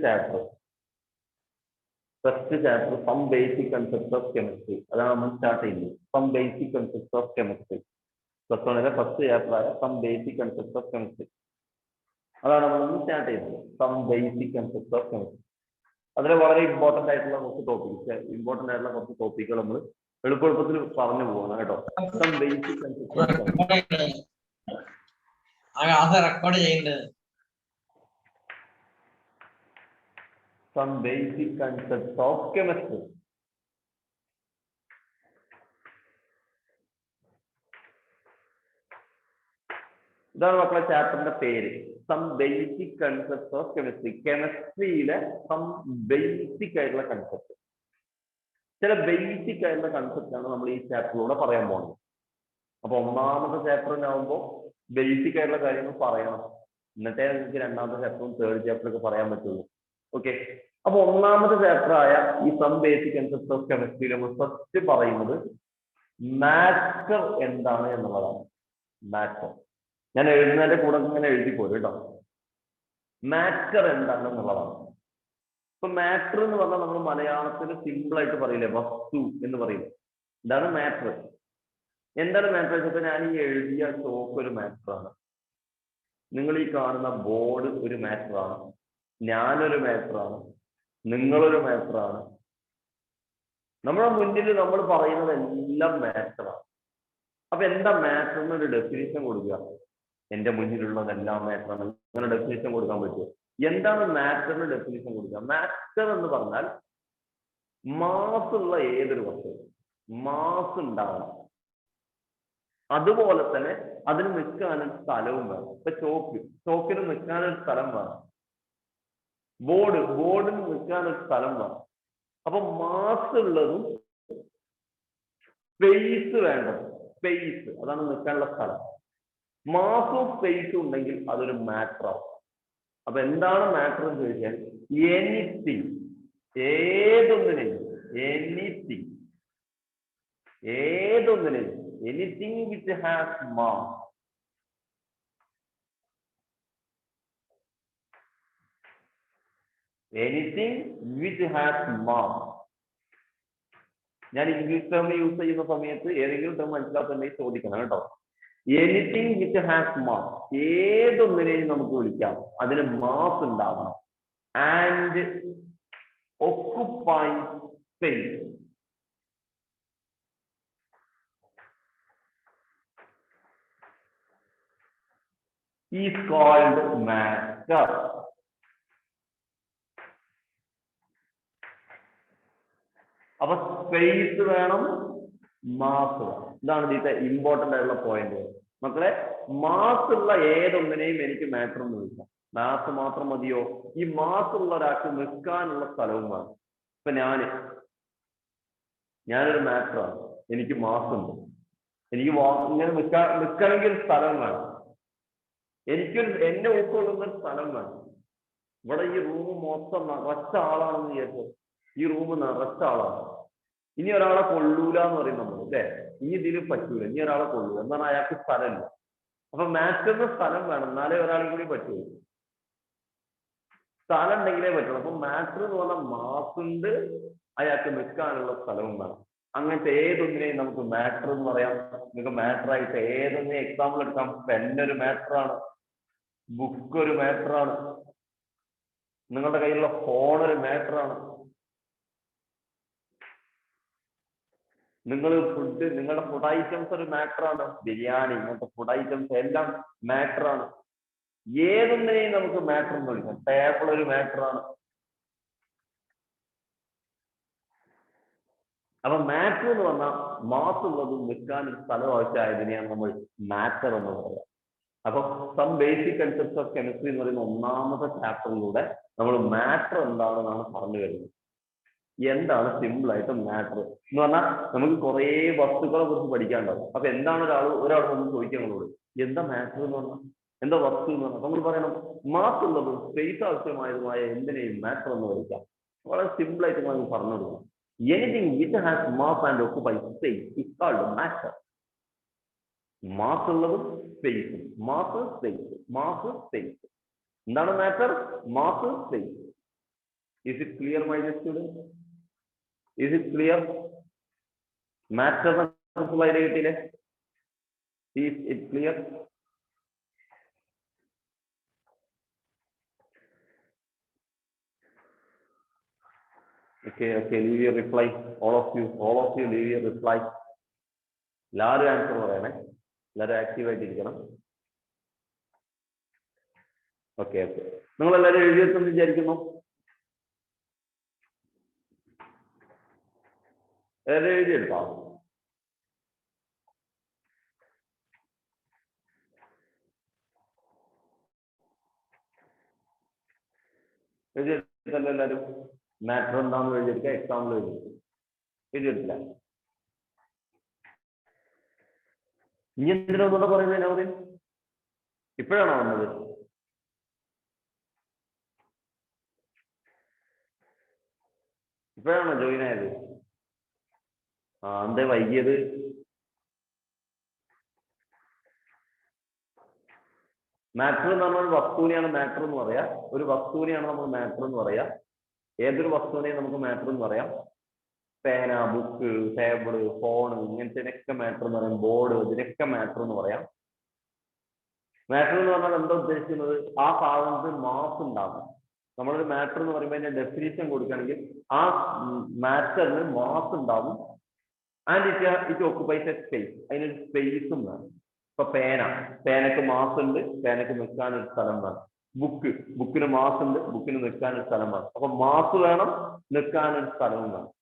chapter. First chapter, some basic concepts of chemistry. അതാണ് നമ്മൾ start ചെയ്യുന്നത്. Some basic concepts of chemistry. Plus one first chapter ആയ some basic concepts of chemistry. അതാണ് നമ്മൾ start ചെയ്യുന്നത്. Some basic concepts of chemistry. അതിൽ വളരെ important ആയിട്ടുള്ള കുറച്ച് ടോപ്പിക്കുകൾ നമ്മൾ എളുപ്പത്തിൽ പറഞ്ഞു പോകണം കേട്ടോ. Some basic concepts of chemistry. Record ചെയ്യുന്നത്. Some basic concepts of chemistry. ഇതാണ് മക്കളെ ചാപ്റ്ററിന്റെ പേര്. Some basic concepts of chemistry. കെമിസ്ട്രിയിലെ some basic ആയിട്ടുള്ള കൺസെപ്റ്റ്. ചില ബേസിക് ആയിട്ടുള്ള കൺസെപ്റ്റ് ആണ് നമ്മൾ ഈ ചാപ്റ്ററിലൂടെ പറയാൻ പോകുന്നത്. അപ്പൊ ഒന്നാമത്തെ ചാപ്റ്ററിനാവുമ്പോൾ ബേസിക് ആയിട്ടുള്ള കാര്യങ്ങൾ പറയണം, എന്നിട്ടേ നിങ്ങൾക്ക് രണ്ടാമത്തെ ചാപ്റ്ററും തേർഡ് ചാപ്റ്ററും ഒക്കെ പറയാൻ പറ്റുള്ളൂ. ഓക്കെ, അപ്പൊ ഒന്നാമത്തെ ചാപ്റ്റർ ആയ ഈ സം ബേസിക് കൺസെപ്റ്റ് ഓഫ് കെമിസ്ട്രിയിൽ നമ്മൾ ഫസ്റ്റ് പറയുന്നത് മാറ്റർ എന്താണ് എന്നുള്ളതാണ്. മാറ്റർ ഞാൻ എഴുതുന്നതിന്റെ കൂടെ ഇങ്ങനെ എഴുതി പോരും കേട്ടോ. മാറ്റർ എന്താണ് എന്നുള്ളതാണ്. ഇപ്പൊ മാറ്റർ എന്ന് പറഞ്ഞാൽ നമ്മൾ മലയാളത്തിൽ സിമ്പിൾ ആയിട്ട് പറയില്ലേ, വസ്തു എന്ന് പറയില്ലേ, ഇതാണ് മാറ്റർ. എന്താണ് മാറ്റർ വെച്ചാൽ ഞാൻ ഈ എഴുതിയ ചോക്ക് ഒരു മാറ്ററാണ്, നിങ്ങൾ ഈ കാണുന്ന ബോർഡ് ഒരു മാറ്ററാണ്, ഞാനൊരു മാറ്ററാണ്, നിങ്ങളൊരു മാറ്ററാണ്. നമ്മുടെ മുന്നിൽ നമ്മൾ പറയുന്നത് എല്ലാം മാറ്ററാണ്. അപ്പൊ എന്താ മാറ്റർ എന്നൊരു ഡെഫിനിഷൻ കൊടുക്കുക. എന്റെ മുന്നിലുള്ളതെല്ലാം മാറ്ററാണ്, അങ്ങനെ ഡെഫിനിഷൻ കൊടുക്കാൻ പറ്റുമോ? എന്താണ് മാറ്ററിന് ഡെഫിനിഷൻ കൊടുക്കുക? മാറ്റർ എന്ന് പറഞ്ഞാൽ മാസ് ഉള്ള ഏതൊരു വസ്തു, മാസ് ഉണ്ടാവണം, അതുപോലെ തന്നെ അതിന് നിൽക്കാനൊരു സ്ഥലവും വേണം. ഇപ്പൊ ചോക്കിന് നിൽക്കാനൊരു സ്ഥലം വേണം, ബോർഡിന് നിൽക്കാനൊരു സ്ഥലം വേണം. അപ്പൊ മാസ് ഉള്ളതും സ്പേസ് വേണ്ടത്, സ്പേസ് അതാണ് നിൽക്കാനുള്ള സ്ഥലം. മാസും സ്പേസും ഉണ്ടെങ്കിൽ അതൊരു മാറ്റർ ആവും. അപ്പൊ എന്താണ് മാറ്റർ എന്ന് ചോദിച്ചാൽ എനിത്തിങ്, ഏതൊന്നിനെയും, anything which has mass, anything which has mass. ഞാൻ ഇംഗ്ലീഷ് ടേം യൂസ് ചെയ്യുന്ന സമയത്ത് ഏതെങ്കിലും ടേം മനസ്സിലാക്കുന്നുണ്ടെങ്കിൽ ചോദിക്കണം കേട്ടോ. എനിത്തിങ് വിച്ച് ഹാസ് മാസ്, ഏതൊന്നിനെയും നമുക്ക് വിളിക്കാം, അതിന് മാസ് ഉണ്ടാവണം. And occupy space, is called matter. അപ്പൊ സ്പേസ് വേണം, മാസ് വേണം. ഇതാണ് ഇതിന്റെ ഇമ്പോർട്ടന്റ് ആയിട്ടുള്ള പോയിന്റ് മക്കളെ. മാസ് ഉള്ള ഏതൊന്നിനെയും എനിക്ക് മാറ്റർ എന്ന് വിളിക്കാം. മാസ് മാത്രം മതിയോ? ഈ മാസ് ഉള്ള ഒരാൾക്ക് നിൽക്കാനുള്ള സ്ഥലവും വേണം. ഇപ്പൊ ഞാനൊരു മാറ്ററാണ്, എനിക്ക് മാസ് ഉണ്ട്, എനിക്ക് ഇങ്ങനെ നിൽക്കണമെങ്കിൽ സ്ഥലം വേണം, എന്നെ ഉൾക്കൊള്ളുന്ന ഒരു സ്ഥലം വേണം. ഇവിടെ ഈ റൂം മൊത്തം നിറച്ച ആളാണെന്ന് വിചാരിച്ചു, ഈ റൂം നിറച്ച ആളാണ്. ഇനി ഒരാളെ കൊള്ളൂല എന്ന് പറയും നമ്മൾ അല്ലേ, ഇനി ഇതിന് പറ്റൂല, ഇനി ഒരാളെ കൊള്ളൂല എന്നാണ് അയാൾക്ക് സ്ഥലമില്ല. അപ്പൊ മാറ്ററിന് സ്ഥലം വേണം, എന്നാലേ ഒരാളെ കൂടി പറ്റുള്ളൂ. സ്ഥലം ഉണ്ടെങ്കിലേ പറ്റുള്ളൂ. അപ്പൊ മാറ്റർ എന്ന് പറഞ്ഞാൽ മാസുണ്ട്, അയാൾക്ക് നിൽക്കാനുള്ള സ്ഥലവും വേണം. അങ്ങനത്തെ ഏതൊന്നിനെയും നമുക്ക് മാറ്റർ എന്ന് പറയാം. നിങ്ങൾക്ക് മാറ്റർ ആയിട്ട് ഏതൊന്നിനെ എക്സാമ്പിൾ എടുക്കാം. പെന്നൊരു മാറ്ററാണ്, ബുക്ക് ഒരു മാറ്ററാണ്, നിങ്ങളുടെ കയ്യിലുള്ള ഫോൺ ഒരു മാറ്ററാണ്, നിങ്ങളുടെ ഫുഡ് ഐറ്റംസ് ഒരു മാറ്ററാണ്, ബിരിയാണി ഇങ്ങനത്തെ ഫുഡ് ഐറ്റംസ് എല്ലാം മാറ്ററാണ്. ഏതൊന്നിനെയും നമുക്ക് മാറ്റർ എന്ന് വിളിക്കാം. ടേബിൾ ഒരു മാറ്ററാണ്. അപ്പൊ മാറ്റർ എന്ന് പറഞ്ഞാൽ മാസ് ഉള്ളതും നിൽക്കാനൊരു സ്ഥലം ആവശ്യമായതിനെയാണ് നമ്മൾ മാറ്റർ എന്ന് പറയുക. അപ്പൊ some basic concepts of chemistry എന്ന് പറയുന്ന ഒന്നാമത്തെ ചാപ്റ്ററിലൂടെ നമ്മൾ മാറ്റർ എന്താണെന്നാണ് പറഞ്ഞു വരുന്നത്. എന്താണ് സിമ്പിൾ ആയിട്ട് മാറ്റർ എന്ന് പറഞ്ഞാൽ നമുക്ക് കുറെ വസ്തുക്കളെ കുറിച്ച് പഠിക്കാനുണ്ടാവും. അപ്പൊ എന്താണ് ഒരാൾ നമ്മൾ ചോദിക്കുക നമ്മളോട്, എന്താ മാറ്റർ എന്ന് പറഞ്ഞാൽ, എന്താ വസ്തു എന്ന് പറഞ്ഞാൽ നമ്മൾ പറയണം മാസ് ഉള്ളതും സ്പേസ് ആവശ്യമായതുമായ എന്തിനേയും മാറ്റർ എന്ന് വിളിക്കാം. വളരെ സിമ്പിൾ ആയിട്ട് നമുക്ക് പറഞ്ഞു കൊടുക്കാം. Anything which has mass and occupy space is called matter. Mass ഉള്ളതും സ്പേസും, മാസ് സ്പേസ്. എന്താണ് matter? Mass space. Is it clear, my dear students? Is it clear? Matter is it clear? Okay, leave your reply. All of you leave your reply. Large answer പറയണേ. എല്ലാവരും active ആയിട്ടിരിക്കണം. Okay. നിങ്ങൾ എല്ലാവരും എഴുതിയെന്ന് വിചാരിക്കുന്നു. എഴുതിയെടുത്തോ? എഴുതിയെടുത്തല്ലോ എല്ലാവരും. Matter എന്താണെന്ന് എഴുതിയെടുക്കുക, example എഴുതിയെടുത്തില്ല. ഇനി എന്തിനൊന്നുകൂടെ പറയുന്നത് നൗറിൻ? ഇപ്പോഴാണോ വന്നത്? ഇപ്പോഴാണോ ജോയിൻ ആയത്? എന്തേ വൈകിയത്? മാറ്റർ എന്ന് പറഞ്ഞാൽ ഒരു വസ്തുവിനെയാണ് മാറ്റർ എന്ന് പറയാം. ഒരു വസ്തുവിനെയാണ് നമ്മൾ മാറ്റർ എന്ന് പറയാം. ഏതൊരു വസ്തുവിനെയും നമുക്ക് മാറ്റർ എന്ന് പറയാം. പേന, ബുക്ക്, ടേബിള്, ഫോൺ, ഇങ്ങനത്തെ മാറ്റർ എന്ന് പറയാം. ബോർഡ്, ഇതിനൊക്കെ മാറ്റർ എന്ന് പറയാം. മാറ്റർ എന്ന് പറഞ്ഞാൽ എന്താ ഉദ്ദേശിക്കുന്നത്? ആ സാധനത്തിന് മാസ് ഉണ്ടാകും. നമ്മളൊരു മാറ്റർ എന്ന് പറയുമ്പോൾ അതിന്റെ ഡെഫിനിഷൻ കൊടുക്കുകയാണെങ്കിൽ ആ മാറ്ററിന് മാസ് ഉണ്ടാവും. And it occupies a space. അതിനൊരു സ്പേസും വേണം. ഇപ്പൊ പേനക്ക് മാസ് ഉണ്ട്, പേനക്ക് നിൽക്കാനൊരു സ്ഥലം വേണം. ബുക്കിന് മാസ് ഉണ്ട്, ബുക്കിന് നിൽക്കാനൊരു സ്ഥലം വേണം. അപ്പൊ മാസ് വേണം, നിൽക്കാനൊരു സ്ഥലവും വേണം,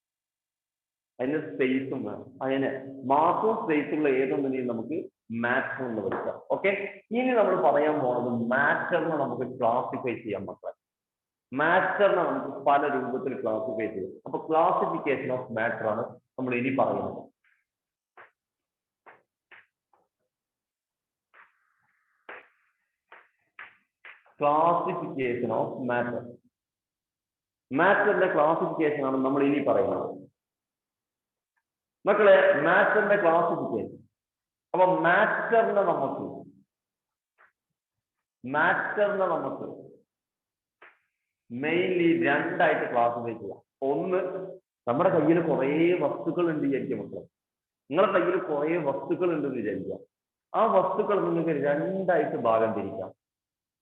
അതിന് സ്പേസും വേണം. അതിന് മാസും സ്പേസുള്ള ഏതൊന്നിനെയും നമുക്ക് മാറ്റർ എന്ന് വിളിക്കാം. ഓക്കെ, ഇനി നമ്മൾ പറയാൻ പോകുന്നത് മാറ്ററിനെ നമുക്ക് ക്ലാസിഫൈ ചെയ്യാൻ മക്കളെ. മാറ്ററിനെ നമുക്ക് പല രൂപത്തിൽ ക്ലാസിഫൈ ചെയ്യാം. അപ്പൊ ക്ലാസിഫിക്കേഷൻ ഓഫ് മാറ്റർ ആണ് നമ്മൾ ഇനി പറയുന്നത്. Classification of matter. മാറ്ററിന്റെ ക്ലാസിഫിക്കേഷൻ ആണ് നമ്മൾ ഇനി പറയുന്നത് മക്കളെ. മാറ്ററിന്റെ ക്ലാസിഫിക്കേഷൻ. അപ്പൊ മാറ്ററിനെ നമുക്ക് മെയിൻലി രണ്ടായിട്ട് ക്ലാസിഫൈ ചെയ്യാം. ഒന്ന്, നമ്മുടെ കയ്യിൽ കുറേ വസ്തുക്കൾ ഉണ്ട് വിചാരിക്കുക മക്കളെ. നിങ്ങളുടെ കയ്യിൽ കുറേ വസ്തുക്കൾ ഉണ്ടെന്ന് വിചാരിക്കുക. ആ വസ്തുക്കൾ നിങ്ങൾക്ക് രണ്ടായിട്ട് ഭാഗം തിരിക്കാം.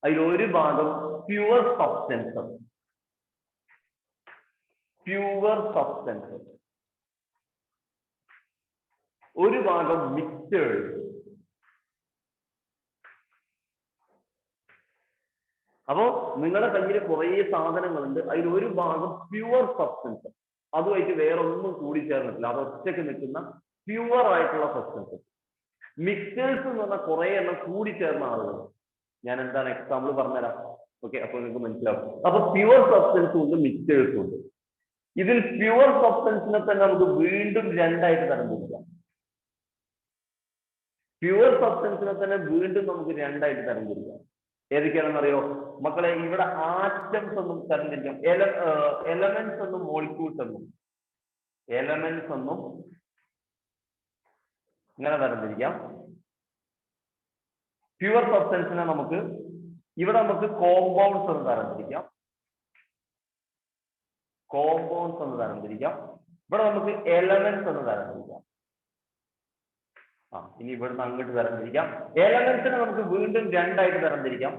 അതിലൊരു ഭാഗം പ്യുവർ സബ്സ്റ്റൻസ്, ഒരു ഭാഗം മിക്സ്ചേർഡ്. അപ്പോ നിങ്ങളുടെ കയ്യിൽ കുറേ സാധനങ്ങളുണ്ട്. അതിലൊരു ഭാഗം പ്യുവർ സബ്സ്റ്റൻസ്, അതുമായിട്ട് വേറെ ഒന്നും കൂടി ചേർന്നിട്ടില്ല, അത് ഒറ്റയ്ക്ക് നിൽക്കുന്ന പ്യുവർ ആയിട്ടുള്ള സബ്സ്റ്റൻസ്. മിക്സ്ചേഴ്സ് എന്ന് പറഞ്ഞാൽ കുറെ എണ്ണം കൂടി ചേർന്ന ആളുകൾ. ഞാൻ എന്താണ് എക്സാമ്പിൾ പറഞ്ഞുതരാം. ഓക്കെ, അപ്പൊ നിങ്ങൾക്ക് മനസ്സിലാവും. അപ്പൊ പ്യുവർ സബ്സ്റ്റൻസും ഉണ്ട്, മിക്സ്ചേഴ്സും ഉണ്ട്. ഇതിൽ പ്യുവർ സബ്സ്റ്റൻസിനെ തന്നെ നമുക്ക് വീണ്ടും രണ്ടായിട്ട് തരംതിരിക്കാം. പ്യുവർ സബ്സ്റ്റൻസിനെ തന്നെ വീണ്ടും നമുക്ക് രണ്ടായിട്ട് തരംതിരിക്കാം. ഏതൊക്കെയാണെന്ന് അറിയോ മക്കളെ? ഇവിടെ ആറ്റംസ് ഒന്നും തരംതിരിക്കാം. എലമെന്റ്സ് എന്നും മോളിക്യൂൾസ് എന്നും ഇങ്ങനെ തരംതിരിക്കാം. പ്യുവർ സബ്സ്റ്റൻസിനെ നമുക്ക് ഇവിടെ കോമ്പൗണ്ട്സ് എന്ന് തരംതിരിക്കാം. ഇവിടെ നമുക്ക് എലമെന്റ്സ് എന്ന് തരംതിരിക്കാം. ഇനി ഇവിടുന്ന് അങ്ങോട്ട് തരംതിരിക്കാം. എലമെന്റ്സിനെ നമുക്ക് വീണ്ടും രണ്ടായിട്ട് തരംതിരിക്കാം.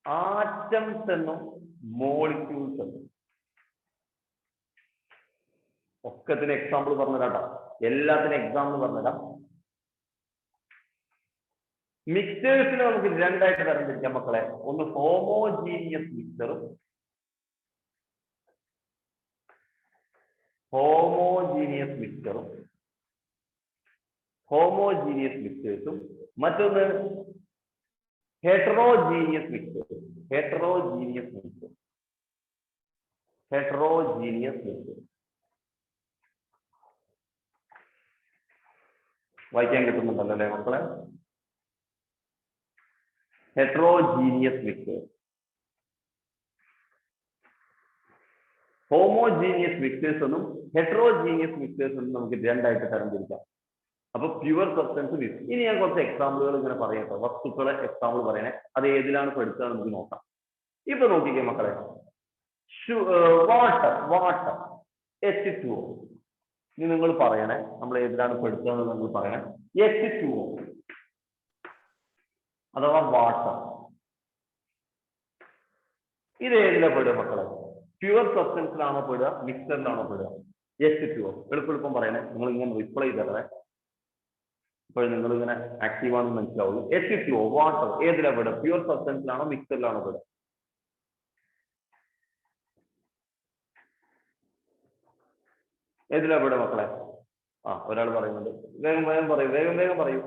ആറ്റംസ് എന്നും മോളിക്യൂൾസ് എന്നും. ഒക്കത്തിന് എക്സാമ്പിൾ പറഞ്ഞുതരാം. എല്ലാത്തിനും എക്സാമ്പിൾ പറഞ്ഞുതരാം. മിക്സ്ചേഴ്സിനെ നമുക്ക് രണ്ടായിട്ട് തരംതിരിക്കാം മക്കളെ. ഒന്ന് ഹോമോജീനിയസ് മിക്സ്ചറും മിക്സ്ചേഴ്സും മറ്റൊന്ന് ഹെറ്ററോജീനിയസ് മിക്സ്ചർ. വായിക്കാൻ കിട്ടുന്നുണ്ടല്ലോ അല്ലേ മക്കളെ? Heterogeneous mixture. ഹോമോജീനിയസ് മിക്സ്ചേഴ്സ് എന്നും ഹെറ്ററോജീനിയസ് മിക്സ്ചേഴ്സ് എന്നും നമുക്ക് രണ്ടായിട്ട് തരംതിരിക്കാം. അപ്പൊ പ്യുവർ സബ്സ്റ്റൻസ് മിക്സ്. ഇനി ഞാൻ കുറച്ച് എക്സാമ്പിളുകൾ ഇങ്ങനെ പറയട്ടെ. വസ്തുക്കളെ എക്സാമ്പിൾ പറയണേ. അത് ഏതിലാണ് പഠിച്ചത് നമുക്ക് നോക്കാം. ഇപ്പൊ നോക്കിക്കേ മക്കളെ. Water water H2O. ഇനി നിങ്ങൾ പറയണേ നമ്മൾ ഏതിലാണ് പെടുത്തുന്നത് നിങ്ങൾ പറയണേ. H2O അഥവാ വാട്ടർ ഇത് ഏതിലാ പെടുക മക്കളെ? പ്യുവർ സബ്സ്റ്റൻസിലാണോ പെടുക, മിക്സറിലാണോ പെടുക? H2O. എളുപ്പം പറയണേ, നിങ്ങൾ ഇങ്ങനെ റിപ്ലൈ ചെയ്തേ. ഇപ്പോൾ നിങ്ങൾ ഇങ്ങനെ ആക്റ്റീവ് ആണെന്ന് മനസ്സിലാവുള്ളൂ. H2O വാട്ടർ ഏതിലാ പെടുക? പ്യുവർ സബ്സ്റ്റൻസിലാണോ മിക്സറിലാണോ പെടുക? ഏതിലാ പെടുക മക്കളെ? ഒരാൾ പറയുന്നുണ്ട്. വേഗം പറയൂ.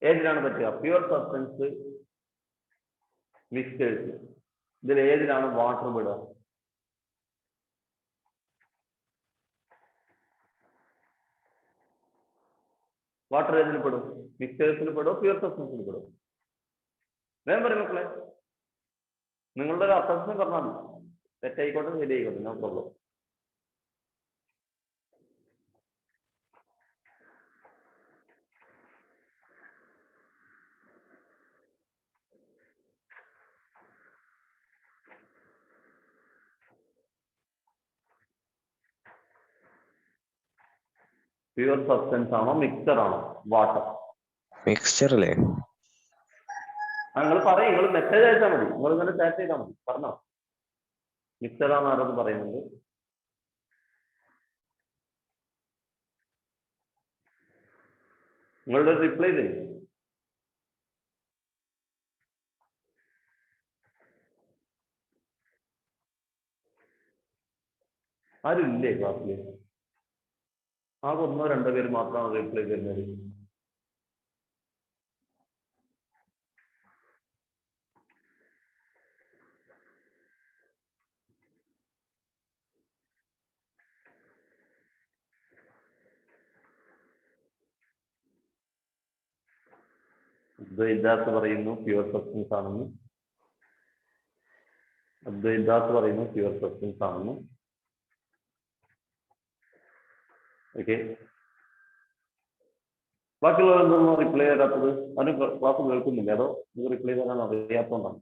ഏതിലാണ് പറ്റുക? പ്യുവർ സബ്സ്റ്റൻസ്, മിക്സേഴ്സ്, ഇതിൽ ഏതിലാണ് വാട്ടർ പെടുക? വാട്ടർ ഏതിൽ പെടും? മിക്സേഴ്സിൽ പെടുമോ പ്യുവർ സബ്സ്റ്റൻസിൽ പെടും? വേഗം പറയും മക്കളെ. നിങ്ങളുടെ ഒരു അസംഷൻ പറഞ്ഞാൽ മതി. തെറ്റായിക്കോട്ടെ ശരിയായിക്കോട്ടെ, നോ പ്രോബ്ലം. പ്യുവർ സബ്സ്റ്റൻസ് ആണോ മിക്സർ ആണോ വാട്ടർ? മിക്സ്ചർ അല്ലേ? നിങ്ങൾ പറയും, നിങ്ങൾ മെസ്സേജ് അയച്ചാൽ മതി, നിങ്ങൾ ഇങ്ങനെ ചാറ്റ് ചെയ്താൽ മതി. പറഞ്ഞോ, മിക്സർ ആണെന്ന് ആരോന്ന് പറയുന്നുണ്ട്. നിങ്ങളുടെ റിപ്ലൈ ചെയ്യും. ആരും ഇല്ലേ ക്ലാസ്സിൽ? ആകെ 1-2 പേര് മാത്രമാണ് റിപ്ലൈ തരുന്നത്. അദ്വൈദാസ് പറയുന്നു പ്യുവർ സബ്സ്റ്റൻസ് ആണെന്ന്. പ്യുവർ സബ്സ്റ്റൻസ് ആണെന്ന്. ഓക്കെ, ബാക്കിയുള്ളവർ എന്തൊന്നും റിപ്ലൈ തരാത്തത്? അതിന് ക്ലാസ് കേൾക്കുന്നില്ല, അതോ ഇത് റിപ്ലൈ തരാൻ അറിയാത്തോണ്ടാണ്?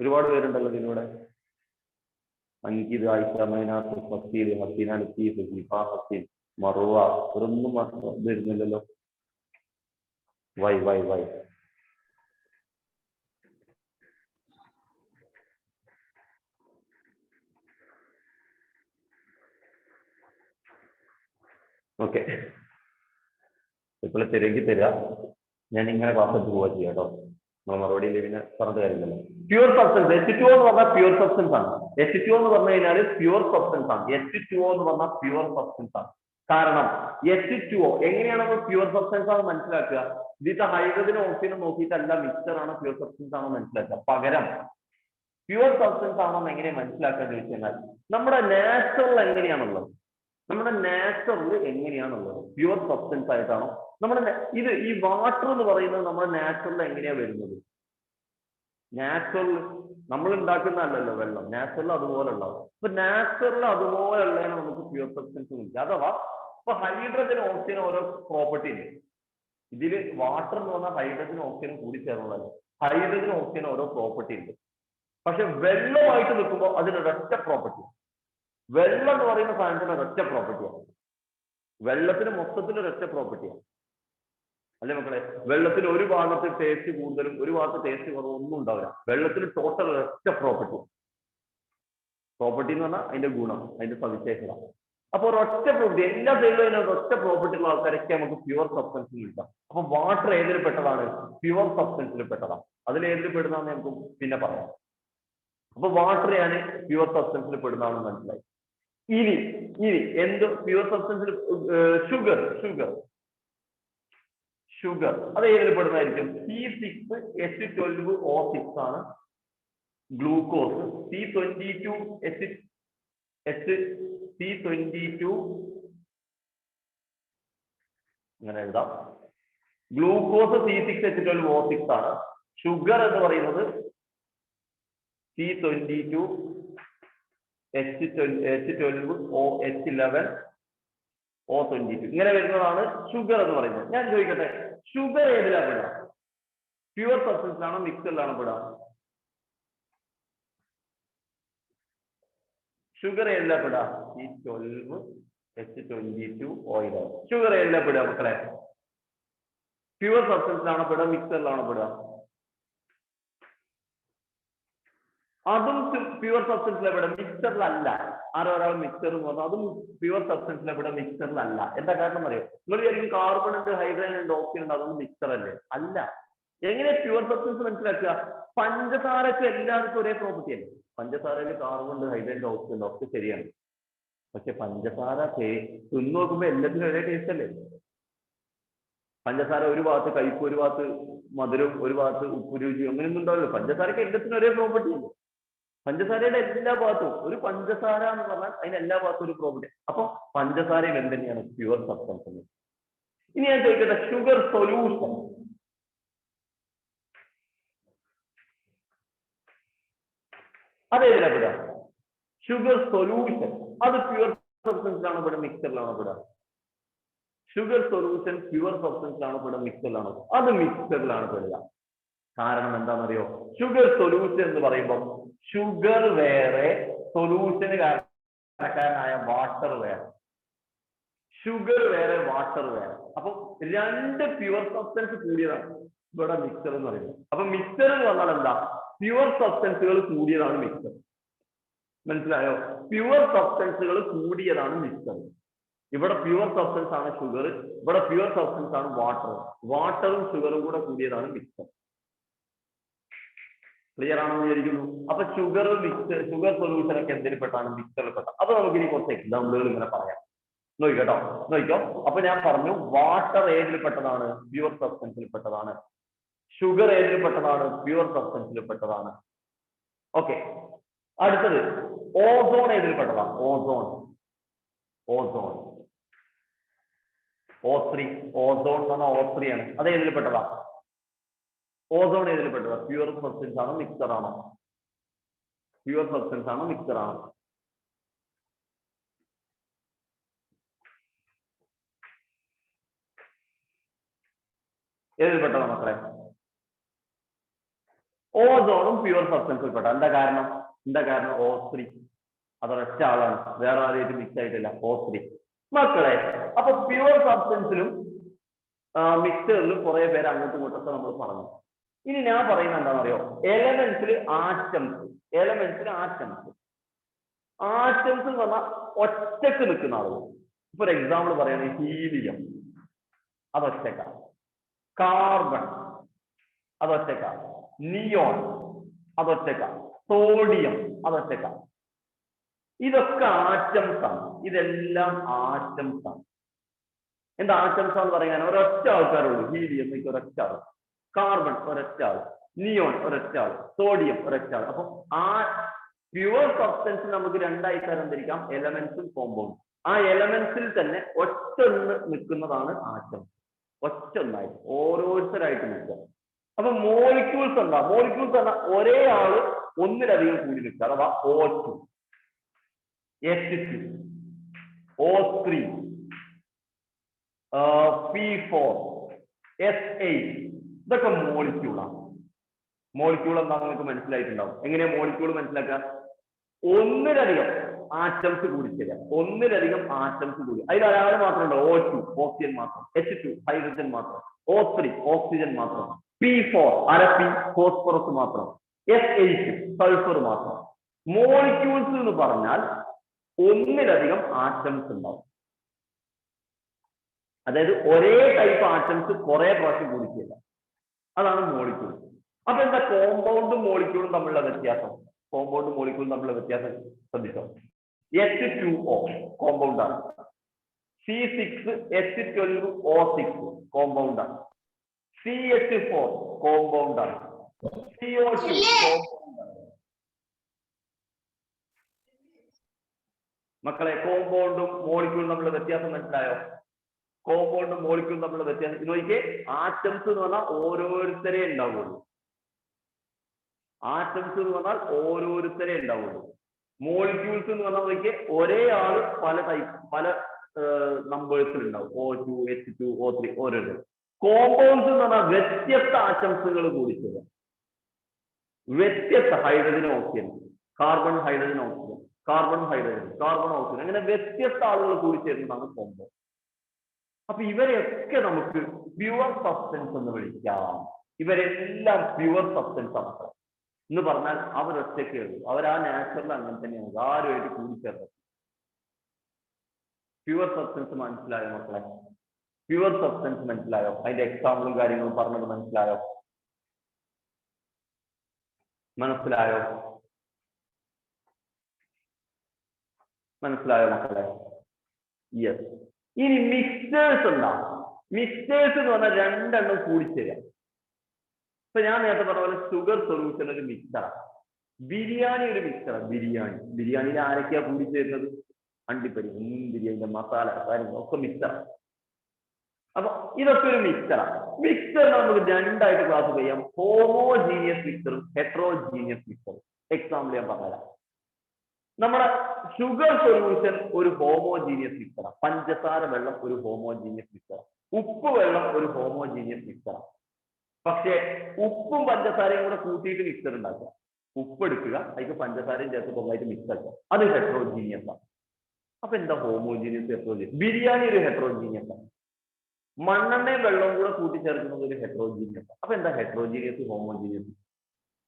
ഒരുപാട് പേരുണ്ടല്ലോ ഇതിലൂടെ. അങ്കിത്, ആയിഷ, മൈനാത്ത്, ഫസീൽ, ഹസീന, ലത്തീഫ്, ഹിഫ, ഹസീൻ, മറുവ, ഇവരൊന്നും വരുന്നില്ലല്ലോ. വൈ ഓക്കെ, ഇപ്പോൾ തരുമെങ്കിൽ തരാ. ഞാൻ ഇങ്ങനെ ക്ലാസ് എടുത്ത് പോവാ ചെയ്യാം കേട്ടോ. നമ്മൾ മറുപടി പിന്നെ പറഞ്ഞ കാര്യമില്ലല്ലോ. പ്യുവർ സബ്സ്റ്റൻസ് H2O എന്ന് പറഞ്ഞാൽ പ്യുവർ സബ്സ്റ്റൻസ് ആണ്. H2O എന്ന് പറഞ്ഞു കഴിഞ്ഞാൽ പ്യുവർ സബ്സ്റ്റൻസ് ആണ്. H2O എന്ന് പറഞ്ഞാൽ പ്യുവർ സബ്സ്റ്റൻസ് ആണ്. കാരണം H2O എങ്ങനെയാണ് നമ്മൾ പ്യുവർ സബ്സ്റ്റൻസ് ആണ് മനസ്സിലാക്കുക? ഇതിന്റെ ഹൈഡ്രജനും ഓക്സിജനും നോക്കിയിട്ടല്ല മിക്സർ ആണോ പ്യുവർ സബ്സ്റ്റൻസ് ആണോ മനസ്സിലാക്കുക. പകരം പ്യുവർ സബ്സ്റ്റൻസ് ആണോ എങ്ങനെയാണ് മനസ്സിലാക്കുക എന്ന് ചോദിച്ചു കഴിഞ്ഞാൽ നമ്മുടെ നാച്ചുറൽ എങ്ങനെയാണുള്ളത്, പ്യുവർ സബ്സ്റ്റൻസ് ആയിട്ടാണോ നമ്മുടെ ഈ വാട്ടർ എന്ന് പറയുന്നത് നമ്മുടെ നാച്ചുറൽ എങ്ങനെയാ വരുന്നത്? നാച്ചുറൽ നമ്മൾ ഉണ്ടാക്കുന്നതല്ലല്ലോ വെള്ളം, നാച്ചുറൽ അതുപോലെ ഉണ്ടാവും. അപ്പൊ നാച്ചുറൽ അതുപോലെ ഉള്ളതിനെ നമുക്ക് പ്യുവർ സബ്സ്റ്റൻസ് കിട്ടും. അഥവാ ഇപ്പൊ ഹൈഡ്രജനും ഓക്സിജനും ഓരോ പ്രോപ്പർട്ടി ഉണ്ട്. ഇതിൽ വാട്ടർ എന്ന് പറഞ്ഞാൽ ഹൈഡ്രജനും ഓക്സിജനും കൂടി ചേർന്നതല്ല. ഹൈഡ്രജനും ഓക്സിജനും ഓരോ പ്രോപ്പർട്ടി ഉണ്ട്. പക്ഷെ വെള്ളമായിട്ട് നിൽക്കുമ്പോൾ അതിനൊരൊറ്റ പ്രോപ്പർട്ടി. വെള്ളം എന്ന് പറയുന്ന സാധനത്തിന് ഒരൊറ്റ പ്രോപ്പർട്ടിയാണ്. വെള്ളത്തിന് മൊത്തത്തിൽ ഒരൊറ്റ പ്രോപ്പർട്ടിയാണ് അല്ലേ മക്കളെ? വെള്ളത്തിൽ ഒരു ഭാഗത്ത് ടേസ്റ്റ് കൂടുതലും ഒരു ഭാഗത്ത് ടേസ്റ്റ് കുറവും ഒന്നും ഉണ്ടാവില്ല. വെള്ളത്തിൽ ടോട്ടൽ ഒരൊറ്റ പ്രോപ്പർട്ടി എന്ന് പറഞ്ഞാൽ അതിന്റെ ഗുണം, അതിന്റെ സവിശേഷത. അപ്പൊ ഒരൊറ്റ പ്രോപ്പർട്ടി, എല്ലാ സൈഡിലും ഒരൊറ്റ പ്രോപ്പർട്ടി ഉള്ള ആൾക്കാരൊക്കെ നമുക്ക് പ്യുവർ സബ്സ്റ്റൻസിൽ കിട്ടാം. അപ്പൊ വാട്ടർ ഏതിൽ പെട്ടതാണ്? പ്യുവർ സബ്സ്റ്റൻസിൽ പെട്ടതാണ്. അതിൽ ഏതിൽ പെടുന്നതാണെന്ന് നമുക്ക് പിന്നെ പറയാം. അപ്പൊ വാട്ടർ ഞാൻ പ്യുവർ സബ്സ്റ്റൻസിൽ പെടുന്നതാണെന്ന് മനസ്സിലായി. ഇനി എന്ത് പ്യുവർ സബ്സ്റ്റൻസിൽ? ഷുഗർ അത് ഏതിൽ പെടുന്നതായിരിക്കും? C6H12O6 ആണ് ഗ്ലൂക്കോസ്. C22 അങ്ങനെ എഴുതാം. ഗ്ലൂക്കോസ് C6H12O6 ആണ്. ഷുഗർ എന്ന് പറയുന്നത് C22H12OH11O22 ഇങ്ങനെ വരുന്നതാണ് ഷുഗർ എന്ന് പറയുന്നത്. ഞാൻ ചോദിക്കട്ടെ, ഷുഗർ ഏതിലാ പെടുക? പ്യുവർ സബ്സ്റ്റൻസിലാണോ മിക്സറിലാണോ പെടുക? ഷുഗർ ഏതിലാ പെടുക? C12H22 ഷുഗർ ഏതിലാ പെടുക മക്കളെ? പ്യുവർ സബ്സ്റ്റൻസിലാണോ പെടുക മിക്സറിലാണോ പെടുക? അതും പ്യുവർ സബ്സ്റ്റൻസിലെവിടെ? മിക്സറിലല്ല. ഒരാൾ മിക്സർ എന്ന് പറഞ്ഞാൽ അതും പ്യുവർ സബ്സ്റ്റൻസിലെവിടെ? മിക്സറിലല്ല. എന്താ കാരണം അറിയോ? നിങ്ങൾ വിചാരിക്കും കാർബൺ ഉണ്ട്, ഹൈഡ്രജൻ ഉണ്ട്, ഓക്സിജൻ ഉണ്ട്, അതൊന്നും മിക്സർ അല്ലേ? അല്ല. എങ്ങനെ പ്യുവർ സബ്സ്റ്റൻസ് മനസ്സിലാക്കുക? പഞ്ചസാരക്ക് എല്ലാവർക്കും ഒരേ പ്രോപ്പർട്ടി അല്ലേ? പഞ്ചസാരയിൽ കാർബൺ ഉണ്ട്, ഹൈഡ്രജൻ ഉണ്ട്, ഓക്സിജൻ ഉണ്ട്, ഒക്കെ ശരിയാണ്. പക്ഷെ പഞ്ചസാര തിന്നു നോക്കുമ്പോ എല്ലാത്തിനും ഒരേ ടേസ്റ്റ് അല്ലേ? പഞ്ചസാര ഒരു ഭാഗത്ത് കയ്പ്, ഒരു ഭാഗത്ത് മധുരം, ഒരു ഭാഗത്ത് ഉപ്പ് രുചി, അങ്ങനെയൊന്നും ഉണ്ടാവില്ല. പഞ്ചസാരക്ക് എല്ലാത്തിനും ഒരേ പ്രോപ്പർട്ടി ഉണ്ട്. പഞ്ചസാരയുടെ എല്ലാ ഭാഗത്തും ഒരു പഞ്ചസാര എന്ന് പറഞ്ഞാൽ അതിന് എല്ലാ ഭാഗത്തും ഒരു പ്രോപ്പർട്ടി. അപ്പൊ പഞ്ചസാരയും എന്ത് പ്യുവർ സബ്സ്റ്റൻസ്. ഇനി ഞാൻ ചോദിക്കട്ടെ, ഷുഗർ സൊല്യൂഷൻ അതേതിലാ പെടുക? ഷുഗർ സൊല്യൂഷൻ അത് പ്യുവർ സബ്സ്റ്റൻസിലാണോ പെടുക, മിക്സറിലാണോ പെടുക? ഷുഗർ സൊല്യൂഷൻ പ്യുവർ സബ്സ്റ്റൻസിലാണോ പെടുക, മിക്സറിലാണോ? അത് മിക്സറിലാണ് പെടുക. കാരണം എന്താണെന്നറിയോ? ഷുഗർ സൊല്യൂഷൻ എന്ന് പറയുമ്പോൾ ഷുഗർ വേറെ, സൊല്യൂഷന് കാരണക്കാരനായ വാട്ടർ വേറെ. ഷുഗർ വേറെ, വാട്ടർ വേറെ. അപ്പൊ രണ്ട് പ്യുവർ സബ്സ്റ്റൻസ് കൂടിയതാണ് ഇവിടെ മിക്സർ എന്ന് പറയുന്നത്. അപ്പൊ മിക്സർ എന്ന് പറഞ്ഞാൽ എന്താ? പ്യുവർ സബ്സ്റ്റൻസുകൾ കൂടിയതാണ് മിക്സർ. മനസ്സിലായോ? പ്യുവർ സബ്സ്റ്റൻസുകൾ കൂടിയതാണ് മിക്സർ. ഇവിടെ പ്യുവർ സബ്സ്റ്റൻസ് ആണ് ഷുഗർ, ഇവിടെ പ്യുവർ സബ്സ്റ്റൻസ് ആണ് വാട്ടർ. വാട്ടറും ഷുഗറും കൂടെ കൂടിയതാണ് മിക്സർ. ക്ലിയർ ആണെന്ന് വിചാരിക്കുന്നു. അപ്പൊ ഷുഗർ സൊല്യൂഷൻ ഒക്കെ എന്തിൽപ്പെട്ടാണ്? മിക്സറിൽപ്പെട്ട. അപ്പൊ നമുക്ക് ഇനി കുറച്ച് എക്സാമ്പിളുകൾ ഇങ്ങനെ പറയാം. നോക്കിക്കോ. അപ്പൊ ഞാൻ പറഞ്ഞു വാട്ടർ ഏതിൽപ്പെട്ടതാണ്? പ്യുവർ സബ്സ്റ്റൻസിൽപ്പെട്ടതാണ്. ഷുഗർ ഏതിൽപ്പെട്ടതാണ്? പ്യുവർ സബ്സ്റ്റൻസിൽപ്പെട്ടതാണ്. ഓക്കെ, അടുത്തത് ഓസോൺ ഏതിൽപ്പെട്ടതാണ്? Ozone O3. ഓസോൺ എന്ന് പറഞ്ഞാൽ O3 ആണ്. അത് ഏതിൽപ്പെട്ടതാ? ഓസോൺ ഏതിൽപ്പെട്ടതാ? പ്യുവർ സബ്സ്റ്റൻസ് ആണോ മിക്സർ ആണോ? പ്യുവർ സബ്സ്റ്റൻസ് ആണോ മിക്സർ ആണോ? ഏതിൽപ്പെട്ടതാ മക്കളെ? ഓസോണും പ്യുവർ സബ്സ്റ്റൻസിൽ പെട്ട. എന്താ കാരണം? O3 അതൊരൊറ്റ ആളാണ്, വേറെ ആരെയും മിക്സ് ആയിട്ടില്ല. O3 മക്കളെ. അപ്പൊ പ്യുവർ സബ്സ്റ്റൻസിലും മിക്സറിലും കുറെ പേര് അങ്ങോട്ടും ഇങ്ങോട്ടൊക്കെ നമ്മൾ പറഞ്ഞു. ഇനി ഞാൻ പറയുന്നത് എന്താണെന്നറിയോ? എലമെന്റ്സിൽ ആറ്റംസ് എന്ന് പറഞ്ഞാൽ ഒറ്റക്ക് നിൽക്കുന്ന ആളുകൾ. ഫോർ എക്സാമ്പിൾ പറയുകയാണെങ്കിൽ ഹീലിയം അതൊറ്റക്കാണ്, കാർബൺ അതൊറ്റക്കാണ്, നിയോൺ അതൊറ്റക്കാണ്, സോഡിയം അതൊറ്റക്കാണ്. ഇതൊക്കെ ആറ്റംസ് ആണ്. ഇതെല്ലാം ആറ്റംസ് ആണ്. എന്താ ആറ്റംസ് എന്ന് പറയാൻ? ഒരൊറ്റ ആൾക്കാരുള്ളൂ. ഹീലിയം ഒരൊറ്റ ആൾ, കാർബൺ ഒരൊറ്റ ആൾ, നിയോൺ ഒരൊറ്റ ആൾ, സോഡിയം ഒരൊറ്റ ആൾ. അപ്പൊ ആ പ്യുവർ സബ്സ്റ്റൻസ് നമുക്ക് രണ്ടായി തരംതിരിക്കാം, എലമെന്റ്സും കോമ്പൗണ്ടും. ആ എലമെന്റ്സിൽ തന്നെ ഒറ്റൊന്ന് നിൽക്കുന്നതാണ് ആറ്റം. ഒറ്റൊന്നായി ഓരോരുത്തരായിട്ട് നിൽക്കുക. അപ്പൊ മോളിക്യൂൾസ് എന്താ? മോളിക്യൂൾസ് പറഞ്ഞാൽ ഒരേ ആള് ഒന്നിലധികം കൂടി നിൽക്കുക. അഥവാ O2, H2, O3, P4, S8 ഇതൊക്കെ മോളിക്യൂളാണ്. മോളിക്യൂൾ എന്താണെന്ന് നിങ്ങൾക്ക് മനസ്സിലായിട്ടുണ്ടാവും. എങ്ങനെയാ മോളിക്യൂൾ മനസ്സിലാക്കുക? ഒന്നിലധികം ആറ്റംസ് കൂടി ചേരാം. അതിൽ ഒരാൾ മാത്രം ഉണ്ടോ? O2 ഓക്സിജൻ മാത്രം, H2 ഹൈഡ്രജൻ മാത്രം, O3 ഓക്സിജൻ മാത്രം, P4 അരപ്പി ഫോസ്ഫറസ് മാത്രം, S8 സൾഫർ മാത്രം. മോളിക്യൂൾസ് എന്ന് പറഞ്ഞാൽ ഒന്നിലധികം ആറ്റംസ് ഉണ്ടാവും. അതായത് ഒരേ ടൈപ്പ് ആറ്റംസ് കുറെ പ്രാവശ്യം കൂടിച്ചില്ല. അതാണ് മോളിക്യൂൾ. അപ്പൊ എന്താ കോമ്പൗണ്ടും മോളിക്യൂളും തമ്മിലുള്ള വ്യത്യാസം? ശ്രദ്ധിച്ചോ. H2O കോമ്പൗണ്ടാണ്, C6H12O6 കോമ്പൗണ്ടാണ്, CH4 കോമ്പൗണ്ടാണ്, CO2 കോമ്പൗണ്ടാണ്. മക്കളെ, കോമ്പൗണ്ടും മോളിക്യൂളും തമ്മിലുള്ള വ്യത്യാസം മനസ്സിലായോ? കോമ്പൗണ്ടും മോളിക്യൂളും തമ്മിലുള്ള വ്യത്യാസം നോക്കിയേ. ആറ്റംസ് എന്ന് പറഞ്ഞാൽ ഓരോരുത്തരെ ഉണ്ടാവുള്ളൂ. മോളിക്യൂൾസ് എന്ന് പറഞ്ഞാൽ നോക്കിയേ ഒരേ ആള് പല നമ്പേഴ്സിൽ ഉണ്ടാവും. O2, H2, O3 ഓരോരുത്തർ. കോമ്പൗണ്ട്സ് എന്ന് പറഞ്ഞാൽ വ്യത്യസ്ത ആറ്റംസുകൾ കൂടി ചേരാം. വ്യത്യസ്ത hydrogen oxygen, carbon hydrogen oxygen, carbon hydrogen, carbon oxygen, അങ്ങനെ വ്യത്യസ്ത ആളുകൾ കൂടി ചേരുന്നതാണ് കോമ്പൗണ്ട്. അപ്പൊ ഇവരെയൊക്കെ നമുക്ക് പ്യുവർ സബ്സ്റ്റൻസ് എന്ന് വിളിക്കാം. ഇവരെല്ലാം പ്യുവർ സബ്സ്റ്റൻസ് ആണ് എന്ന് പറഞ്ഞാൽ അവരൊറ്റയ്ക്കേ ഉള്ളൂ. അവർ ആ നാച്ചുറൽ അങ്ങനെ തന്നെയാണ്, ആരുമായിട്ട് കൂടിച്ചേർന്നത്. പ്യുവർ സബ്സ്റ്റൻസ് മനസ്സിലായോ മക്കളെ? പ്യുവർ സബ്സ്റ്റൻസ് മനസ്സിലായോ? അതിന്റെ എക്സാമ്പിളും കാര്യങ്ങളും പറഞ്ഞത് മനസ്സിലായോ? മനസ്സിലായോ? മനസ്സിലായോ മക്കളെ? യെസ്. ഇനി മിക്സേഴ്സ് ഉണ്ടാവും. മിക്സേഴ്സ് എന്ന് പറഞ്ഞാൽ രണ്ടെണ്ണം കൂടിച്ചേരാം. ഇപ്പൊ ഞാൻ നേരത്തെ പറഞ്ഞ പോലെ ഷുഗർ സൊല്യൂഷൻ ഒരു മിക്സറാണ്, ബിരിയാണി ഒരു മിക്സറാണ്. ബിരിയാണിയിൽ ആരൊക്കെയാ കൂടിച്ചേരുന്നത്? അണ്ടിപ്പരി, ബിരിയാണിന്റെ മസാല കാര്യങ്ങളൊക്കെ മിക്സറാണ്. അപ്പൊ ഇതൊക്കെ ഒരു മിക്സറാണ്. മിക്സർ നമുക്ക് രണ്ടായിട്ട് ക്ലാസ് ചെയ്യാം, ഹോമോജീനിയസ് മിക്സറും ഹെട്രോജീനിയസ് മിക്സറും. എക്സാമ്പിൾ ഞാൻ പറഞ്ഞുതരാം. നമ്മുടെ ഷുഗർ സൊല്യൂഷൻ ഒരു ഹോമോജീനിയസ് മിക്സറാണ്. പഞ്ചസാര വെള്ളം ഒരു ഹോമോജീനിയസ് മിക്സറാണ്. ഉപ്പ് വെള്ളം ഒരു ഹോമോജീനിയസ് മിക്സറാണ്. പക്ഷേ ഉപ്പും പഞ്ചസാരയും കൂടെ കൂട്ടിയിട്ട് മിക്സർ ഉണ്ടാക്കുക. ഉപ്പ് എടുക്കുക, അതിക്ക് പഞ്ചസാരയും ചേർത്ത് കൊള്ളായിട്ട് മിക്സ് ആക്കുക, അത് ഹെട്രോജീനിയസ് ആണ്. അപ്പൊ എന്താ ഹോമോജീനിയസ് ഹെട്രോജീനിയസ്? ബിരിയാണി ഒരു ഹെട്രോജീനിയസ് ആണ്. മണ്ണെണ്ണയും വെള്ളവും കൂടെ കൂട്ടിച്ചേർക്കുന്നത് ഒരു ഹെട്രോജീനിയസ് ആണ്. അപ്പൊ എന്താ ഹെട്രോജീനിയസ് ഹോമോജീനിയസ്?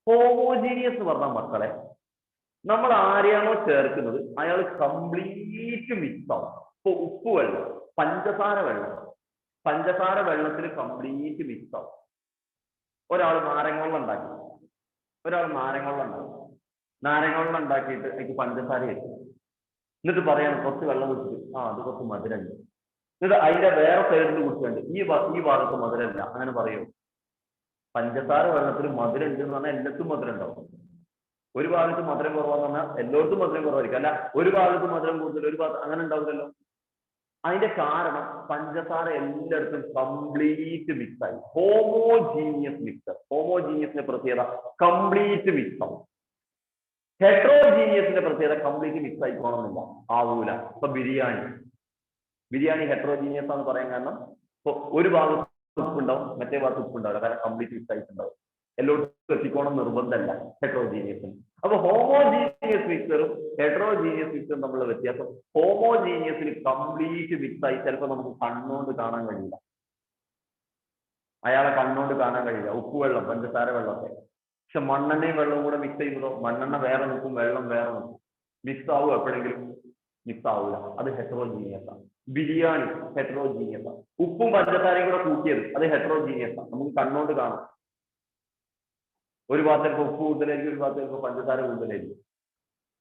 ഹോമോജീനിയസ് പറഞ്ഞ മക്കളെ, നമ്മൾ ആരെയാണോ ചേർക്കുന്നത് അയാൾ കംപ്ലീറ്റ് മിക്സ് ആവും. ഇപ്പൊ ഉപ്പ് വെള്ളം, പഞ്ചസാര വെള്ളത്തിൽ കംപ്ലീറ്റ് മിക്സ് ആവും. ഒരാൾ നാരങ്ങ വെള്ളം ഉണ്ടാക്കിയിട്ട് അതിക്ക് പഞ്ചസാര വെച്ചു, എന്നിട്ട് പറയാണ് കുറച്ച് വെള്ളം കുടിച്ചിട്ട് അത് കുറച്ച് മധുരമുണ്ട്. എന്നിട്ട് അതിന്റെ വേറെ സൈഡിൽ കുടിച്ചുണ്ട് ഈ ഭാഗത്ത് മധുരമില്ല, അങ്ങനെ പറയും. പഞ്ചസാര വെള്ളത്തിൽ മധുരം ഉണ്ട് എന്ന് പറഞ്ഞാൽ എല്ലാത്തും മധുരം ഉണ്ടാവും. ഒരു ഭാഗത്ത് മധുരം കുറവാന്ന് പറഞ്ഞാൽ എല്ലായിടത്തും മധുരം കുറവായിരിക്കും. അല്ല, ഒരു ഭാഗത്ത് മധുരം കൂടുതൽ, ഒരു ഭാഗത്ത് അങ്ങനെ ഉണ്ടാവില്ലല്ലോ. അതിന്റെ കാരണം പഞ്ചസാര എല്ലായിടത്തും കംപ്ലീറ്റ് മിക്സ് ആയി. Homogeneous mixture. ഹോമോജീനിയസിന്റെ പ്രത്യേകത കംപ്ലീറ്റ് മിക്സ് ആവും. ഹെട്രോജീനിയസിന്റെ പ്രത്യേകത കംപ്ലീറ്റ് മിക്സ് ആയിക്കോണമെന്നില്ല, ആവൂല. ഇപ്പൊ ബിരിയാണി ഹെട്രോജീനിയസ് ആണെന്ന് പറയാൻ കാരണം ഒരു ഭാഗത്ത് ഉപ്പുണ്ടാവും, മറ്റേ ഭാഗത്ത് ഉപ്പുണ്ടാവില്ല, കാരണം കംപ്ലീറ്റ് മിക്സ് ആയിട്ടുണ്ടാവും. എല്ലായിടത്തും എത്തിക്കോണം നിർബന്ധമല്ല ഹെട്രോജീനിയസിന്. അപ്പൊ ഹോമോജീനിയസ് മിക്സറും ഹെട്രോജീനിയസ് മിക്സറും തമ്മിലുള്ള വ്യത്യാസം, ഹോമോജീനിയസിൽ കംപ്ലീറ്റ് മിക്സ് ആയി ചിലപ്പോൾ നമുക്ക് കണ്ണുകൊണ്ട് കാണാൻ കഴിയില്ല. അയാളെ കണ്ണുകൊണ്ട് കാണാൻ കഴിയില്ല, ഉപ്പ് വെള്ളം, പഞ്ചസാര വെള്ളമൊക്കെ. പക്ഷെ മണ്ണെണ്ണയും വെള്ളവും കൂടെ മിക്സ് ചെയ്യുമ്പോഴോ മണ്ണെണ്ണ വേറെ നിൽക്കും, വെള്ളം വേറെ നിൽക്കും. മിക്സ് ആവും, എപ്പോഴെങ്കിലും മിക്സ് ആവില്ല. അത് ഹെട്രോജീനിയസ് ആണ്. ബിരിയാണി ഹെട്രോജീനിയസ് ആണ്. ഉപ്പും പഞ്ചസാരയും കൂടെ കൂട്ടിയത് അത് ഹെട്രോജീനിയസ് ആണ്, നമുക്ക് കണ്ണുകൊണ്ട് കാണാം. ഒരു ഭാഗത്തേക്ക് ഉപ്പ് കൂടുതലായിരിക്കും, ഒരു ഭാഗത്തേക്ക് പഞ്ചസാര കൂടുതലായിരിക്കും.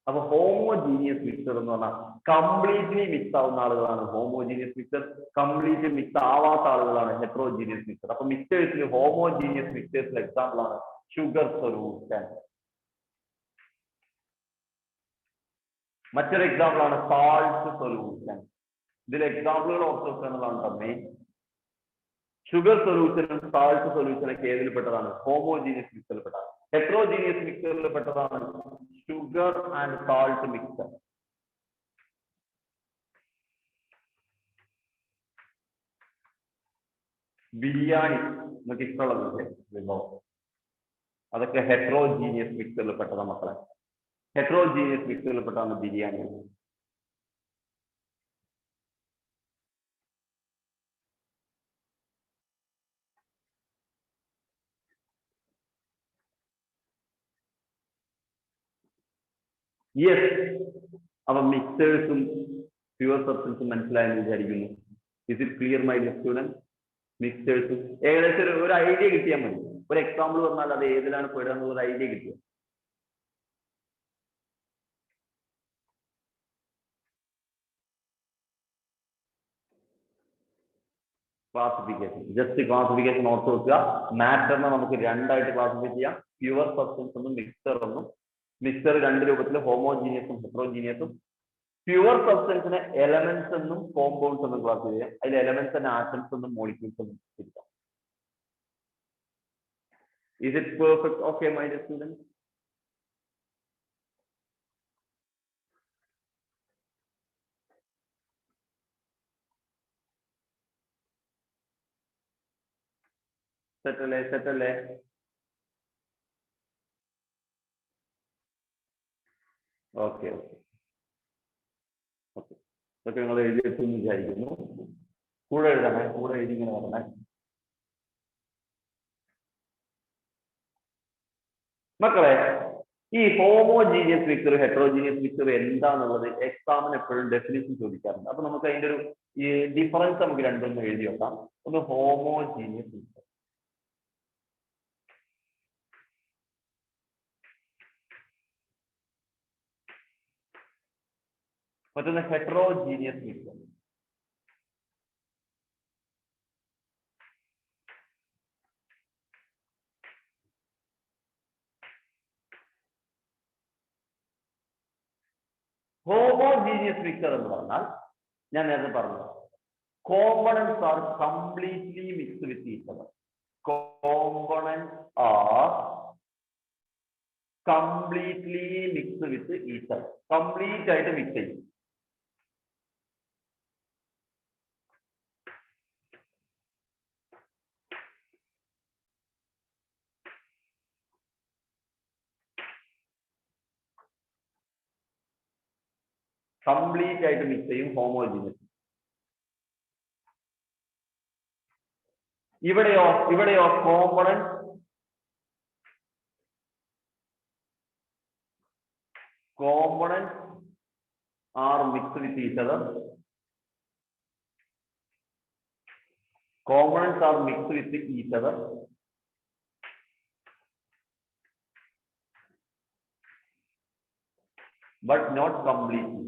അപ്പൊ ഹോമോജീനിയസ് മിക്സർ എന്ന് പറഞ്ഞാൽ കംപ്ലീറ്റ്ലി മിക്സ് ആവുന്ന ആളുകളാണ് ഹോമോജീനിയസ് മിക്സർ. കംപ്ലീറ്റ് മിക്സ് ആവാത്ത ആളുകളാണ് ഹെട്രോജീനിയസ് മിക്സർ. അപ്പൊ മിക്സേഴ്സിൽ ഹോമോജീനിയസ് മിക്സേഴ്സിൽ എക്സാമ്പിൾ ആണ് ഷുഗർ സൊല്യൂഷൻ. മറ്റൊരു എക്സാമ്പിൾ ആണ് സാൾട്ട് സൊല്യൂഷൻ. ഇതിൽ എക്സാമ്പിളുകൾ ഓർത്ത് വെക്കുന്നതാണ് തന്നെ. ഷുഗർ സൊല്യൂഷനും സാൾട്ട് സൊല്യൂഷനൊക്കെ ഏതിൽപ്പെട്ടതാണ്? ഹോമോജീനിയസ് മിക്സറിൽപ്പെട്ടതാണ്. ഹെട്രോജീനിയസ് മിക്സറിൽപ്പെട്ടതാണ് sugar and salt mixture. Biryani നമുക്ക് ഇഷ്ടമുള്ള വിഭവം, അതൊക്കെ ഹെട്രോജീനിയസ് മിക്സറിൽപ്പെട്ടതാണ് മക്കളെ. ഹെട്രോജീനിയസ് മിക്സറിൽപ്പെട്ടതാണ് ബിരിയാണി. യെസ്. അപ്പൊ മിക്സേഴ്സും പ്യുവർ സബ്സ്റ്റൻസും മനസ്സിലായെന്ന് വിചാരിക്കുന്നു. Is it clear my student? മിക്സേഴ്സും ഏകദേശം ഒരു ഐഡിയ കിട്ടിയാൽ മതി. ഒരു എക്സാമ്പിൾ പറഞ്ഞാൽ അത് ഏതിലാണ് പെടുക എന്നുള്ള ഐഡിയ കിട്ടിയ. ക്ലാസിഫിക്കേഷൻ, ജസ്റ്റ് ക്ലാസിഫിക്കേഷൻ ഓർത്ത് വെക്കുക. മാറ്ററിനെ നമുക്ക് രണ്ടായിട്ട് ക്ലാസിഫൈ ചെയ്യാം, പ്യുവർ സബ്സ്റ്റൻസ് എന്നും മിക്സർ എന്നും. മിക്സർ രണ്ട് രൂപത്തിൽ, ഹോമോജീനിയസും ഹെട്രോജീനിയസും. പ്യുവർ സബ്സ്റ്റൻസിനെ എലമെന്റ്സ് എന്നും കോമ്പൗണ്ട്സ് എന്നും ക്ലാസ് ചെയ്യാം. അതിൽ എലമെന്റ്സ് ആൻഡ് ആറ്റംസ് എന്നും മോളിക്യൂൾസ് എന്നും തിരിക്കാം. Is it perfect? Okay, my dear students. സെറ്റല്ലേ ഓക്കെ ഇതൊക്കെ നിങ്ങൾ എഴുതിയെടുത്തെന്ന് വിചാരിക്കുന്നു. കൂടെ എഴുതണേ, കൂടെ എഴുതി ഇങ്ങനെ വരണേ. മക്കളെ, ഈ ഹോമോജീനിയസ് മിക്സർ ഹെറ്ററോജീനിയസ് മിക്സർ എന്താണെന്നുള്ളത് എക്സാമിന് എപ്പോഴും ഡെഫിനിഷൻ ചോദിക്കാറുണ്ട്. അപ്പൊ നമുക്ക് അതിന്റെ ഒരു ഈ ഡിഫറൻസ് നമുക്ക് രണ്ടൊന്നും എഴുതി വെക്കാം. ഒന്ന് ഹോമോജീനിയസ് മിക്സർ, മറ്റൊന്ന് ഹെറ്ററോജീനിയസ് മിക്സർ. ഹോമോജീനിയസ് മിക്സർ എന്ന് പറഞ്ഞാൽ ഞാൻ നേരത്തെ പറഞ്ഞു, components are completely mix with each other. Components are completely mix with each other. Complete ആയിട്ട് മിക്സ് ചെയ്യും. കംപ്ലീറ്റ് ആയിട്ട് മിക്സ് ചെയ്യും ഹോമോജീനിയസ്. ഇവിടെയോ components are mixed with each other. Components are mixed with each other. But not completely.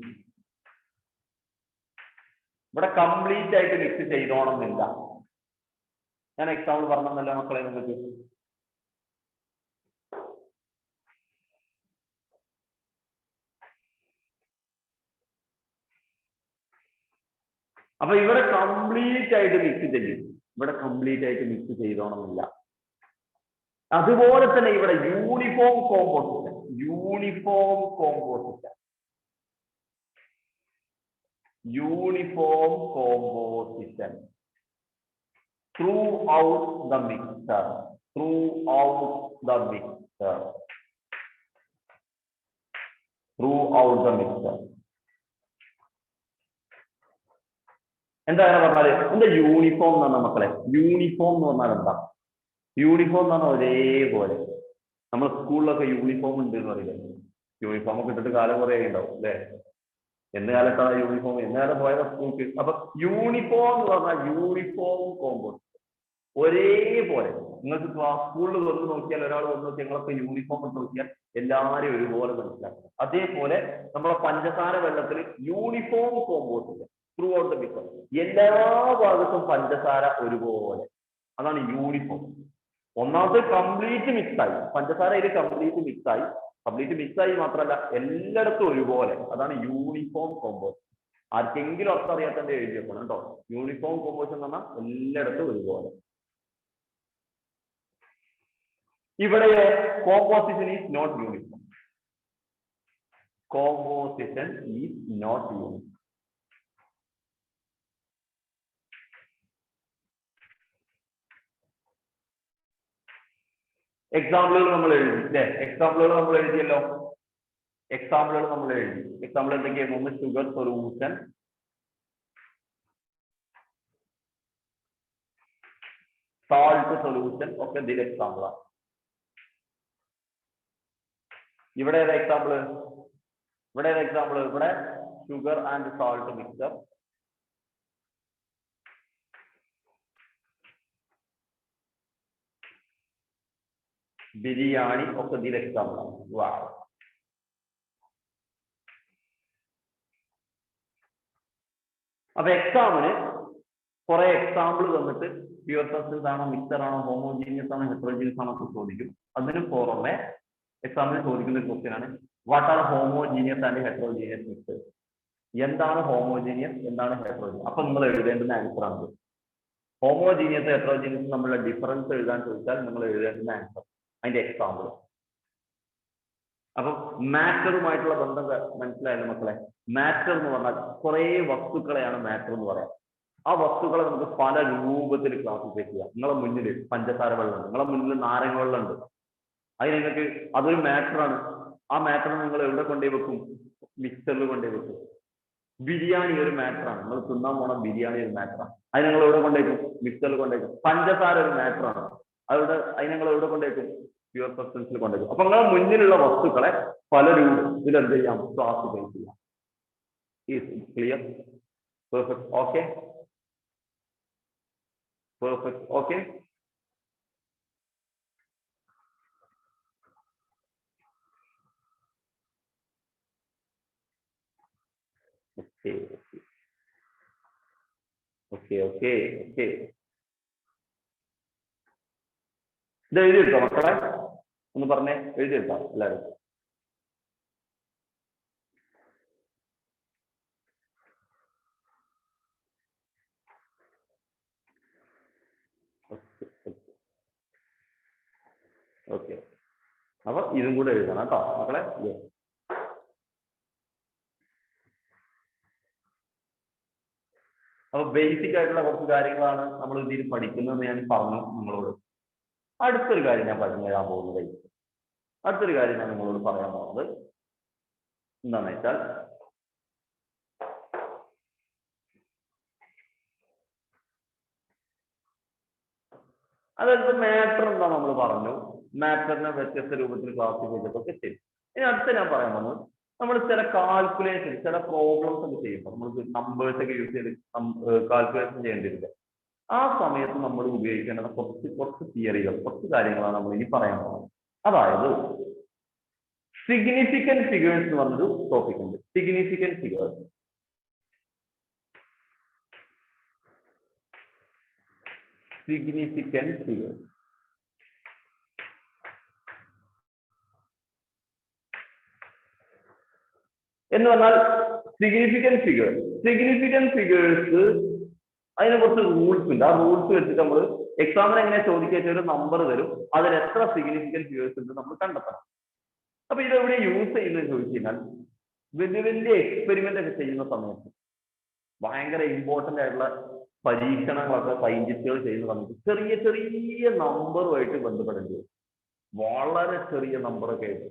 ഇവിടെ complete ആയിട്ട് mix ചെയ്തോണമെന്നില്ല. ഞാൻ example പറഞ്ഞല്ല മക്കളെ നിങ്ങൾക്ക്. അപ്പൊ ഇവിടെ കംപ്ലീറ്റ് ആയിട്ട് മിക്സ് ചെയ്യും. ഇവിടെ കംപ്ലീറ്റ് ആയിട്ട് മിക്സ് ചെയ്തോണമെന്നില്ല. അതുപോലെ തന്നെ ഇവിടെ uniform composition throughout the mixture. എന്താണ് പറഞ്ഞാല് എന്താ യൂണിഫോം എന്ന് പറഞ്ഞാൽ മക്കളെ? യൂണിഫോം എന്ന് പറഞ്ഞാൽ എന്താ? യൂണിഫോം എന്ന് പറഞ്ഞാൽ ഒരേപോലെ. നമ്മൾ സ്കൂളിലൊക്കെ യൂണിഫോം ഉണ്ട് എന്ന് പറയുന്നത്. യൂണിഫോം ഒക്കെ ഇട്ടിട്ട് കാലം കുറെ ഉണ്ടാവും അല്ലെ? എന്ന് കാലത്താണ് യൂണിഫോം, എന്ന് കാലം പോയത് സ്കൂൾക്ക്. അപ്പൊ യൂണിഫോം എന്ന് പറഞ്ഞാൽ യൂണിഫോം കോമ്പോസിഷൻ, ഒരേപോലെ. നിങ്ങൾക്ക് സ്കൂളിൽ വന്ന് നോക്കിയാൽ, ഒരാൾ വന്ന് നോക്കിയാൽ ഞങ്ങളൊക്കെ യൂണിഫോം ഇട്ട് നോക്കിയാൽ എല്ലാവരും ഒരുപോലെ മനസ്സിലാക്കും. അതേപോലെ നമ്മളെ പഞ്ചസാര വെള്ളത്തിൽ uniform composition through out the mixer, എല്ലാ ഭാഗത്തും പഞ്ചസാര ഒരുപോലെ. അതാണ് യൂണിഫോം. ഒന്നാമത് കംപ്ലീറ്റ് മിക്സായി, പഞ്ചസാര ഇത് കംപ്ലീറ്റ് മിക്സായി മാത്രമല്ല എല്ലായിടത്തും ഒരുപോലെ. അതാണ് യൂണിഫോം കോമ്പോസിഷൻ. ആർക്കെങ്കിലും അർത്ഥം അറിയാത്തതിന്റെ എഴുതി വെക്കണം കേട്ടോ. യൂണിഫോം കോമ്പോസിഷൻ എന്ന് പറഞ്ഞാൽ എല്ലായിടത്തും ഒരുപോലെ. ഇവിടെ കോമ്പോസിഷൻ ഈസ് നോട്ട് യൂണിഫോം. എക്സാമ്പിളുകൾ നമ്മൾ എഴുതി അല്ലേ? എക്സാമ്പിളുകൾ നമ്മൾ എഴുതിയല്ലോ. എക്സാമ്പിൾ എന്തൊക്കെയാണ്? ഒന്ന് ഷുഗർ സൊല്യൂഷൻ, സാൾട്ട് സൊല്യൂഷൻ ഒക്കെ ഇതിൽ എക്സാമ്പിളാണ്. ഇവിടെ ഏതാ എക്സാമ്പിൾ? ഇവിടെ sugar and salt mixture. Biryani ഒക്കെ ഇതിൽ എക്സാമ്പിളാണ്. വാവ്. അപ്പൊ എക്സാമിന് കുറെ എക്സാമ്പിൾ തന്നിട്ട് പ്യുവർ സബ്സ്റ്റൻസ് ആണോ, മിക്സർ ആണോ, ഹോമോജീനിയസ് ആണോ, ഹെറ്ററോജീനിയസ് ആണോ ഒക്കെ ചോദിക്കും. അതിന് പുറമെ എക്സാമിന് ചോദിക്കുന്ന ഒരു ക്വസ്റ്റ്യൻ ആണ്, what are homogeneous and heterogeneous mixer? എന്താണ് ഹോമോജീനിയസ്, എന്താണ് ഹെറ്ററോജീനിയസ്? അപ്പൊ നിങ്ങൾ എഴുതേണ്ടുന്ന ആൻസർ ആണ് ഹോമോജീനിയസ് ഹെറ്ററോജീനിയസ് നമ്മളുടെ ഡിഫറൻസ് എഴുതാൻ ചോദിച്ചാൽ നിങ്ങൾ എഴുതേണ്ടുന്ന ആൻസർ അതിന്റെ എക്സാമ്പിൾ. അപ്പൊ മാറ്ററുമായിട്ടുള്ള ബന്ധം മനസ്സിലായല്ലോ മക്കളെ? മാറ്റർ എന്ന് പറഞ്ഞാൽ കുറെ വസ്തുക്കളെയാണ് മാറ്റർ എന്ന് പറയാം. ആ വസ്തുക്കളെ നമുക്ക് പല രൂപത്തിൽ ക്ലാസിഫൈ ചെയ്യാം. നിങ്ങളെ മുന്നിൽ പഞ്ചസാര വെള്ളമുണ്ട്, നിങ്ങളെ മുന്നിൽ നാരങ്ങ വെള്ളമുണ്ട്. അത് നിങ്ങൾക്ക് അതൊരു മാറ്ററാണ്. ആ മാറ്റർ നിങ്ങൾ എവിടെ കൊണ്ടുപോയി വെക്കും? മിക്സറിൽ കൊണ്ടുപോയി വെക്കും. ബിരിയാണി ഒരു മാറ്ററാണ്. നിങ്ങൾ തിന്നാൻ പോണ ബിരിയാണി ഒരു മാറ്ററാണ്. അത് നിങ്ങൾ എവിടെ കൊണ്ടുവയ്ക്കും? മിക്സറിൽ കൊണ്ടുവയ്ക്കും. പഞ്ചസാര ഒരു മാറ്ററാണ്. അത് നിങ്ങൾ എവിടെ കൊണ്ടുവയ്ക്കും? പ്യുവർ സബ്സ്റ്റൻസിൽ കൊണ്ടുവയ്ക്കും. അപ്പൊ നിങ്ങളെ മുന്നിലുള്ള വസ്തുക്കളെ പല രൂപത്തിൽ എന്ത് ചെയ്യാം? ക്ലാസിഫൈ ചെയ്യാം. Is clear? Perfect. Okay, perfect. Okay, okay, okay, okay, okay. ഇത് എഴുതിയെടുത്തോ മക്കളെ? ഒന്ന് പറഞ്ഞേ, എഴുതിയെടുക്കാം എല്ലാവരും. ഓക്കെ, അപ്പൊ ഇതും കൂടെ എഴുതണം കേട്ടോ മക്കളെ. അപ്പൊ ബേസിക് ആയിട്ടുള്ള കുറച്ച് കാര്യങ്ങളാണ് നമ്മൾ ഇതിൽ പഠിക്കുന്നതെന്ന് ഞാൻ പറഞ്ഞു നിങ്ങളോട്. അടുത്തൊരു കാര്യം ഞാൻ പറഞ്ഞു തരാൻ പോകുന്നത്, അടുത്തൊരു കാര്യം ഞാൻ നിങ്ങളോട് പറയാൻ പോകുന്നത് എന്താണെന്ന് വെച്ചാൽ, അതായത് മാറ്റർ എന്താ നമ്മൾ പറഞ്ഞു, മാറ്ററിനെ വ്യത്യസ്ത രൂപത്തിൽ ക്ലാസിഫൈ ചെയ്തിട്ടൊക്കെ ശരി. ഇനി അടുത്ത ഞാൻ പറയാൻ പോകുന്നത്, നമ്മൾ ചില കാൽക്കുലേഷൻ, ചില പ്രോബ്ലംസ് ഒക്കെ ചെയ്യുമ്പോൾ നമ്മൾ നമ്പേഴ്സ് ഒക്കെ യൂസ് ചെയ്ത് കാൽക്കുലേഷൻ ചെയ്യേണ്ടിയിരിക്കുക. ആ സമയത്ത് നമ്മൾ ഉപയോഗിക്കേണ്ട കുറച്ച് തിയറികൾ, കുറച്ച് കാര്യങ്ങളാണ് നമ്മൾ ഇനി പറയാൻ പോകുന്നത്. അതായത് സിഗ്നിഫിക്കന്റ് ഫിഗേഴ്സ് എന്ന് പറഞ്ഞൊരു ടോപ്പിക് ഉണ്ട്. Significant figures. സിഗ്നിഫിക്കന്റ് ഫിഗേഴ്സ് എന്ന് പറഞ്ഞാൽ സിഗ്നിഫിക്കന്റ് ഫിഗേഴ്സ് അതിനെ കുറച്ച് റൂൾസ് ഉണ്ട്. ആ റൂൾസ് വെച്ചിട്ട് നമ്മൾ എക്സാമിന് എങ്ങനെ ചോദിക്കാൻ ഒരു നമ്പർ തരും, അതിൽ എത്ര സിഗ്നിഫിക്കന്റ് ഫിഗേഴ്സ് ഉണ്ട് നമ്മൾ കണ്ടെത്തണം. അപ്പൊ ഇതെവിടെ യൂസ് ചെയ്യുന്നത് ചോദിച്ചു കഴിഞ്ഞാൽ, വലിയ വലിയ എക്സ്പെരിമെന്റ് ഒക്കെ ചെയ്യുന്ന സമയത്ത്, ഭയങ്കര ഇമ്പോർട്ടന്റ് ആയിട്ടുള്ള പരീക്ഷണങ്ങളൊക്കെ സയന്റിസ്റ്റുകൾ ചെയ്യുന്ന സമയത്ത് ചെറിയ ചെറിയ നമ്പറുമായിട്ട് ബന്ധപ്പെടേണ്ടി വരും. വളരെ ചെറിയ നമ്പറൊക്കെ ആയിട്ട്.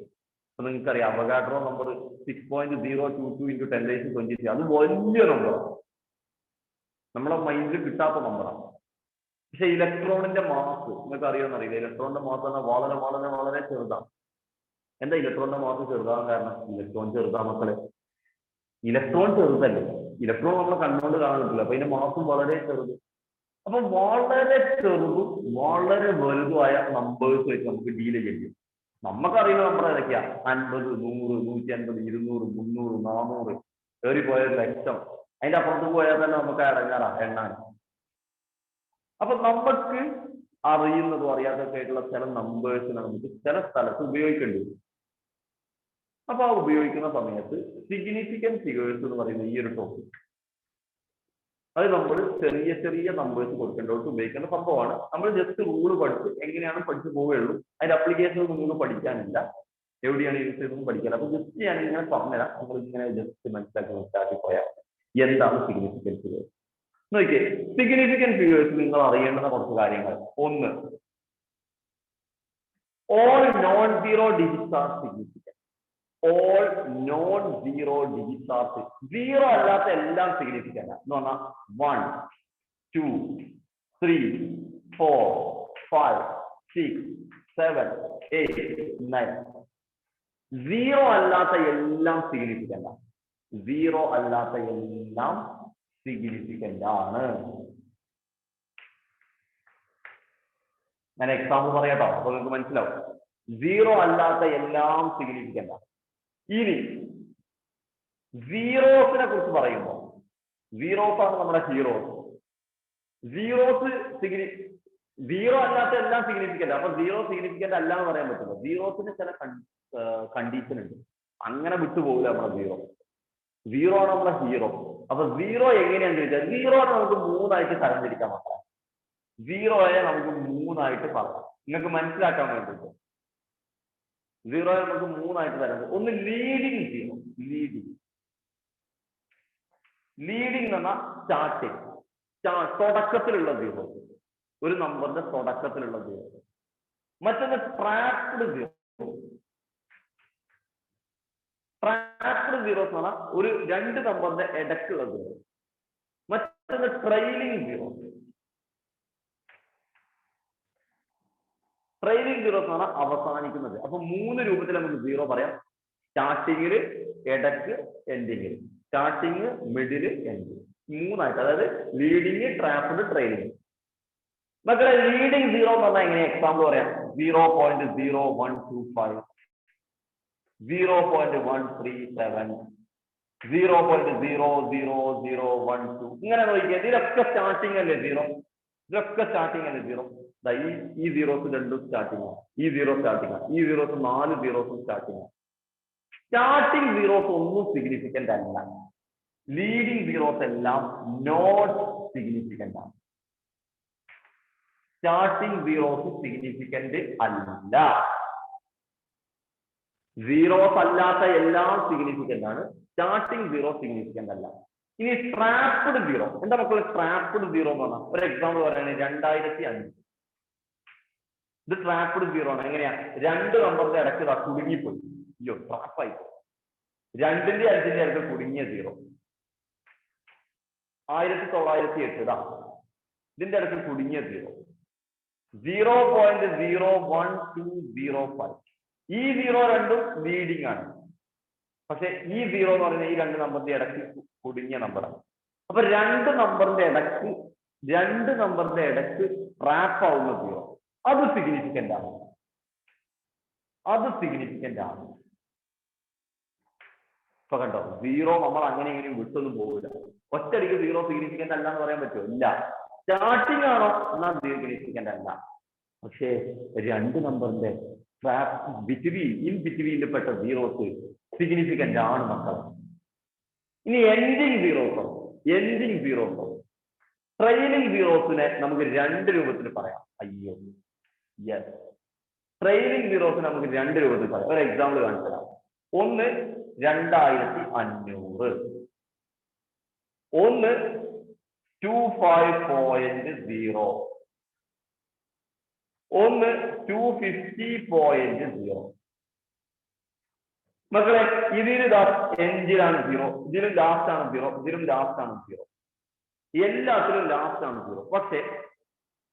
അപ്പൊ നിങ്ങൾക്കറിയാം, അവഗാഡ്രോ നമ്പർ 6.022 × 10⁻23. അത് വലിയ നമ്പറാണ്, നമ്മളെ മൈൻഡിൽ കിട്ടാത്ത നമ്പറാണ്. പക്ഷെ ഇലക്ട്രോണിന്റെ മാസ് നിങ്ങൾക്ക് അറിയാമെന്ന് അറിയില്ല. ഇലക്ട്രോണിന്റെ മാസ് എന്നാൽ വളരെ വളരെ വളരെ ചെറുതാണ്. എന്താ ഇലക്ട്രോണിന്റെ മാസ് ചെറുതാകാൻ കാരണം? ഇലക്ട്രോൺ ചെറുതാ മക്കളെ. ഇലക്ട്രോൺ ചെറുതല്ലേ, ഇലക്ട്രോൺ നമ്മളെ കണ്ണുകൊണ്ട് കാണാൻ പറ്റില്ല. അപ്പൊ ഇതിന്റെ മാസും വളരെ ചെറുത്. അപ്പൊ വളരെ ചെറുതും വളരെ വലുതുമായ നമ്പേഴ്സ് വെച്ച് നമുക്ക് ഡീൽ ചെയ്യും. നമുക്കറിയുന്ന നമ്പർ ഏതൊക്കെയാ? 50, 100, 150, 200, 300, 400, ഏറിപ്പോയ 1,00,000. അതിന്റെ അപ്പുറത്ത് പോയാൽ തന്നെ നമുക്ക് അടങ്ങാറാ എണ്ണാൻ. അപ്പൊ നമുക്ക് അറിയുന്നതും അറിയാതൊക്കെ ആയിട്ടുള്ള ചില നമ്പേഴ്സിനെ നമുക്ക് ചില സ്ഥലത്ത് ഉപയോഗിക്കേണ്ടി വരും. അപ്പൊ ആ ഉപയോഗിക്കുന്ന സമയത്ത് സിഗ്നിഫിക്കന്റ് ഫിഗേഴ്സ് എന്ന് പറയുന്ന ഈ ഒരു ടോപ്പിക്, അത് നമ്മൾ ചെറിയ ചെറിയ നമ്പേഴ്സ് കൊടുക്കേണ്ടവർക്ക് ഉപയോഗിക്കേണ്ട സംഭവമാണ്. നമ്മൾ ജസ്റ്റ് റൂള് പഠിച്ച് എങ്ങനെയാണ് പഠിച്ചു പോവുകയുള്ളൂ. അതിന്റെ അപ്ലിക്കേഷൻ നിങ്ങൾക്ക് പഠിക്കാനില്ല, എവിടെയാണ് യൂസ് ചെയ്തതെന്ന് പഠിക്കാൻ. അപ്പൊ ജസ്റ്റ് ഞാൻ ഇങ്ങനെ പറഞ്ഞുതരാം, നമ്മൾ ഇങ്ങനെ ജസ്റ്റ് മനസ്സിലാക്കി പോയാൽ എന്താണ് സിഗ്നിഫിക്കന്റ് ഫിഗേഴ്സ്. നോക്കിയേ, സിഗ്നിഫിക്കന്റ് ഫിഗേഴ്സ് നിങ്ങൾ അറിയേണ്ടുന്ന കുറച്ച് കാര്യങ്ങൾ. ഒന്ന്, all non zero digits R significant. All non zero digits R zero അല്ലാത്ത എല്ലാം സിഗ്നിഫിക്കന്റ് എന്ന് പറഞ്ഞാൽ 1, 2, 3, 4, 5, 6, 7, 8, 9. സീറോ അല്ലാത്ത എല്ലാം സിഗ്നിഫിക്കന്റ് ആണ്. സീറോ അല്ലാത്ത എല്ലാം സിഗ്നിഫിക്കന്റ് ആണ്. ഞാൻ എക്സാമ്പിൾ പറയാട്ടോ, അപ്പൊ നിങ്ങൾക്ക് മനസ്സിലാവും. സീറോ അല്ലാത്ത എല്ലാം സിഗ്നിഫിക്കന്റ് ആണ്. ഇനി സീറോസിനെ കുറിച്ച് പറയുമ്പോൾ, സീറോസ് ആണ് നമ്മുടെ ഹീറോസ്. സീറോ അല്ലാത്ത എല്ലാം സിഗ്നിഫിക്കന്റ്. അപ്പൊ സീറോ സിഗ്നിഫിക്കന്റ് അല്ല എന്ന് പറയാൻ പറ്റില്ല. സീറോസിന് ചില കണ്ടീഷൻ ഉണ്ട്, അങ്ങനെ വിട്ടുപോകില്ല നമ്മുടെ സീറോ. സീറോ ആണ് നമ്മുടെ ഹീറോ. അപ്പൊ സീറോ എങ്ങനെയാണെന്ന് ചോദിച്ചാൽ, സീറോനെ നമുക്ക് 3 ആയിട്ട് തരംതിരിക്കാൻ പറ്റാം. സീറോയെ നമുക്ക് 3 ആയിട്ട് പറയാം, നിങ്ങൾക്ക് മനസ്സിലാക്കാൻ വേണ്ടിയിട്ട്. സീറോയെ നമുക്ക് 3 ആയിട്ട് തരാം. ഒന്ന് ലീഡിങ് സീറോ. ലീഡിങ് എന്ന് പറഞ്ഞാൽ സ്റ്റാർട്ടിങ്. തുടക്കത്തിലുള്ള സീറോ, ഒരു നമ്പറിന്റെ തുടക്കത്തിലുള്ള സീറോ. മറ്റൊന്ന് ട്രാപ്ഡ് സീറോ. ട്രാപ്ഡ് സീറോ എന്ന് പറഞ്ഞാൽ ഒരു രണ്ട് നമ്പറിന്റെ ഇടയ്ക്കുള്ള സീറോ. മറ്റൊന്ന് ട്രെയിലിംഗ് സീറോ. ട്രെയിലിംഗ് സീറോ എന്ന് പറഞ്ഞാൽ അവസാനിക്കുന്നത്. അപ്പൊ മൂന്ന് രൂപത്തിൽ നമുക്ക് സീറോ പറയാം. സ്റ്റാർട്ടിങ്ങില്, ഇടയ്ക്ക്, എൻഡിങ്ങില്. Starting, middle, end. മൂന്നായിട്ട്, അതായത് ലീഡിങ്, ട്രാപ്ഡ്, ട്രെയിലിംഗ്. മക്കളെ ലീഡിങ് സീറോ എന്ന് പറഞ്ഞാൽ എങ്ങനെ എക്സാമ്പിൾ പറയാം? 0.0125, 0.137, 0.00012. ഇങ്ങനെ നോക്കിയാൽ ഇതിലൊക്കെ സ്റ്റാർട്ടിങ് അല്ലേ സീറോ? ഇതൊക്കെ സ്റ്റാർട്ടിങ് അല്ലേ സീറോ? ഈ സീറോസ് രണ്ടും സ്റ്റാർട്ടിങ് ആണ്, ഈ സീറോ സ്റ്റാർട്ടിങ് ആണ്, ഈ സീറോസ് 4 സീറോസും സ്റ്റാർട്ടിങ് ആണ്. സ്റ്റാർട്ടിങ് സീറോസ് ഒന്നും സിഗ്നിഫിക്കന്റ് അല്ല. ലീഡിങ് സീറോസ് എല്ലാം നോട്ട് സിഗ്നിഫിക്കന്റ് ആണ്. സ്റ്റാർട്ടിങ് സീറോസ് സിഗ്നിഫിക്കന്റ് അല്ല. സീറോസ് അല്ലാത്ത എല്ലാം സിഗ്നിഫിക്കന്റ് ആണ്. സ്റ്റാർട്ടിങ് സീറോ സിഗ്നിഫിക്കന്റ് അല്ല. ഇനി ട്രാപ്ഡ് സീറോ എന്താ മക്കളെ? ട്രാപ്ഡ് സീറോ എന്ന് പറഞ്ഞാൽ ഒരു എക്സാമ്പിൾ പറയുകയാണെങ്കിൽ 2005. ഇത് ട്രാപ്ഡ് സീറോ ആണ്. എങ്ങനെയാ? രണ്ട് നമ്പറിന്റെ ഇടയ്ക്ക് കുടുങ്ങിപ്പോയി. അയ്യോ, ട്രാപ്പായി. 2ന്റെ 5ന്റെ ഇടയ്ക്ക് കുടുങ്ങിയ സീറോ. 1908 ഇതാ, ഇതിന്റെ ഇടയ്ക്ക് കുടുങ്ങിയ സീറോ. 0.01205. ഈ സീറോ രണ്ടും ലീഡിങ് ആണ്. പക്ഷെ ഈ സീറോ എന്ന് പറയുന്നത് ഈ രണ്ട് നമ്പറിന്റെ ഇടയ്ക്ക് കുടുങ്ങിയ നമ്പറാണ്. അപ്പൊ രണ്ട് നമ്പറിന്റെ ഇടയ്ക്ക് ട്രാപ്പ് ആവുന്ന സീറോ, അത് സിഗ്നിഫിക്കന്റ് ആണ്. അത് സിഗ്നിഫിക്കന്റ് ആണ്. ഇപ്പൊ കണ്ടോ, സീറോ നമ്മൾ അങ്ങനെ എങ്ങനെയും വിട്ടൊന്നും പോകില്ല. ഒറ്റയടിക്ക് സീറോ സിഗ്നിഫിക്കന്റ് അല്ല എന്ന് പറയാൻ പറ്റുമോ? ഇല്ല. സ്റ്റാർട്ടിങ് ആണോ എന്നാൽ സിഗ്നിഫിക്കന്റ് അല്ല. പക്ഷേ രണ്ട് നമ്പറിന്റെ ഇൻ ബിറ്റ്വീനിൽ പെട്ട സീറോസ് സിഗ്നിഫിക്കന്റ് ആണ് മക്കൾ. ഇനി എൻഡിങ് സീറോസ്, ട്രെയിലിംഗ് സീറോസിനെ നമുക്ക് രണ്ട് രൂപത്തിൽ പറയാം. അയ്യോ, യെസ്, ട്രെയിലിംഗ് സീറോസിനെ നമുക്ക് രണ്ട് രൂപത്തിൽ പറയാം. ഒരു എക്സാമ്പിൾ കാണിച്ചു തരാം. ഒന്ന് 2500, ഒന്ന് 25.0, ഒന്ന് 250.0. മക്കളെ ഇതിന് എൻഡിലാണ് സീറോ, ഇതിലും ലാസ്റ്റ് ആണ് സീറോ, ഇതിലും ലാസ്റ്റ് ആണ് സീറോ, എല്ലാത്തിലും ലാസ്റ്റ് ആണ് സീറോ. പക്ഷെ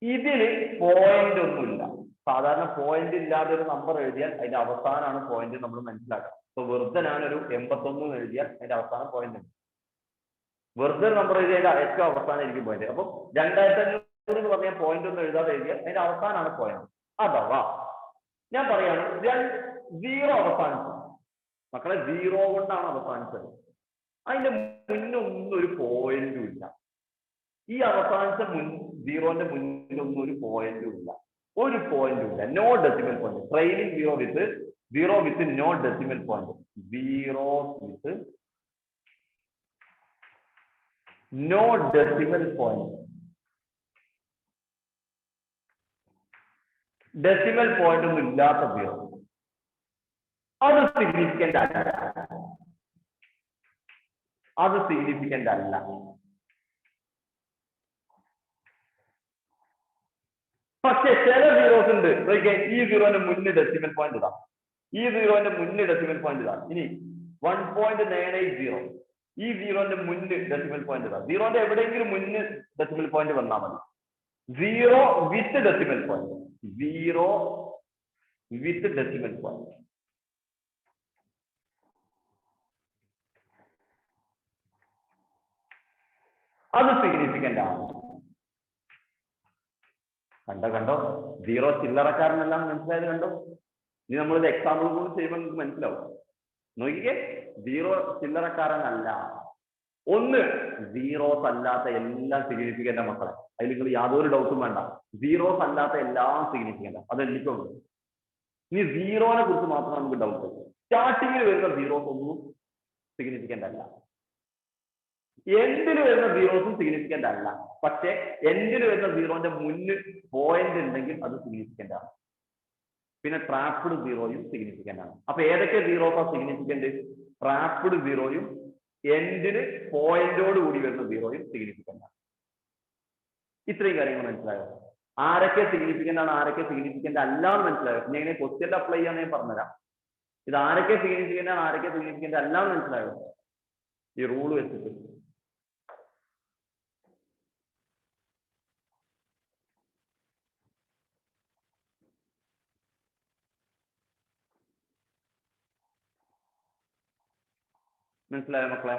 ഇതിന് പോയിന്റ് ഒന്നുമില്ല. സാധാരണ പോയിന്റ് ഇല്ലാതെ ഒരു നമ്പർ എഴുതിയാൽ അതിന്റെ അവസാനമാണ് പോയിന്റ് നമ്മൾ മനസ്സിലാക്കുക. ഇപ്പൊ വെറുതെ ഞാനൊരു 81 എഴുതിയാൽ അതിന്റെ അവസാനം പോയിന്റ് ഉണ്ട്. വെറുതെ ഒരു നമ്പർ എഴുതിയാൽ അതിന്റെ ഏറ്റവും അവസാനമായിരിക്കും പോയിന്റ്. അപ്പൊ 2500 എന്ന് പറഞ്ഞാൽ പോയിന്റ് ഒന്നും എഴുതാതെ എഴുതിയാൽ അതിന്റെ അവസാനമാണ് പോയിന്റ്. അഥവാ ഞാൻ പറയാണ് സീറോ അവസാനിച്ചു. മക്കളെ സീറോ കൊണ്ടാണ് അവസാനിച്ചത്. അതിന്റെ മുന്നൊന്നും ഒരു പോയിന്റും ഇല്ല. ഈ അവസാനിച്ച സീറോന്റെ മുന്നിലൊന്നും ഒരു പോയിന്റും ഇല്ല. ഒരു പോയിന്റും ഇല്ല. No decimal point. Trailing zero with no decimal point. Zero with no decimal point. Decimal point ഒന്നും ഇല്ലാത്ത സീറോ, അത് സിഗ്നിഫിക്കന്റ് അല്ല. അത് സിഗ്നിഫിക്കന്റ് അല്ല. പക്ഷെ ചില സീറോസ് ഉണ്ട്. ഈ സീറോന്റെ മുന്നിൽ ഡെസിമൽ പോയിന്റ് ഇതാ, ഈ സീറോന്റെ മുന്നിൽ ഡെസിമൽ പോയിന്റ് ഇതാ. ഇനി 1.980, ഈ സീറോന്റെ മുന്നിൽ ഡെസിമൽ പോയിന്റ് ഇതാ. സീറോന്റെ എവിടെയെങ്കിലും മുന്നിൽ ഡെസിമൽ പോയിന്റ് വന്നാൽ മതി. സീറോ വിത്ത് ഡെസിമൽ പോയിന്റ്, സീറോ വിത്ത് ഡെസിമൽ പോയിന്റ്. അത് സിഗ്നിഫിക്കന്റ് ആണ്. കണ്ടോ, സീറോ ചില്ലറക്കാരനെല്ലാം മനസ്സിലായത് കണ്ടോ? ഇനി നമ്മളിത് എക്സാമ്പിൾ കൂടി ചെയ്യുമ്പോൾ നിങ്ങൾക്ക് മനസ്സിലാവും. നോക്കിക്കേ, സീറോ ചില്ലറക്കാരനല്ല. ഒന്ന് സീറോസ് അല്ലാത്ത എല്ലാം സിഗ്നിഫിക്കന്റ് മക്കളെ. അതിൽ നിങ്ങൾ യാതൊരു ഡൗട്ടും വേണ്ട. സീറോസ് അല്ലാത്ത എല്ലാം സിഗ്നിഫിക്കന്റ്. അത് എനിക്കുണ്ട്. ഇനി സീറോനെ കുറിച്ച് മാത്രം നമുക്ക് ഡൗട്ട്. സ്റ്റാർട്ടിങ്ങിൽ വരുന്ന സീറോസ് ഒന്നും സിഗ്നിഫിക്കന്റ് അല്ല. എൻഡിൽ വരുന്ന സീറോസും സിഗ്നിഫിക്കന്റ് അല്ല. പക്ഷെ എൻഡിൽ വരുന്ന സീറോന്റെ മുന്നിൽ പോയിന്റ് ഉണ്ടെങ്കിൽ അത് സിഗ്നിഫിക്കന്റ് ആണ്. പിന്നെ ട്രാപ്ഡ് സീറോയും സിഗ്നിഫിക്കന്റ് ആണ്. അപ്പൊ ഏതൊക്കെ സീറോസാ സിഗ്നിഫിക്കന്റ്? ട്രാപ്ഡ് സീറോയും എൻഡിന് പോയിന്റോട് കൂടി വരുന്ന സീറോയും സിഗ്നിഫിക്കന്റ് ആണ്. ഇത്രയും കാര്യങ്ങൾ മനസ്സിലായോ? ആരൊക്കെ സിഗ്നിഫിക്കന്റ് ആണ്, ആരൊക്കെ സിഗ്നിഫിക്കന്റ് അല്ല എന്ന് മനസ്സിലായോ? പിന്നെ എങ്ങനെ ക്വസ്റ്റ്യൻ അപ്ലൈ ചെയ്യാന്ന് ഞാൻ പറഞ്ഞുതരാം. ഇത് ആരൊക്കെ സിഗ്നിഫിക്കന്റ് ആണ്, ആരൊക്കെ സിഗ്നിഫിക്കന്റ് അല്ല എന്ന് മനസ്സിലായോ? ഈ റൂൾ വെച്ചിട്ട് മനസ്സിലായോ മക്കളെ?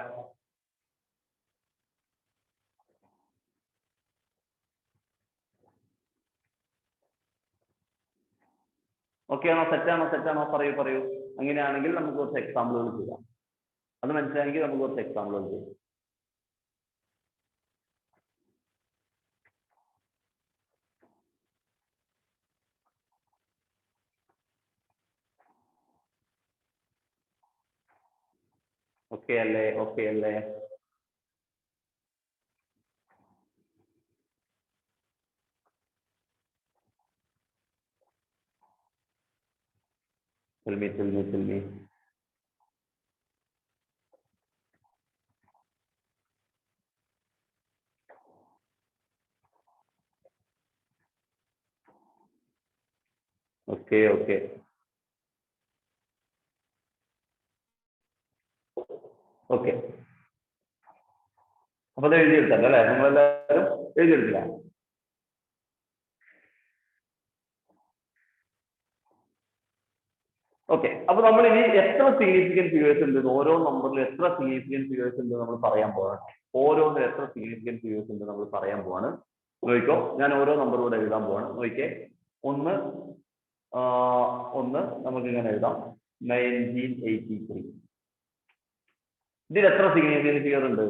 ഓക്കെ ആണോ? സെറ്റാണോ? പറയൂ. അങ്ങനെയാണെങ്കിൽ നമുക്ക് കുറച്ച് എക്സാമ്പിളുകൾ ചെയ്യാം. അത് മനസ്സിലായെങ്കിൽ നമുക്ക് കുറച്ച് എക്സാമ്പിളുകൾ ചെയ്യാം. ഓക്കെ അല്ലേ? Tell me. Okay. അപ്പൊ അത് എഴുതിയെടുത്തല്ലോ അല്ലെ? നിങ്ങളെല്ലാവരും എഴുതിയെടുത്തില്ല? ഓക്കെ. അപ്പൊ നമ്മൾ ഇനി എത്ര സിഗ്നിഫിക്കന്റ് ഫിഗേഴ്സ് ഉണ്ട്, ഓരോ നമ്പറിൽ എത്ര സിഗ്നിഫിക്കന്റ് ഫിഗേഴ്സ് ഉണ്ട് നമ്മൾ പറയാൻ പോവാണ്. ഓരോന്നിൽ എത്ര സിഗ്നിഫിക്കന്റ് ഫിഗേഴ്സ് ഉണ്ട് നമ്മൾ പറയാൻ പോവാണ്. നോക്കിക്കോ, ഞാൻ ഓരോ നമ്പറൂടെ എഴുതാൻ പോവാണ്. നോക്കിക്കേ, ഒന്ന് നമുക്ക് ഇങ്ങനെ എഴുതാം, 1983. ഇതിൽ എത്ര സിഗ്നിഫിക്കന്റ് ഫിഗർ ഉണ്ട്?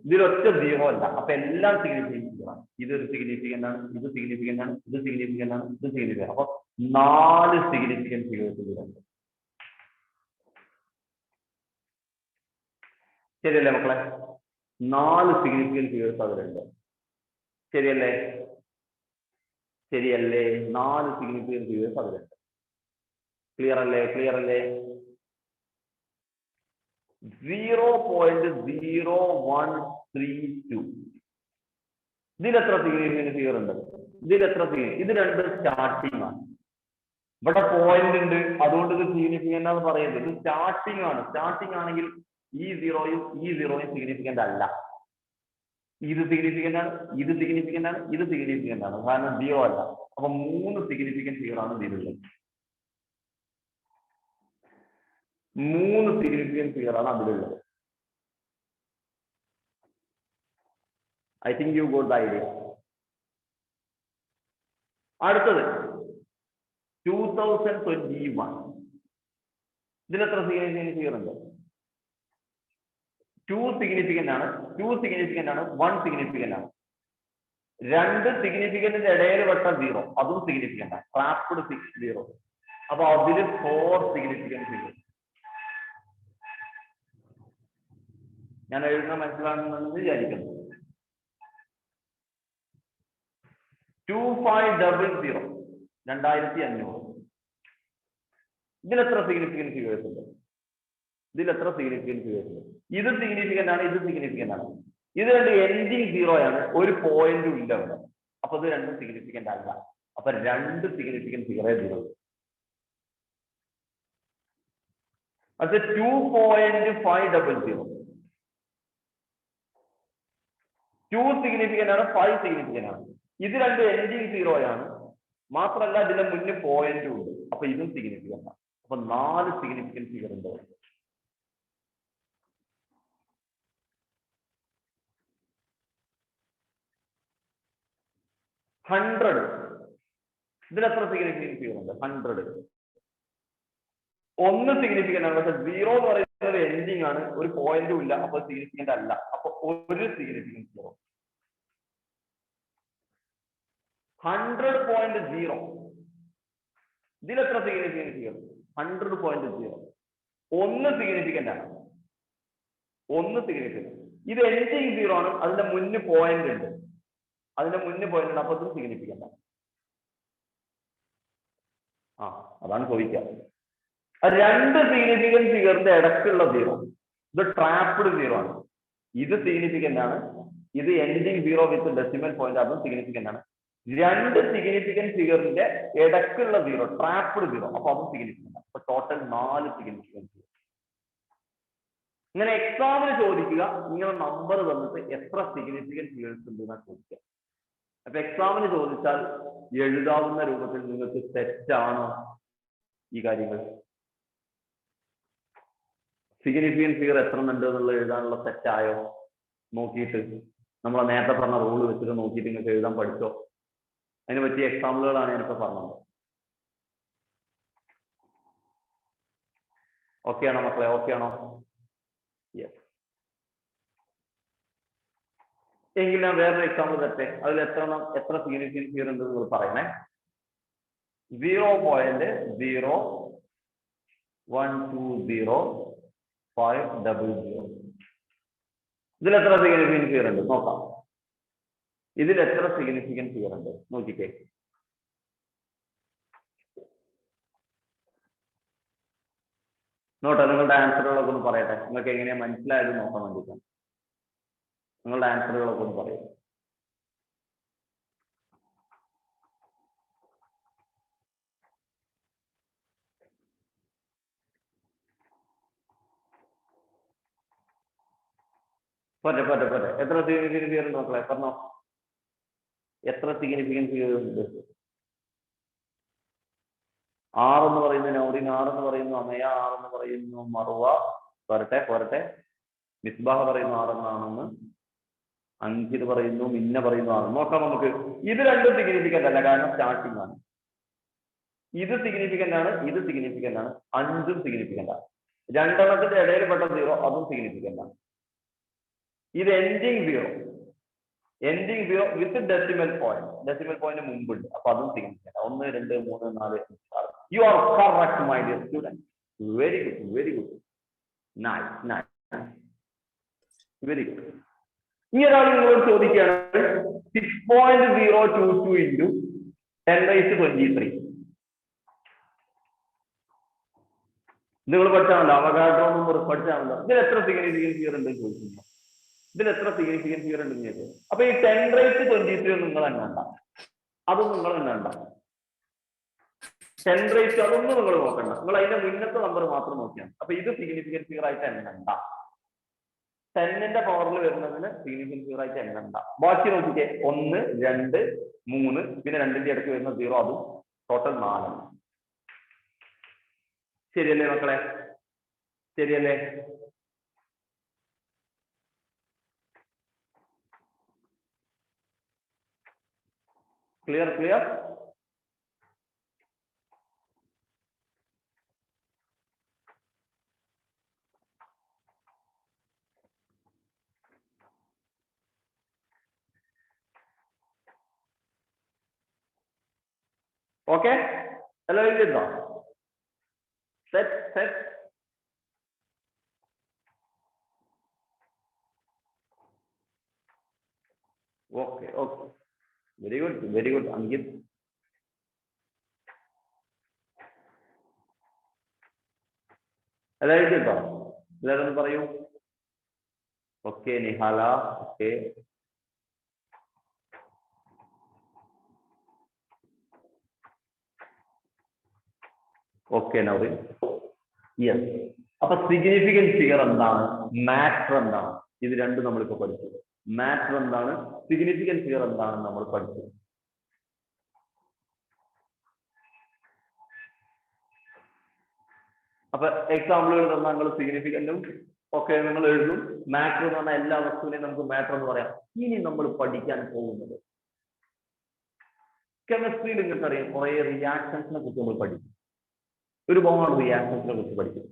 ഇതിലൊറ്റ 0 അല്ല. അപ്പൊ എല്ലാം സിഗ്നിഫിക്കന്റ് ഫിഗറാണ്. ഇതൊരു സിഗ്നിഫിക്കന്റ് ആണ്, ഇത് സിഗ്നിഫിക്കന്റ് ആണ്, ഇത് സിഗ്നിഫിക്കന്റ് ആണ്, ഇത് സിഗ്നിഫിക്കന്റ്. അപ്പൊ 4 സിഗ്നിഫിക്കന്റ് ഫിഗേഴ്സ് ഇതിലുണ്ട്. ശരിയല്ലേ മക്കളെ? 4 സിഗ്നിഫിക്കന്റ് ഫിഗേഴ്സ് അതിലുണ്ട്. ശരിയല്ലേ? 4 സിഗ്നിഫിക്കന്റ് ഫിഗേഴ്സ് അതിലുണ്ട്. ക്ലിയർ അല്ലേ? 0.0132. ഇതിലെത്ര സിഗ്നിഫിക്കന്റ് ഫിഗർ ഉണ്ട്? ഇത് രണ്ട് സ്റ്റാർട്ടിംഗ് ആണ്. ഇവിടെ പോയിന്റ് ഉണ്ട്, അതുകൊണ്ട് ഇത് സിഗ്നിഫിക്കന്റ് ആണെന്ന് പറയുന്നത്. ഇത് സ്റ്റാർട്ടിംഗ് ആണ്. സ്റ്റാർട്ടിംഗ് ആണെങ്കിൽ ഈ സീറോയും സിഗ്നിഫിക്കന്റ് അല്ല. ഇത് സിഗ്നിഫിക്കന്റ് ആണ്, ഇത് സിഗ്നിഫിക്കന്റ് ആണ്, ഇത് സിഗ്നിഫിക്കന്റ് ആണ്. കാരണം 0 അല്ല. അപ്പൊ 3 സിഗ്നിഫിക്കന്റ് ഫിഗർ ആണ് ഇതിലുള്ളത്. 3 സിഗ്നിഫിക്കന്റ് ഫിഗർ ആണ് അതിലുള്ളത്. I think you got the idea. അടുത്തത് 2021. ഇതിലെത്ര സിഗ്നിഫിക്കന്റ് ഫിഗർ ഉണ്ട്? 2 സിഗ്നിഫിക്കന്റ് ആണ്, 1 സിഗ്നിഫിക്കന്റ് ആണ്. 2 സിഗ്നിഫിക്കന്റിന്റെ ഇടയിൽ വെട്ട 0, അതും സിഗ്നിഫിക്കന്റ് ആണ്. ട്രാപ്ഡ് 0. അപ്പൊ അതില് 4 സിഗ്നിഫിക്കന്റ് ഫിഗർ. ഞാൻ എഴുതുന്ന മനസ്സിലാകുന്നെന്ന് വിചാരിക്കുന്നു. 2500, 2500. ഇതിലെത്ര സിഗ്നിഫിക്കന്റ് ഫിഗേഴ്സ് ഉണ്ട്? ഇത് സിഗ്നിഫിക്കന്റ് ആണ്, ഇത് സിഗ്നിഫിക്കന്റ് ആണ്. ഇത് രണ്ട് എൻഡിങ് 0 ആണ്, ഒരു പോയിന്റും ഇല്ല അവിടെ. അപ്പൊ ഇത് രണ്ടും സിഗ്നിഫിക്കന്റ് അല്ല. അപ്പൊ 2 സിഗ്നിഫിക്കന്റ് ഫിഗറേ 0. അത് 2.500. 2 സിഗ്നിഫിക്കന്റ് ആണ്, 5 സിഗ്നിഫിക്കന്റ് ആണ്. ഇത് രണ്ട് എൻഡിങ് 0 ആണ്, മാത്രമല്ല ഇതിന്റെ മുന്നിൽ പോയിന്റും ഉണ്ട്. അപ്പൊ ഇതും സിഗ്നിഫിക്കന്റ് ആണ്. അപ്പൊ 4 സിഗ്നിഫിക്കന്റ് ഫിഗർ ഉണ്ട്. ഇതിലെത്ര സിഗ്നിഫിക്കന്റ് ഫിഗർ ഉണ്ട്? 100. 1 സിഗ്നിഫിക്കന്റ് ആണ്, പക്ഷെ 0 എന്ന് പറയുന്നത് എൻഡിങ് ആണ്, ഒരു പോയിന്റും ഇല്ല. അപ്പൊ സിഗ്നിഫിക്കന്റ് അല്ല. അപ്പൊ ഒരു സിഗ്നിഫിക്കന്റ് ഫിഗർ. 100.0. ഇതിലെത്ര സിഗ്നിഫിക്കന്റ് ഫിഗർ? 100.0. 1 സിഗ്നിഫിക്കന്റ് ആണ്. ഇത് എൻഡിങ് 0 ആണ്, അതിന്റെ മുന്നിൽ പോയിന്റ് ഉണ്ട്. അപ്പൊ ഇത് സിഗ്നിഫിക്കന്റ് ആണ്. അതാണ് ചോദിക്കുക. 2 സിഗ്നിഫിക്കന്റ് ഫിഗറിന്റെ ഇടയ്ക്കുള്ള 0, ഇത് ട്രാപ്ഡ് 0 ആണ്. ഇത് സിഗ്നിഫിക്കന്റ് ആണ്, ഇത് എൻഡിങ് 0 വിത്ത് ഡെസിമൽ പോയിന്റ്, അതും സിഗ്നിഫിക്കന്റ് ആണ്. രണ്ട് സിഗ്നിഫിക്കന്റ് ഫിഗറിന്റെ ഇടക്കുള്ള 0 ട്രാപ്ഡ് 0, അപ്പൊ അതും സിഗ്നിഫിക്കന്റ് ആണ്. അപ്പൊ ടോട്ടൽ 4 സിഗ്നിഫിക്കന്റ് ഫിഗർ. ഇങ്ങനെ എക്സാമിന് ചോദിക്കുക, ഇങ്ങനെ നമ്പർ തന്നിട്ട് എത്ര സിഗ്നിഫിക്കന്റ് ഫിഗേഴ്സ് ഉണ്ട് എന്നാ ചോദിക്കുക. അപ്പൊ എക്സാമിന് ചോദിച്ചാൽ എഴുതാവുന്ന രൂപത്തിൽ നിങ്ങൾക്ക് തെറ്റാണോ ഈ കാര്യങ്ങൾ? സിഗ്നിഫിക്കന്റ് ഫിഗർ എത്ര ഉണ്ട് എന്നുള്ളത് എഴുതാനുള്ള തെറ്റായോ നോക്കിയിട്ട്, നമ്മളെ നേരത്തെ പറഞ്ഞ റൂള് വെച്ചിട്ട് നോക്കിയിട്ട് നിങ്ങൾക്ക് എഴുതാൻ പഠിച്ചോ? അതിന് പറ്റിയ എക്സാമ്പിളുകളാണ് ഞാനിപ്പോ പറഞ്ഞത്. ഓക്കെ ആണോ മക്കളെ? ഓക്കെ ആണോ? യെസ്. എങ്കിൽ ഞാൻ വേറൊരു എക്സാമ്പിൾ തരട്ടെ. അതിൽ എത്ര സിഗ്നിഫിക്കന്റ് ഫിഗർ ഉണ്ട് നിങ്ങൾ പറയണേ. 0.0120500. ഇതിൽ എത്ര സിഗ്നിഫിക്കന്റ് ഫിഗർ ഉണ്ട് നോക്കാം. ഇതിൽ എത്ര സിഗ്നിഫിക്കന്റ് ഫിഗർ ഉണ്ട് നോക്കിക്കേ. നോട്ടെ, നിങ്ങളുടെ ആൻസറുകളൊക്കെ ഒന്ന് പറയട്ടെ. നിങ്ങൾക്ക് എങ്ങനെയാ മനസ്സിലായത് നോക്കാൻ വേണ്ടിയിട്ടാണ്. നിങ്ങളുടെ ആൻസറുകളൊക്കെ ഒന്ന് പറയും. പോട്ടെ. എത്ര സിഗ്നിഫിക്കന്റ് ഫിഗർ ഉണ്ട് മക്കളെ? പറഞ്ഞോ, എത്ര സിഗ്നിഫിക്കന്റ് ഫിഗർ ഉണ്ട്? 6 എന്ന് പറയുന്ന നൗറിൻ, 6 എന്ന് പറയുന്നു അമയ, 6 എന്ന് പറയുന്നു മറുവ. പോരട്ടെ. മിസ്ബാഹ് പറയുന്നു 6 എന്നാണെന്ന്, അഞ്ചിത് പറയുന്നു, മിന്ന പറയുന്നു 6. നോക്കാം നമുക്ക്. ഇത് രണ്ടും സിഗ്നിഫിക്കന്റ് അല്ല, കാരണം സ്റ്റാർട്ടിംഗ് ആണ്. ഇത് സിഗ്നിഫിക്കന്റ് ആണ്, ഇത് സിഗ്നിഫിക്കന്റ് ആണ്. 5ഉം സിഗ്നിഫിക്കന്റ് ആണ്. രണ്ടെണ്ണത്തിന്റെ ഇടയിൽപ്പെട്ട 0 അതും സിഗ്നിഫിക്കന്റ് ആണ്. ഇത് എൻഡിങ് 0 വിത്ത് ഡെസിമൽ പോയിന്റ് മുമ്പുണ്ട്, അപ്പൊ അതും significant. 1 2 3 4 5 6. You are correct my dear student. Very good. Nice. Very good. ഇനി ഒരാൾ നിങ്ങളോട് ചോദിക്കുകയാണ് 6.022 into 10⁻23. നിങ്ങൾ പഠിച്ചാണല്ലോ, അവഗാഡ്രോ നമ്പർ പഠിച്ചാണല്ലോ. ഇതിൽ എത്ര സിഗ്നിഫിക്കന്റ് ഫിഗർ ഉണ്ട് ചോദിക്കുന്നു. ഇതിൽ എത്ര സിഗ്നിഫിക്കന്റ് ഫിഗർ ഉണ്ട് ചോദിച്ചത്. അപ്പൊ ഈ 10⁻23 നിങ്ങൾ തന്നെ ഉണ്ടാ, അതൊന്നും നിങ്ങൾ തന്നെ ഉണ്ടാ. 10⁻, അതൊന്നും നിങ്ങൾ നോക്കണ്ട. നിങ്ങൾ അതിന്റെ മുന്നത്തെ നമ്പർ മാത്രം നോക്കിയാണ്. അപ്പൊ ഇത് സിഗ്നിഫിക്കന്റ് ഫിഗർ ആയിട്ട് എണ്ണണ്ട. 10ന്റെ പവറിൽ വരുന്നതിന് സിഗ്നിഫിക്കന്റ് ഫിഗർ ആയിട്ട് എണ്ണണ്ട. ബാക്കി നോക്കിക്കേ, 1 2 3, പിന്നെ 2ന്റെ ഇടയ്ക്ക് വരുന്ന 0, അതും ടോട്ടൽ 4. ശരിയല്ലേ മക്കളെ? ശരിയല്ലേ? ക്ലിയർ? ഓക്കെ, എല്ലാവരും ചെയ്തോ? Set. Okay. Very good Ankit. എല്ലാവരും ചെയ്തോ? എല്ലാവരും ഒന്ന് പറയൂ. Okay Nihala. Okay Nourin. Yes. അപ്പൊ സിഗ്നിഫിക്കന്റ് ഫിഗർ എന്താണ്, മാറ്റർ എന്താണ്, ഇത് രണ്ടും നമ്മളിപ്പോ പഠിച്ചു. മാറ്റർ എന്താണ്, സിഗ്നിഫിക്കന്റ് ഫിഗർ എന്താണെന്ന് നമ്മൾ പഠിച്ചു. അപ്പൊ എക്സാമ്പിളുകൾ തന്നാൽ നിങ്ങൾ സിഗ്നിഫിക്കന്റും ഒക്കെ നിങ്ങൾ എഴുതും. മാറ്റർ എന്ന് പറഞ്ഞാൽ എല്ലാ വസ്തുവിനെയും നമുക്ക് മാറ്റർ എന്ന് പറയാം. ഇനി നമ്മൾ പഠിക്കാൻ പോകുന്നത് കെമിസ്ട്രിയിൽ നിങ്ങൾക്ക് അറിയാം, കുറെ റിയാക്ഷൻസിനെ കുറിച്ച് നമ്മൾ പഠിക്കും. ഒരുപാട് റിയാക്ഷൻസിനെ കുറിച്ച് പഠിക്കും.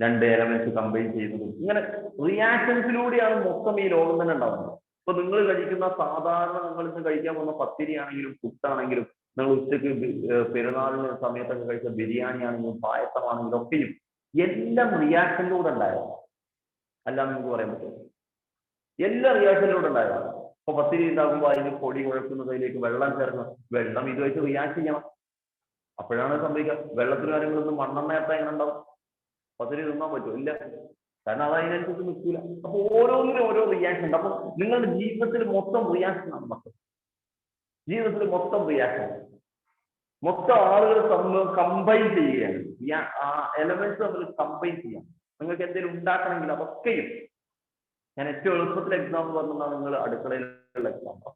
2 എലമെന്റ്സ് കമ്പൈൻ ചെയ്യുന്നതും, ഇങ്ങനെ റിയാക്ഷൻസിലൂടെയാണ് മൊത്തം ഈ ലോകം തന്നെ ഉണ്ടാവുന്നത്. ഇപ്പൊ നിങ്ങൾ കഴിക്കുന്ന സാധാരണ നിങ്ങൾ ഇന്ന് കഴിക്കാൻ പോകുന്ന പത്തിരി ആണെങ്കിലും പുട്ടാണെങ്കിലും, നിങ്ങൾ ഉച്ചയ്ക്ക് പെരുന്നാളിന് സമയത്തൊക്കെ കഴിച്ച ബിരിയാണി ആണെങ്കിലും പായസമാണെങ്കിലും ഒക്കെയും എല്ലാം റിയാക്ഷനിലൂടെ ഉണ്ടായതാണ്. അല്ലാന്ന് നിങ്ങൾക്ക് പറയാൻ പറ്റും. എല്ലാ റിയാക്ഷനിലൂടെ ഉണ്ടായതാണ്. ഇപ്പൊ പത്തിരി ഉണ്ടാകുമ്പോൾ അതിന് പൊടി കുഴക്കുന്നത്, അതിലേക്ക് വെള്ളം ചേർക്കണം. വെള്ളം ഇതുമായിട്ട് റിയാക്ട് ചെയ്യണം, അപ്പോഴാണ് സംഭവിക്കുക. വെള്ളത്തിന് കാര്യങ്ങളൊന്നും മണ്ണെണ്ണ എത്ര എങ്ങനെ ഉണ്ടാവും? പത്തിരി തിന്നാൻ പറ്റുമോ? ഇല്ല. കാരണം അത് അതിനനുസരിച്ച് നിൽക്കില്ല. അപ്പൊ ഓരോന്നിനും ഓരോ റിയാക്ഷൻ ഉണ്ട്. അപ്പൊ നിങ്ങളുടെ ജീവിതത്തിൽ മൊത്തം റിയാക്ഷൻ ആണ് മക്കൾ. ജീവിതത്തിൽ മൊത്തം റിയാക്ഷൻ, മൊത്തം ആളുകൾ കമ്പൈൻ ചെയ്യുകയാണ്. ആ എലമെന്റ്സ് തമ്മിൽ കമ്പൈൻ ചെയ്യാം. നിങ്ങൾക്ക് എന്തെങ്കിലും ഉണ്ടാക്കണമെങ്കിൽ അതൊക്കെയും ഞാൻ ഏറ്റവും എളുപ്പത്തിൽ എക്സാമ്പിൾ പറഞ്ഞാൽ നിങ്ങൾ അടുക്കളയിലുള്ള എക്സാമ്പിൾ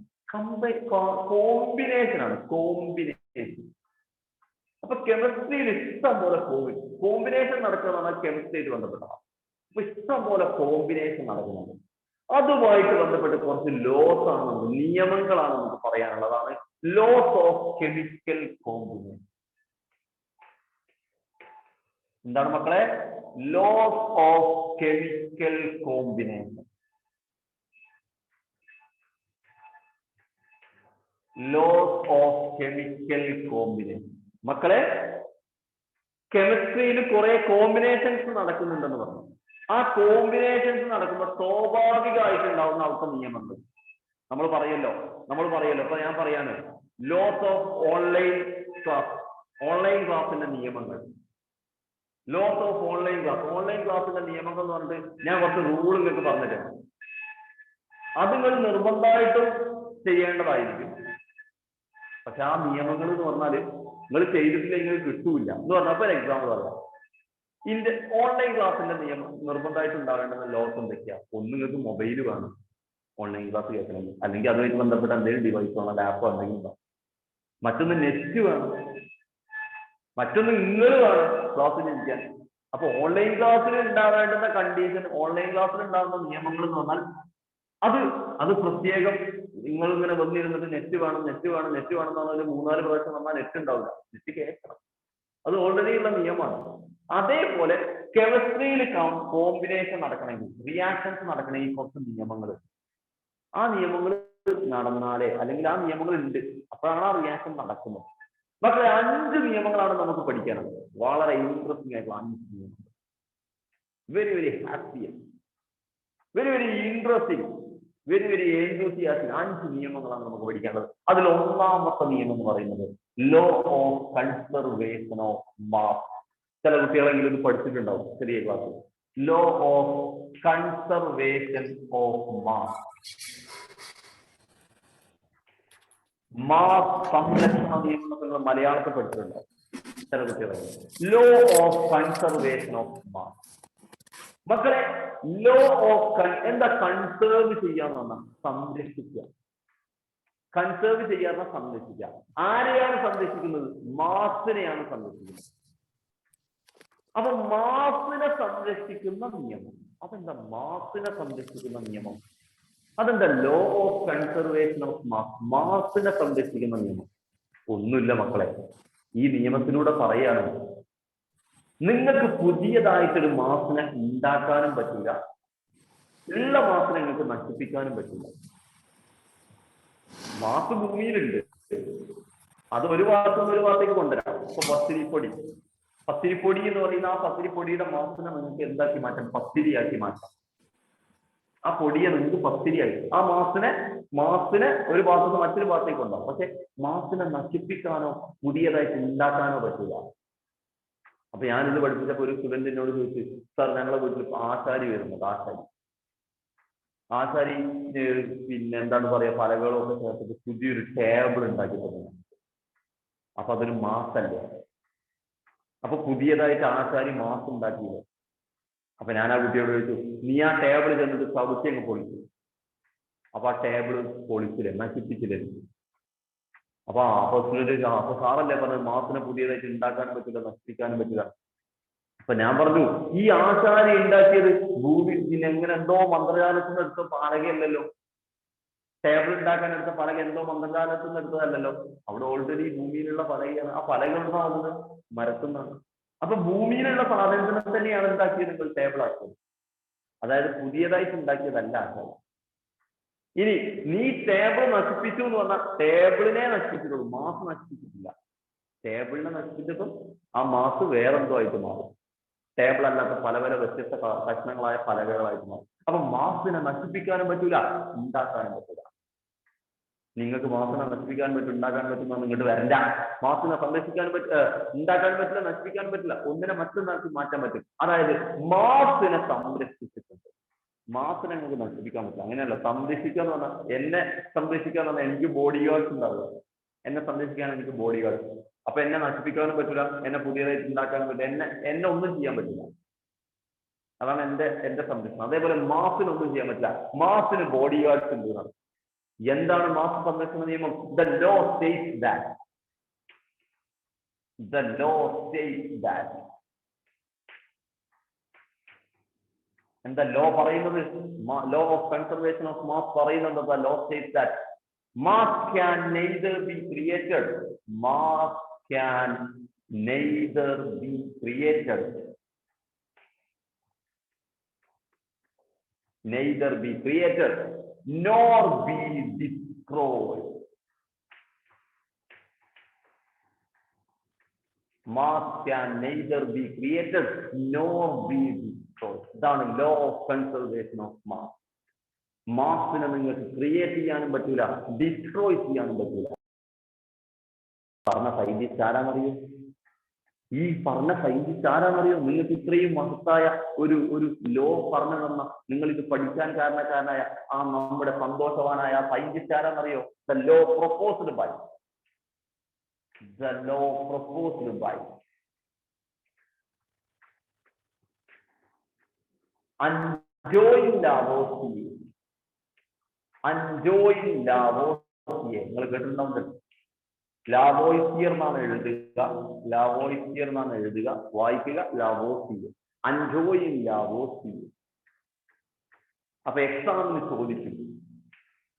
കോമ്പിനേഷൻ ആണ്. കോമ്പിനേഷൻ. അപ്പൊ കെമിസ്ട്രിയിൽ ഇഷ്ടം പോലെ കോമ്പിനേഷൻ നടക്കുന്നതാണ് കെമിസ്ട്രിയായിട്ട് ബന്ധപ്പെട്ടതാണ്. അപ്പൊ ഇഷ്ടം പോലെ കോമ്പിനേഷൻ നടക്കുന്നുണ്ട്. അതുമായിട്ട് ബന്ധപ്പെട്ട് കുറച്ച് ലോസ് ആണ് നമുക്ക്, നിയമങ്ങളാണ് നമുക്ക് പറയാനുള്ളതാണ്. Laws of chemical combination. എന്താണ് മക്കളെ? Laws of chemical combination. Laws of chemical combination. മക്കളെ, കെമിസ്ട്രിയിൽ കുറെ കോമ്പിനേഷൻസ് നടക്കുന്നുണ്ടെന്ന് പറഞ്ഞു. ആ കോമ്പിനേഷൻസ് നടക്കുമ്പോൾ സ്വാഭാവികമായിട്ടുണ്ടാവുന്ന അവിടുത്തെ നിയമങ്ങൾ നമ്മൾ പറയല്ലോ. അപ്പൊ ഞാൻ പറയാണ് ലോസ് ഓഫ് ഓൺലൈൻ ക്ലാസിന്റെ നിയമങ്ങൾ. ലോസ് ഓഫ് ഓൺലൈൻ ക്ലാസിന്റെ നിയമങ്ങൾ എന്ന് പറഞ്ഞിട്ട് ഞാൻ കുറച്ച് റൂൾ നിങ്ങൾക്ക് പറഞ്ഞിട്ടുണ്ട്. അത് നിങ്ങൾ നിർബന്ധമായിട്ടും ചെയ്യേണ്ടതായിരിക്കും. പക്ഷെ ആ നിയമങ്ങൾ എന്ന് പറഞ്ഞാല് നിങ്ങൾ ചെയ്തിട്ടില്ലെങ്കിൽ കിട്ടൂല എന്ന് പറഞ്ഞപ്പോ ഒരു എക്സാമ്പിൾ പറയാം. ഓൺലൈൻ ക്ലാസ്സിന്റെ നിയമം നിർബന്ധമായിട്ട് ഉണ്ടാവേണ്ടുന്ന ലോസ് എന്തൊക്കെയാ? ഒന്ന്, നിങ്ങൾക്ക് മൊബൈൽ വേണം ഓൺലൈൻ ക്ലാസ് കേൾക്കണമെങ്കിൽ, അല്ലെങ്കിൽ അതുമായിട്ട് ബന്ധപ്പെട്ട എന്തെങ്കിലും ഡിവൈസ് വേണം, ലാപ്പോ എന്തെങ്കിലും ഉണ്ടാവും. മറ്റൊന്ന് നെറ്റ് വേണം, മറ്റൊന്ന് നിങ്ങൾ വേണം ക്ലാസ്സിൽ ഇരിക്കാൻ. അപ്പൊ ഓൺലൈൻ ക്ലാസ്സിൽ ഉണ്ടാവേണ്ടുന്ന കണ്ടീഷൻ, ഓൺലൈൻ ക്ലാസ്സിൽ ഉണ്ടാകുന്ന നിയമങ്ങൾ എന്ന് പറഞ്ഞാൽ അത് പ്രത്യേകം നിങ്ങൾ ഇങ്ങനെ വന്നിരുന്നിട്ട് നെറ്റ് വേണം എന്ന് പറഞ്ഞാൽ 3-4 പ്രാവശ്യം വന്നാൽ നെറ്റ് ഉണ്ടാവില്ല, നെറ്റ് കേൾക്കണം. അത് ഓൾറെഡി ഉള്ള നിയമമാണ്. അതേപോലെ കെമിസ്ട്രിയിൽ കോമ്പിനേഷൻ നടക്കണമെങ്കിൽ, റിയാക്ഷൻസ് നടക്കണമെങ്കിൽ കുറച്ച് നിയമങ്ങൾ, ആ നിയമങ്ങൾ നടന്നാലേ, അല്ലെങ്കിൽ ആ നിയമങ്ങൾ ഉണ്ട്, അപ്പോഴാണ് ആ റിയാക്ഷൻ നടക്കുന്നത്. പക്ഷേ 5 നിയമങ്ങളാണ് നമുക്ക് പഠിക്കാനുള്ളത്. വളരെ ഇൻട്രസ്റ്റിംഗ് ആയിട്ടുള്ള 5 നിയമങ്ങൾ. Very very happy, very very interesting, very very enthusiastic 5 നിയമങ്ങളാണ് നമുക്ക് പഠിക്കേണ്ടത്. അതിൽ ഒന്നാമത്തെ നിയമം എന്ന് പറയുന്നത് law of conservation of mass. ചില കുട്ടികളെങ്കിലും ഇത് പഠിച്ചിട്ടുണ്ടാവും ചെറിയ ക്ലാസ്സിൽ. Law of conservation of mass. Mass സംരക്ഷണ നിയമം എന്നൊക്കെ മലയാളത്തിൽ പഠിച്ചിട്ടുണ്ടാവും ചില കുട്ടികളെ. Law of conservation of mass. മക്കളെ, ലോ ഓഫ് എന്താ? കൺസേർവ് ചെയ്യാന്ന് പറഞ്ഞാൽ സംരക്ഷിക്കുക. കൺസേർവ് ചെയ്യാന്ന് സംരക്ഷിക്കുക. ആരെയാണ് സംരക്ഷിക്കുന്നത്? മാസിനെയാണ് സംരക്ഷിക്കുന്നത്. അപ്പൊ മാസിനെ സംരക്ഷിക്കുന്ന നിയമം അതെന്താ? മാസിനെ സംരക്ഷിക്കുന്ന നിയമം അതെന്താ? Law of conservation of mass. മാസിനെ സംരക്ഷിക്കുന്ന നിയമം ഒന്നുമില്ല മക്കളെ. ഈ നിയമത്തിലൂടെ പറയാണ്, നിങ്ങൾക്ക് പുതിയതായിട്ടൊരു മാസിനെ ഉണ്ടാക്കാനും പറ്റില്ല, ഉള്ള മാസിനെ നിങ്ങൾക്ക് നശിപ്പിക്കാനും പറ്റില്ല. മാസ് ഭൂമിയിലുണ്ട്, അത് ഒരു ഭാഗത്തുനിന്ന് ഒരു ഭാഗത്തേക്ക് കൊണ്ടുവരാം. ഇപ്പൊ പത്തിരിപ്പൊടി എന്ന് പറയുന്ന ആ പത്തിരിപ്പൊടിയുടെ മാസിനെ നിങ്ങൾക്ക് എന്താക്കി മാറ്റാം? പത്തിരിയാക്കി മാറ്റാം. ആ പൊടിയെ നിങ്ങൾക്ക് പത്തിരിയായി, ആ മാസിനെ ഒരു ഭാഗത്തുനിന്ന് മറ്റൊരു ഭാഗത്തേക്ക് ഉണ്ടാവും. പക്ഷെ മാസിനെ നശിപ്പിക്കാനോ പുതിയതായിട്ട് ഉണ്ടാക്കാനോ പറ്റില്ല. അപ്പൊ ഞാനിത് പഠിപ്പിച്ചപ്പോ ഒരു സ്റ്റുഡന്റ് എന്നോട് ചോദിച്ചു, സാർ ഞങ്ങളെ വീട്ടിൽ ആശാരി വരുന്നത്, ആശാരി പിന്നെ എന്താണ് പറയാ, പലകളൊക്കെ ചേർത്തിട്ട് പുതിയൊരു ടേബിൾ ഉണ്ടാക്കി തന്നു. അപ്പൊ അതൊരു മാസല്ലേ? അപ്പൊ പുതിയതായിട്ട് ആശാരി മാസ് ഉണ്ടാക്കിയത്. അപ്പൊ ഞാൻ ആ കുട്ടിയോട് ചോദിച്ചു, നീ ആ ടേബിൾ ചെന്നിട്ട് ചവിട്ടി അങ്ങ് പൊളിച്ചു. അപ്പൊ ആ ടേബിൾ പൊളിച്ചില്ലേ, നശിപ്പിച്ചില്ലേ? അപ്പൊ സാറല്ലേ പറഞ്ഞത് മാസിനെ പുതിയതായിട്ട് ഉണ്ടാക്കാനും പറ്റില്ല, നശിപ്പിക്കാനും പറ്റില്ല. അപ്പൊ ഞാൻ പറഞ്ഞു, ഈ ആശാരി ഉണ്ടാക്കിയത് ഭൂമി പിന്നെ എങ്ങനെ എന്തോ മന്ത്രജാലത്തിന് എടുത്ത പലകയല്ലല്ലോ. ടേബിൾ ഉണ്ടാക്കാൻ എടുത്ത പലക എന്തോ മന്ത്രജാലത്തിന് എടുത്തതല്ലല്ലോ. അവിടെ ഓൾറെഡി ഭൂമിയിലുള്ള പലകയാണ്. ആ പലക ഉണ്ടാകുന്നത് മരത്തുനിന്നാണ്. അപ്പൊ ഭൂമിയിലുള്ള സാധനത്തിനെ തന്നെയാണ് ഉണ്ടാക്കിയത് നിങ്ങൾ ടേബിൾ ആക്കിയത്. അതായത് പുതിയതായിട്ട് ഉണ്ടാക്കിയതല്ല ആശാരി. ഇനി നീ ടേബിൾ നശിപ്പിച്ചു എന്ന് പറഞ്ഞാൽ ടേബിളിനെ നശിപ്പിച്ചിട്ടുള്ളൂ, മാസ് നശിപ്പിച്ചിട്ടില്ല. ടേബിളിനെ നശിപ്പിച്ചപ്പോൾ ആ മാസ് വേറെന്തോ ആയിട്ട് മാറും. ടേബിൾ അല്ലാത്ത പല പല വ്യത്യസ്ത കഷ്ണങ്ങളായ പലകകളായിട്ട് മാറും. അപ്പൊ മാസിനെ നശിപ്പിക്കാനും പറ്റൂല, ഉണ്ടാക്കാനും പറ്റൂല. നിങ്ങൾക്ക് മാസിനെ നശിപ്പിക്കാൻ പറ്റും, ഉണ്ടാക്കാൻ പറ്റുന്ന നിങ്ങോട്ട് വരണ്ട. മാസിനെ സംരക്ഷിക്കാൻ ഉണ്ടാക്കാൻ പറ്റില്ല, നശിപ്പിക്കാൻ പറ്റില്ല. ഒന്നിനെ മറ്റൊന്നാക്കി മാറ്റാൻ പറ്റും. അതായത് മാസിനെ സംരക്ഷിച്ചിട്ടുണ്ട്. മാസിനെ നിങ്ങൾക്ക് നശിപ്പിക്കാൻ പറ്റില്ല. അങ്ങനെയല്ല, സംരക്ഷിക്കുക എന്ന് പറഞ്ഞാൽ എന്നെ സംരക്ഷിക്കുക എന്ന് പറഞ്ഞാൽ എനിക്ക് ബോഡി ഗാർഡ്സ് ഉണ്ടാവുക. എന്നെ സംരക്ഷിക്കാൻ എനിക്ക് ബോഡി ഗാർഡ്സ്. അപ്പൊ എന്നെ നശിപ്പിക്കാനും പറ്റില്ല, എന്നെ പുതിയതായിട്ട് ഉണ്ടാക്കാനും പറ്റില്ല, എന്നെ ഒന്നും ചെയ്യാൻ പറ്റില്ല. അതാണ് എന്റെ സംരക്ഷണം. അതേപോലെ മാസിന് ഒന്നും ചെയ്യാൻ പറ്റില്ല. മാസിന് ബോഡി ഗാർഡ്സ് ഉണ്ട്. എന്താണ് മാസ് സംരക്ഷണ നിയമം? The law states that. The law states that. എന്താ ലോ പറയുന്നത്? Law of conservation of mass പറയുന്നത് the law states that mass can neither be created. Mass can neither be created. Neither be created nor be destroyed. Mass can neither be created nor be destroyed. That's the law of conservation of mass. മാസിനെ നിങ്ങൾക്ക് create ചെയ്യാനും പറ്റൂല, destroy ചെയ്യാനും പറ്റൂല. പറഞ്ഞ scientist ആരാന്നറിയോ? ഈ പറഞ്ഞ scientist ആരാന്നറിയോ? നിങ്ങൾക്ക് ഇത്രയും മഹത്തായ ഒരു ലോ പറഞ്ഞു തന്ന, നിങ്ങൾ ഇത് പഠിക്കാൻ കാരണക്കാരനായ ആ നമ്മുടെ സന്തോഷവാനായ ആ സയന്റിസ്റ്റ് ആരാന്നറിയോ? The law proposed by. The law proposed by Antoine Lavoisier. Antoine Lavoisier നിങ്ങൾ കേട്ടിട്ടുണ്ടാവും. ലാവോയിസിയർ എന്നാണ് എഴുതുക, ലാവോയിസിയർ എന്നാണ് എഴുതുക, വായിക്കുക ലാവോസിയെ. അൻജോയിൻ ലാവോസിയെ. അപ്പൊ എക്സാമിന് ചോദിക്കും.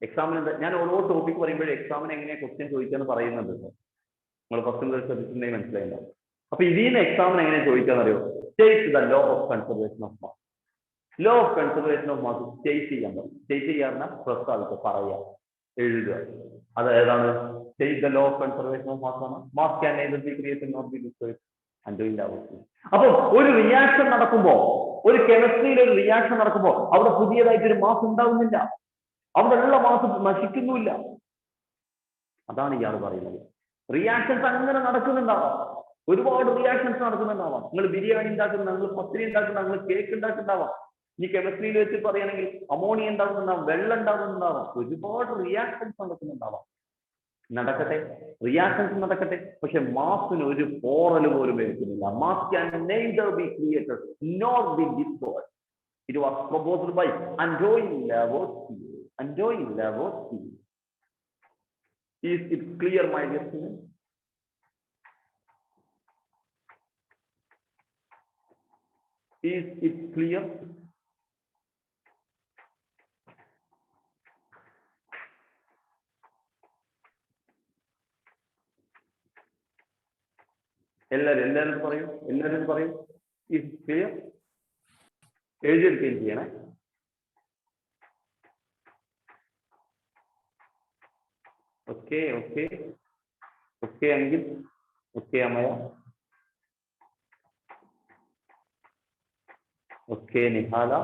എക്സാമിന് എന്താ, ഞാൻ ഓരോ ടോപ്പിക് പറയുമ്പോഴും എക്സാമിന് എങ്ങനെയാ ക്വസ്റ്റ്യൻ ചോദിക്കാന്ന് പറയുന്നുണ്ട്. നിങ്ങൾ ഫസ്റ്റ് ശ്രദ്ധിച്ചിട്ടുണ്ടെങ്കിൽ മനസ്സിലായില്ല. അപ്പൊ ഇതിന്ന് എക്സാമിന് എങ്ങനെയാ ചോദിക്കാന്നറിയോ? State the law of conservation of mass. Law of conservation of mass state ചെയ്യാൻ പറ്റും. സ്റ്റേറ്റ് ചെയ്യാറുന്ന പ്രസ്താവിക്കുക, പറയുക, എഴുതുക. അത് ഏതാണ്? State the law of conservation of mass ആണ്. Mass can neither be created nor be destroyed Antoine Lavoisier. അപ്പൊ ഒരു റിയാക്ഷൻ നടക്കുമ്പോ, ഒരു കെമിസ്ട്രിയിൽ ഒരു റിയാക്ഷൻ നടക്കുമ്പോ അവിടെ പുതിയതായിട്ടൊരു മാസ് ഉണ്ടാവുന്നില്ല, അവിടെ ഉള്ള മാസ് നശിക്കുന്നുമില്ല. അതാണ് ഇയാൾ പറയുന്നത്. റിയാക്ഷൻസ് അങ്ങനെ നടക്കുന്നുണ്ടാവാം, ഒരുപാട് റിയാക്ഷൻസ് നടക്കുന്നുണ്ടാവാം. നിങ്ങൾ ബിരിയാണി ഉണ്ടാക്കുന്ന, നിങ്ങൾ പത്തിരി ഉണ്ടാക്കുന്ന, നിങ്ങൾ കേക്ക് ഉണ്ടാക്കുന്നുണ്ടാവാം. ഈ കെമിസ്ട്രിയിൽ വെച്ച് പറയുകയാണെങ്കിൽ അമോണിയ ഉണ്ടാകുന്നുണ്ടാവും, വെള്ളം ഉണ്ടാകുന്നുണ്ടാവാം, ഒരുപാട് റിയാക്ഷൻസ് നടക്കുന്നുണ്ടാവാം. നടക്കട്ടെ, റിയാക്ഷൻസ് നടക്കട്ടെ. പക്ഷെ മാസിന് ഒരു പോറൽ പോലും എടുക്കുന്നില്ല. Mass can neither be created nor be destroyed. It was proposed by Antoine Lavoisier. Antoine Lavoisier. Is it clear, my dear students? Is it clear? എല്ലാവരും പറയൂ. Is it clear? എഴുതിയെടുക്കുകയും ചെയ്യണേ. Okay, Angil. Okay, Amaya. Okay, Nihala.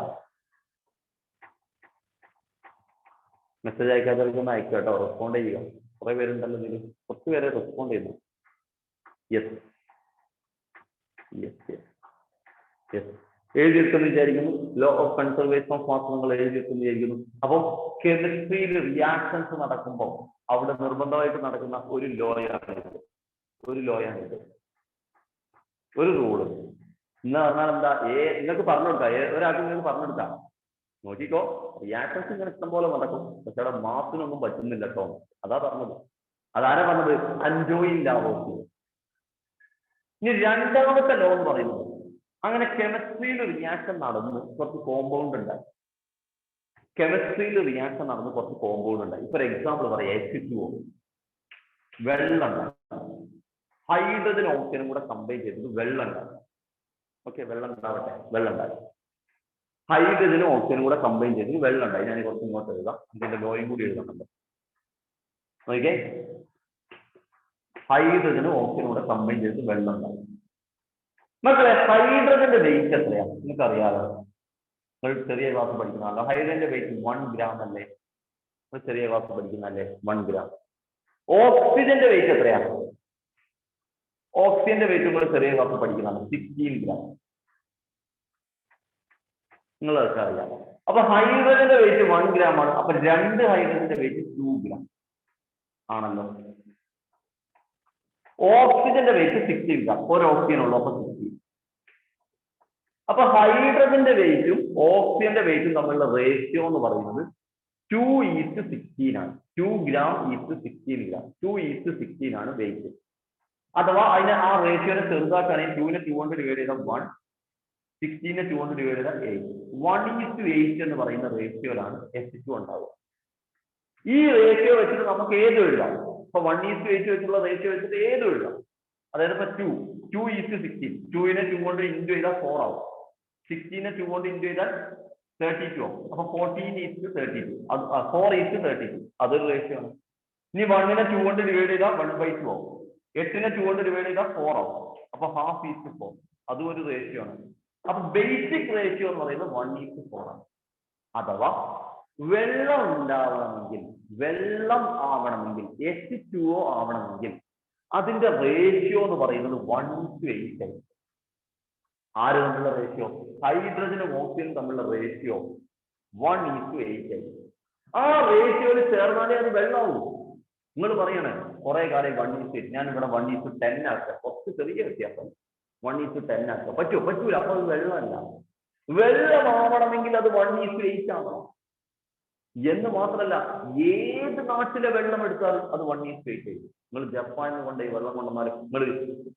Message അയക്കാതിരിക്കുന്ന അയക്കട്ടോ, respond ചെയ്യുക. കുറെ പേരുണ്ടല്ലോ ഇതിൽ, കുറച്ച് പേരെ റെസ്പോണ്ട് ചെയ്യുന്നു. യെസ്, എഴുതിയെടുക്കുന്നു വിചാരിക്കുന്നു. Law of conservation of mass നിങ്ങൾ എഴുതിയെടുക്കുന്നു വിചാരിക്കുന്നു. അപ്പോൾ കെമിസ്ട്രിയിൽ റിയാക്ഷൻസ് നടക്കുമ്പോൾ അവിടെ നിർബന്ധമായിട്ട് നടക്കുന്ന ഒരു ലോയാണിത്. ഒരു റൂള് എന്ന് പറഞ്ഞാൽ എന്താ? നിങ്ങൾക്ക് പറഞ്ഞു കൊടുക്കാം, ഒരാൾക്ക് നിങ്ങൾക്ക് പറഞ്ഞു കൊടുക്കാം. നോക്കിക്കോ, റിയാക്ഷൻസ് ഇങ്ങനെ ഇഷ്ടം പോലെ നടക്കും, പക്ഷെ അവിടെ മാസിനൊന്നും പറ്റുന്നില്ല കേട്ടോ. അതാ പറഞ്ഞത്. അതാരാ പറഞ്ഞത്? അൻജോയിൻ ലാവോസി. ഇനി രണ്ടാമത്തെ ലോ എന്ന് പറയുന്നത്, അങ്ങനെ കെമിസ്ട്രിയിൽ റിയാക്ഷൻ നടന്ന് കുറച്ച് കോമ്പൗണ്ട് ഉണ്ടായി. ഇപ്പൊ എക്സാമ്പിൾ പറയാം. H2O, വെള്ളം, ഹൈഡ്രജൻ ഓക്സിജനും കൂടെ കമ്പൈൻ ചെയ്തിട്ട് വെള്ളം ഉണ്ടാകും. ഓക്കെ, വെള്ളം ഉണ്ടായി. ഹൈഡ്രജനും ഓക്സിജനും കൂടെ കമ്പൈൻ ചെയ്തിട്ട് വെള്ളം ഉണ്ടായി. ഞാൻ കുറച്ച് ഇങ്ങോട്ട് എഴുതാം, ഇതിന്റെ ലോയും കൂടി എഴുതുന്നുണ്ട്. ഓക്കെ, ഹൈഡ്രജനും ഓക്സിജനും കൂടെ കമ്പൈൻ ചെയ്തിട്ട് വെള്ളം ഉണ്ടായി. മക്കളെ, ഹൈഡ്രജന്റെ വെയിറ്റ് എത്രയാണ് നിങ്ങൾക്ക് അറിയാലോ? നിങ്ങൾ ചെറിയ ക്ലാസ് പഠിക്കുന്നതാണല്ലോ. ഹൈഡ്രജന്റെ വെയിറ്റ് 1 gram അല്ലേ? ചെറിയ ക്ലാസ് പഠിക്കുന്നല്ലേ 1 gram. ഓക്സിജന്റെ വെയിറ്റ് എത്രയാ? ഓക്സിജന്റെ വെയിറ്റ് നമ്മൾ ചെറിയ ക്ലാസ് പഠിക്കുന്നതാണ് 16 gram. നിങ്ങൾക്ക് അറിയാം. അപ്പൊ ഹൈഡ്രജന്റെ വെയിറ്റ് 1 gram ആണ്. അപ്പൊ 2 ഹൈഡ്രജന്റെ വെയിറ്റ് 2 gram ആണല്ലോ. ഓക്സിജന്റെ വെയിറ്റ് 16 gram. ഒരു ഓക്സിജൻ ഉള്ളൂ, അപ്പൊ 16. അപ്പൊ ഹൈഡ്രജന്റെ വെയിറ്റും ഓക്സിജന്റെ വെയിറ്റും തമ്മിലുള്ള റേഷ്യോ എന്ന് പറയുന്നത് 2:16 ആണ്. 2 gram ഈസ് 16 gram. 2:16 ആണ് വെയിറ്റ്. അഥവാ അതിനെ ആ റേഷ്യോനെ ചെറുതാക്കുകയാണെങ്കിൽ 2നെ 2 കൊണ്ട് ഡിവൈഡ് ചെയ്താൽ 1, 16നെ 2 കൊണ്ട് ഡിവൈഡ് ചെയ്താൽ 8. 1:8 എന്ന് പറയുന്ന റേഷ്യോയിലാണ് H2 ഉണ്ടാവുക. ഈ റേഷ്യോ വെച്ചിട്ട് നമുക്ക് ഏത് എഴുതാം. ഇപ്പൊ 1:8 വെച്ചുള്ള റേഷ്യോ വെച്ചിട്ട് ഏത് എഴുതാം. അതായത് ഇപ്പൊ 2:16. 2നെ 2 കൊണ്ട് ഇൻറ്റു ചെയ്താൽ 4 ആവും. 16നെ 2 കൊണ്ട് ഇൻറ്റു ചെയ്താൽ 32 ആവും. അപ്പൊ 14:32. 4:32. അതൊരു റേഷ്യോ ആണ്. ഇനി 1നെ 2 കൊണ്ട് ഡിവൈഡ് ചെയ്താൽ 1/2 ആവും. 8നെ 2 കൊണ്ട് ഡിവൈഡ് ചെയ്താൽ 4 ആവും. അപ്പൊ 1/2:4. അതും ഒരു റേഷ്യോ ആണ്. അപ്പൊ ബേസിക് റേഷ്യോ എന്ന് പറയുന്നത് 1:4 ആണ്. അഥവാ വെള്ളം ഉണ്ടാവണമെങ്കിൽ, വെള്ളം ആവണമെങ്കിൽ, H2O ആവണമെങ്കിൽ അതിന്റെ റേഷ്യോ എന്ന് പറയുന്നത് 1:8 ആയിരിക്കും. ആര് തമ്മിലുള്ള റേഷ്യോ? ഹൈഡ്രജനും ഓക്സിജനും തമ്മിലുള്ള റേഷ്യോ 1:8 ആയിരിക്കും. ആ റേഷ്യോയിൽ ചേർന്നാലേ അത് വെള്ളമാവും. നിങ്ങൾ പറയണേ കുറെ കാലം 1:8, ഞാൻ ഇവിടെ 1:10 ആക്കാം. കുറച്ച് ചെറിയ വ്യത്യാസം. 1:10 ആക്കാം. പറ്റൂല. അപ്പൊ അത് വെള്ളമല്ല. വെള്ളമാവണമെങ്കിൽ അത് 1:8 ആവണം. എന്ന് മാത്രമല്ല, ഏത് നാട്ടിലെ വെള്ളം എടുത്താലും അത് 1:8 ആയിരിക്കും. നിങ്ങൾ ജപ്പാനിൽ കൊണ്ടുപോയി വെള്ളം കൊണ്ടുവന്നാലും, നിങ്ങൾ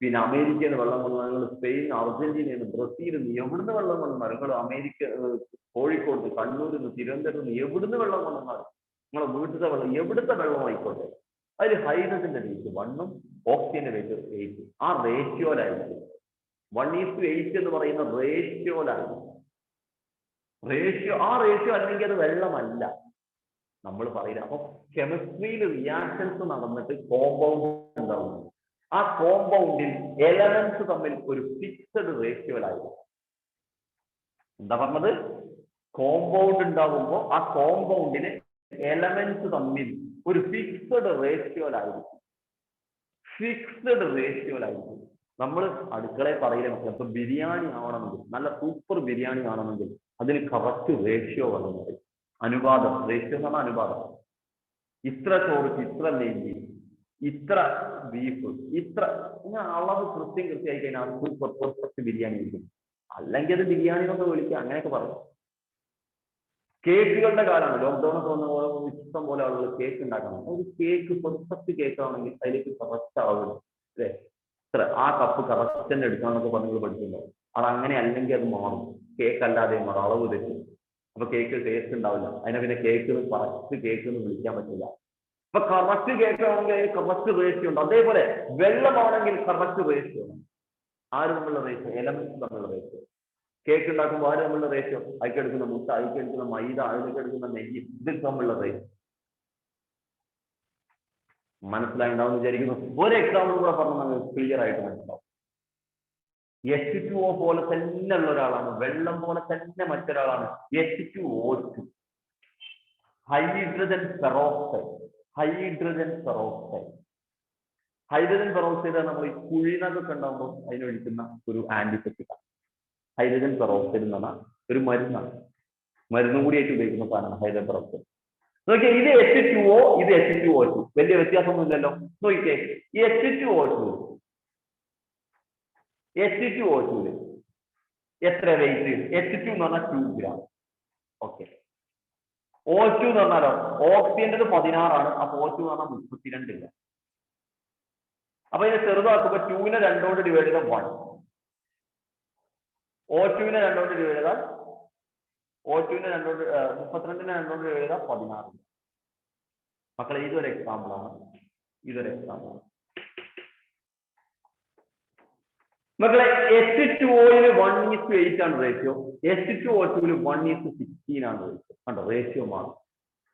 പിന്നെ അമേരിക്കയിൽ നിന്ന് വെള്ളം കൊണ്ടുവന്നാൽ, നിങ്ങൾ സ്പെയിൻ, അർജന്റീനയിൽ നിന്ന്, ബ്രസീലിൽ നിന്ന് എവിടുന്ന് വെള്ളം കൊണ്ടുവന്നാലും, നിങ്ങൾ അമേരിക്ക, കോഴിക്കോട്, കണ്ണൂരിൽ നിന്ന്, തിരുവനന്തപുരത്ത് നിന്ന് എവിടുന്ന് വെള്ളം കൊണ്ടുവന്നാലും, നിങ്ങളെ വീട്ടിലെ വെള്ളം എവിടുത്തെ വെള്ളം ആയിക്കോട്ടെ, അതിൽ ഹൈഡ്രജന്റെ വെയിറ്റ് 1ഉം ഓക്സിജന്റെ വെയിറ്റ് 8. ആ റേഷ്യോയിലായിരിക്കും. 1:8 എന്ന് പറയുന്ന റേഷ്യോയിലായിരിക്കും. ആ റേഷ്യോ അല്ലെങ്കിൽ അത് വെള്ളമല്ല, നമ്മൾ പറയില്ല. അപ്പൊ കെമിസ്ട്രിയിൽ റിയാക്ഷൻസ് നടന്നിട്ട് കോമ്പൗണ്ട് ഉണ്ടാവുന്നു. ആ കോമ്പൗണ്ടിൽ എലമെന്റ്സ് തമ്മിൽ ഒരു ഫിക്സഡ് റേഷ്യോയിലായിരിക്കും. എന്താ പറഞ്ഞത്? കോമ്പൗണ്ട് ഉണ്ടാവുമ്പോൾ ആ കോമ്പൗണ്ടിന് എലമെന്റ്സ് തമ്മിൽ ഒരു ഫിക്സഡ് റേഷ്യോയിലായിരിക്കും. നമ്മൾ അടുക്കളയിൽ പറയില്ല മക്കളെ, ഇപ്പൊ ബിരിയാണി ആവണമെങ്കിൽ, നല്ല സൂപ്പർ ബിരിയാണി ആവണമെങ്കിൽ അതിന് കറക്റ്റ് റേഷ്യോ വന്നത്. അനുപാതം, റേഷ്യോ എന്ന് പറഞ്ഞാൽ അനുപാതം. ഇത്ര ചോറിക്ക് ഇത്ര നെയ്യ്, ഇത്ര ബീഫ്, ഇത്ര അളവ് കൃത്യമായി കഴിഞ്ഞാൽ സൂപ്പർ പെർഫെക്റ്റ് ബിരിയാണി ആയിരിക്കും. അല്ലെങ്കിൽ അത് ബിരിയാണി എന്നൊക്കെ വിളിക്കുക, അങ്ങനെയൊക്കെ പറയും. കേക്കുകളുടെ കാലമാണ്. ലോക്ക്ഡൌൺ ഒക്കെ വന്ന പോലെ ഇഷ്ടം പോലെ ആളുകൾ കേക്ക് ഉണ്ടാക്കണം. ഒരു കേക്ക് പെർഫെക്റ്റ് കേക്ക് ആണെങ്കിൽ അതിലേക്ക് കറക്റ്റ് അളവ് അല്ലേ, ഇത്ര ആ കപ്പ് കറക്റ്റ് തന്നെ എടുക്കാന്നൊക്കെ പറഞ്ഞ് പഠിച്ചിട്ടുണ്ടോ? അത് അങ്ങനെ അല്ലെങ്കിൽ അത് മാറും. കേക്ക് അല്ലാതെ മാറും, അളവ് തെറ്റും. അപ്പൊ കേക്ക് ടേസ്റ്റ് ഉണ്ടാവില്ല. അതിനെ പിന്നെ കേക്ക് കറക്റ്റ് കേക്ക് എന്ന് വിളിക്കാൻ പറ്റില്ല. അപ്പൊ കറക്റ്റ് കേക്ക് ആണെങ്കിൽ കറക്റ്റ് റേഷ്യോ ഉണ്ട്. അതേപോലെ വെള്ളമാണെങ്കിൽ കറക്റ്റ് റേഷ്യോ ഉണ്ട്. ആര് തമ്മിലുള്ള റേഷ്യോ? എലമെന്റ്സ് തമ്മിലുള്ള റേഷ്യോ. കേക്ക് ഉണ്ടാക്കുമ്പോൾ ആര് തമ്മിലുള്ള റേഷ്യോ? അതിക്കെടുക്കുന്ന മുട്ട, അതിക്കെടുക്കുന്ന മൈദ, അതിലേക്കെടുക്കുന്ന നെയ്യ്, ഇത് തമ്മിലുള്ള റേഷ്യോ. മനസ്സിലായിണ്ടാവും വിചാരിക്കുന്നു. ഒരു എക്സാമ്പിൾ കൂടെ പറഞ്ഞാൽ ക്ലിയർ ആയിട്ട് മനസ്സിലാവും. H2O പോലെ തന്നെ ഉള്ള ഒരാളാണ്, വെള്ളം പോലെ തന്നെ മറ്റൊരാളാണ് H2O2, hydrogen peroxide. Hydrogen peroxide നമ്മൾ ഈ കുഴിനകൊക്കെ ഉണ്ടാകുമ്പോൾ അതിനൊഴിക്കുന്ന ഒരു ആന്റിസെപ്റ്റിക്കാണ്. ഹൈഡ്രജൻ പെറോക്സൈഡ് എന്ന് പറഞ്ഞാൽ ഒരു മരുന്നാണ്. മരുന്നും കൂടിയായിട്ട് ഉപയോഗിക്കുന്ന സാധനമാണ് ഹൈഡ്രജൻ പെറോക്സൈഡ്. നോക്കിയേ, ഇത് H2O, ഇത് H2O2. വലിയ വ്യത്യാസമൊന്നും ഇല്ലല്ലോ. നോക്കിയേ, ഈ H2O2 എത്ര വെയിറ്റ്? H2 എന്ന് പറഞ്ഞാൽ 2 gram. ഓക്കെ. O2 എന്ന് പറഞ്ഞാലോ, ഓക്സിജന്റെ 16 ആണ്. അപ്പൊ O2 എന്ന് പറഞ്ഞാൽ 32 gram. അപ്പൊ ഇതിനെ ചെറുതാക്കുമ്പോ 2നെ 2 കൊണ്ട് ഡിവൈഡ് ചെയ്താൽ 1. O2നെ 2 കൊണ്ട് ഡിവൈഡ് ചെയ്താൽ 32നെ 2 കൊണ്ട് ഡിവൈഡ് ചെയ്താൽ 16. മക്കളെ ഇതൊരു എക്സാമ്പിൾ ആണ്. മക്കളെ H2O-ന് 1:8 ആണ് റേഷ്യോ. H2O2-ന് 1:16 ആണ് റേഷ്യോ. കണ്ടോ,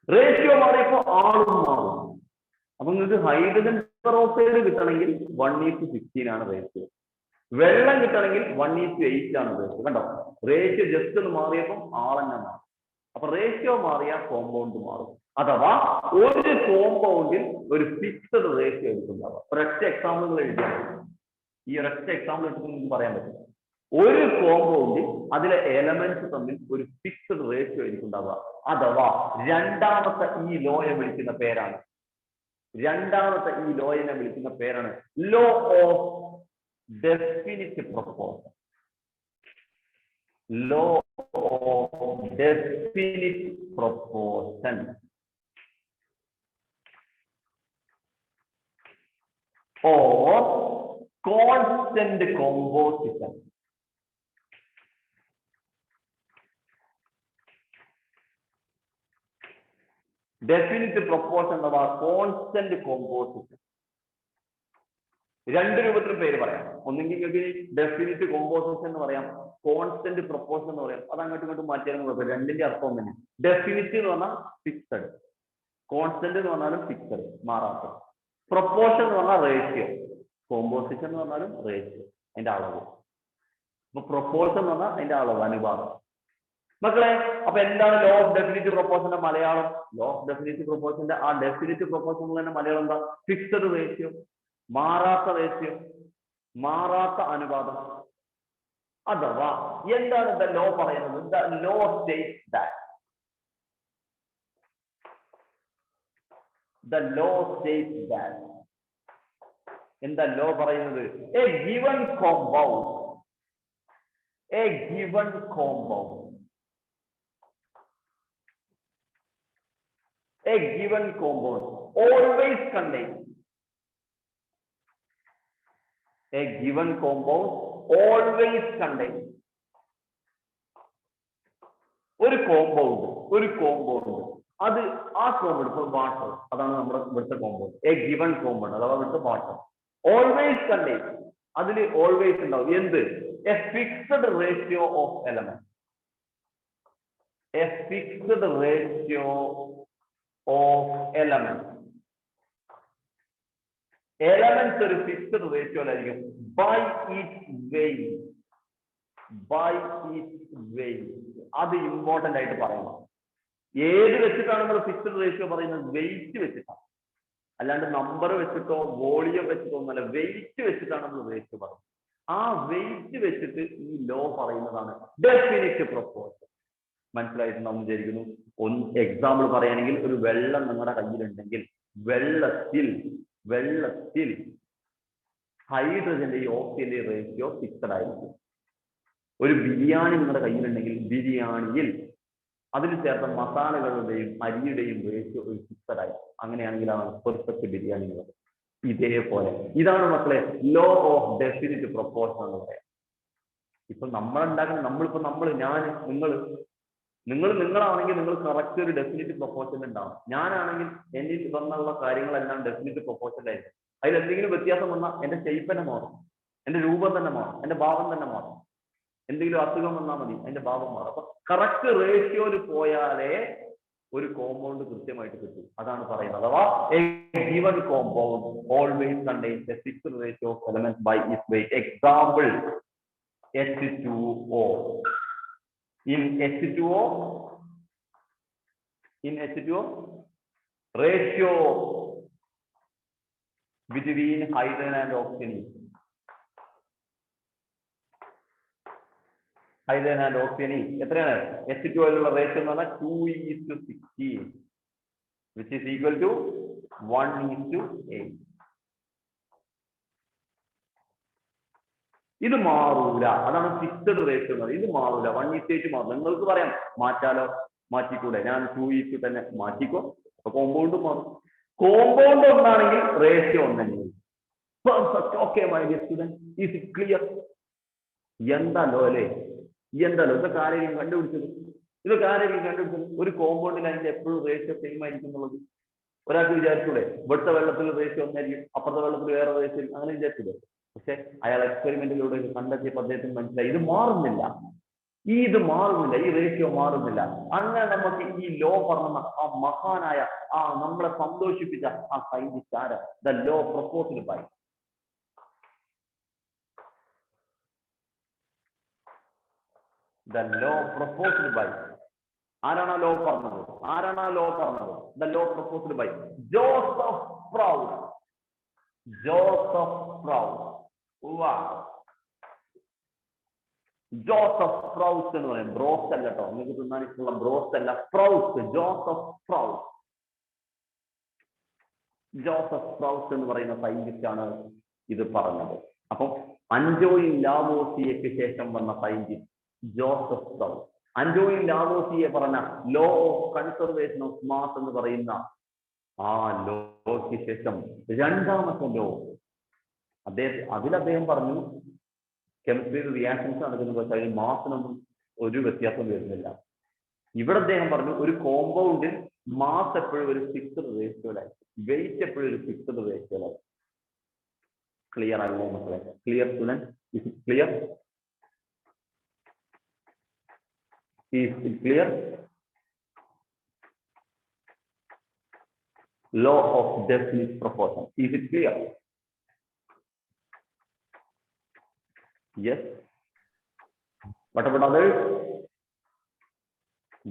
റേഷ്യോ മാറിയപ്പോ ആളും മാറും. അപ്പൊ നിങ്ങൾക്ക് ഹൈഡ്രജൻ പെറോക്സൈഡ് കിട്ടണമെങ്കിൽ 1:16 ആണ് റേഷ്യോ. വെള്ളം കിട്ടണമെങ്കിൽ 1:8 ആണ് റേഷ്യോ. കണ്ടോ, റേഷ്യോ ജസ്റ്റ് ഒന്ന് മാറിയപ്പോൾ ആളെന്നെ മാറും. അപ്പൊ റേഷ്യോ മാറിയാൽ കോമ്പൗണ്ട് മാറും. അഥവാ ഒരു കോമ്പൗണ്ടിൽ ഒരു ഫിക്സഡ് റേഷ്യോ ആയിരിക്കുന്നുണ്ടാവുക. ഒരൊറ്റ എക്സാമ്പിൾ എഴുതിയാൽ ഈ ഒരൊറ്റ എക്സാമ്പിൾ എടുത്ത് നിങ്ങൾക്ക് പറയാൻ പറ്റും. ഒരു കോമ്പൗണ്ടിൽ അതിലെ എലമെന്റ്സ് തമ്മിൽ ഒരു ഫിക്സഡ് റേഷ്യോ ആയിരിക്കുന്നുണ്ടാവുക. അഥവാ രണ്ടാമത്തെ ഈ ലോയെ വിളിക്കുന്ന പേരാണ് law of definite proportion. Law of definite proportion or constant composition. Definite proportion അഥവാ constant composition. രണ്ട് രൂപത്തിൽ പേര് പറയാം. ഒന്നെങ്കിൽ ഡെഫിനിറ്റ് കോമ്പോസിഷൻ എന്ന് പറയാം, കോൺസ്റ്റന്റ് പ്രൊപ്പോർഷൻ എന്ന് പറയാം. അത് അങ്ങോട്ടും ഇങ്ങോട്ടും മാറ്റിയാലും കുഴപ്പമില്ല, രണ്ടിന്റെ അർത്ഥം തന്നെ. ഡെഫിനിറ്റ് എന്ന് പറഞ്ഞാൽ ഫിക്സഡ്, കോൺസ്റ്റന്റ് എന്ന് പറഞ്ഞാലും ഫിക്സഡ്, മാറാത്തത്. പ്രൊപ്പോർഷൻ എന്ന് പറഞ്ഞാൽ റേഷ്യോ, കോമ്പോസിഷൻ എന്ന് പറഞ്ഞാലും റേഷ്യോ, അതിന്റെ അളവ്. അപ്പൊ പ്രൊപ്പോർഷൻ എന്ന് പറഞ്ഞാൽ അതിന്റെ അളവ്, അനുപാതം. മക്കളെ, അപ്പൊ എന്താണ് ലോ ഓഫ് ഡെഫിനിറ്റ് പ്രൊപ്പോർഷന്റെ മലയാളം? ലോ ഓഫ് ഡെഫിനിറ്റ് പ്രൊപ്പോർഷന്റെ ആ ഡെഫിനിറ്റ് പ്രൊപ്പോർഷൻ തന്നെ മലയാളം എന്താ? ഫിക്സഡ് റേഷ്യോ, മാറാത്ത റേഷ്യോ, മാറാത്ത അനുപാതം. അഥവാ എന്താണ് ദ ലോ പറയുന്നത്? The law states that the law states that എന്താ ലോ പറയുന്നത്? a given compound always contains ഒരു കോമ്പൗണ്ട് അത് ആ കോമ്പൗണ്ട്, ഇപ്പോൾ വാട്ടർ, അതാണ് നമ്മുടെ ഇവിടുത്തെ കോമ്പൗണ്ട്. എ ഗിവൺ കോമ്പൗണ്ട് അഥവാ ഇവിടുത്തെ വാട്ടർ ഓൾവേസ് കണ്ടെയ്ൻ, അതിൽ ഓൾവേസ് ഉണ്ടാവും എന്ത്? A fixed ratio of element. Elements ഒരു ഫിക്സഡ് റേഷ്യോയിലായിരിക്കും. By its weight. അത് ഇമ്പോർട്ടന്റ് ആയിട്ട് പറയണം. ഏത് വെച്ചിട്ടാണ് നമ്മൾ ഫിക്സഡ് റേഷ്യോ പറയുന്നത്? വെയിറ്റ് വെച്ചിട്ടാണ്, അല്ലാണ്ട് നമ്പർ വെച്ചിട്ടോ വോളിയം വെച്ചിട്ടോ ഒന്നല്ല, വെയിറ്റ് വെച്ചിട്ടാണ് നമ്മൾ റേഷ്യോ പറയുന്നത്. ആ വെയിറ്റ് വെച്ചിട്ട് ഈ ലോ പറയുന്നതാണ് ഡെഫിനിറ്റ് പ്രൊപ്പോർഷൻ. മനസ്സിലായിട്ടുണ്ടാവും വിചാരിക്കുന്നു. ഒന്ന് എക്സാമ്പിൾ പറയുകയാണെങ്കിൽ, ഒരു വെള്ളം നിങ്ങളുടെ കയ്യിലുണ്ടെങ്കിൽ വെള്ളത്തിൽ ഹൈഡ്രജന്റെയും ഓക്സിജന്റെയും റേഷ്യോ ഫിക്സഡ് ആയിരിക്കും. ഒരു ബിരിയാണി നിങ്ങളുടെ കയ്യിലുണ്ടെങ്കിൽ ബിരിയാണിയിൽ അതിൽ ചേർത്ത മസാലകളുടെയും അരിയുടെയും റേഷ്യോ ഒരു ഫിക്സഡ് ആയി. അങ്ങനെയാണെങ്കിലാണ് പെർഫെക്റ്റ് ബിരിയാണി. ഇതേപോലെ ഇതാണ് മക്കളെ ലോ ഓഫ് ഡെഫിനിറ്റ് പ്രൊപ്പോർഷൻ എന്ന് പറയാം. ഇപ്പൊ നിങ്ങളാണെങ്കിൽ നിങ്ങൾ കറക്റ്റ് ഒരു ഡെഫിനിറ്റ് പ്രൊപ്പോർഷൻ ഉണ്ടാവും. ഞാനാണെങ്കിൽ എന്നിൽ വന്നുള്ള കാര്യങ്ങളെല്ലാം ഡെഫിനിറ്റ് പ്രൊപ്പോർഷനിലായിരിക്കും. അതിൽ എന്തെങ്കിലും വ്യത്യാസം വന്നാൽ എന്റെ ഷേപ്പ് തന്നെ മാറും, എന്റെ രൂപം തന്നെ മാറും, എന്റെ ഭാവം തന്നെ മാറും. എന്തെങ്കിലും അസുഖം വന്നാൽ മതി, അതിന്റെ ഭാവം മാറും. അപ്പൊ കറക്റ്റ് റേഷ്യോയിൽ പോയാലേ ഒരു കോമ്പൗണ്ട് കൃത്യമായിട്ട് കിട്ടും. അതാണ് പറയുന്നത്. അഥവാ a given compound always contains a fixed ratio of elements by its weight. Example, H2O. In H2O, ratio between hydrogen and oxygen എത്രയാണ്? H2O ലുള്ള റേഷ്യോ എന്ന് പറഞ്ഞാൽ 2:16, which is equal to 1:8. ഇത് മാറൂല, അതാണ് ഫിക്സഡ് റേഷ്യോ എന്ന് പറയുന്നത്. ഇത് മാറൂല, 1:8 മാറില്ല. നിങ്ങൾക്ക് പറയാം മാറ്റാലോ, മാറ്റിക്കൂടെ? ഞാൻ 2:8 തന്നെ മാറ്റിക്കോ, അപ്പൊ കോമ്പൗണ്ട് മാറും. കോമ്പൗണ്ട് ഒന്നാണെങ്കിൽ റേഷ്യോ ഒന്നെങ്കിൽ okay my dear student, is it clear? എന്താലോ അല്ലേ, എന്താലോ ഇതൊക്കെ ആരെങ്കിലും കണ്ടുപിടിച്ചത്? ഒരു കോമ്പൗണ്ടിൽ അതിന്റെ എപ്പോഴും റേഷ്യോ സെയിം ആയിരിക്കും എന്നുള്ളത് ഒരാൾക്ക് വിചാരിച്ചൂടെ? ഇവിടുത്തെ വെള്ളത്തിൽ റേഷ്യോ ഒന്നായിരിക്കും, അപ്പുറത്തെ വെള്ളത്തിൽ വേറെ റേഷ്യോ, അങ്ങനെ വിചാരിച്ചൂടെ? പക്ഷെ അയാൾ എക്സ്പെരിമെന്റിലൂടെ കണ്ടെത്തിയപ്പോൾ അദ്ദേഹത്തിന് മനസ്സിലായി ഇത് മാറുന്നില്ല, ഈ റേഷ്യോ മാറുന്നില്ല. അങ്ങനെ നമുക്ക് ഈ ലോ പറഞ്ഞ ആ മഹാനായ ആ നമ്മളെ സന്തോഷിപ്പിച്ച ആ സയന്റിസ്റ്റ് ആരാ? ദ ലോ പ്രൊപ്പോസ്ഡ് ബൈ ആരാണ് ആ ലോ പറഞ്ഞത്? ആരാണ് ആ ലോ പറഞ്ഞത്? The law proposed by Joseph Proust. Joseph Proust. Joseph Proust എന്ന് പറയും. ബ്രോസ് അല്ല കേട്ടോ, നിങ്ങൾക്ക് തിന്നാൻ ഇഷ്ടമുള്ള ബ്രോസ് അല്ല, പ്രൗസ്. ജോസഫ് പ്രൗസ്. ജോസഫ് പ്രൗസ് എന്ന് പറയുന്ന സയന്റിസ്റ്റ് ആണ് ഇത് പറഞ്ഞത്. അപ്പം അന്റോയിൻ ലാവോസിയയ്ക്ക് ശേഷം വന്ന സയന്റിസ്റ്റ് ജോസഫ് പ്രൗസ്. അന്റോയിൻ ലാവോസിയെ പറഞ്ഞ law of conservation of mass എന്ന് പറയുന്ന ആ ലോയ്ക്ക് ശേഷം രണ്ടാമത്തെ ലോ അദ്ദേഹം പറഞ്ഞു കെമിസ്ട്രിയിൽ റിയാക്ഷൻസ് നടക്കുന്നത്, പക്ഷേ അതിൽ മാസിനൊന്നും ഒരു വ്യത്യാസം വരുന്നില്ല. ഇവിടെ അദ്ദേഹം പറഞ്ഞു ഒരു കോമ്പൗണ്ടിൽ മാസ് എപ്പോഴും ഒരു ഫിക്സ്ഡ് റേഷ്യോയിലായിരിക്കും, വെയിറ്റ് എപ്പോഴും ഒരു ഫിക്സ്ഡ് റേഷ്യോയിലായിരിക്കും. ക്ലിയർ ആയില്ലേ മക്കളെ? Clear student? Is it clear? Is it clear? Law of definite proportion. Is it clear? Yes. What about others?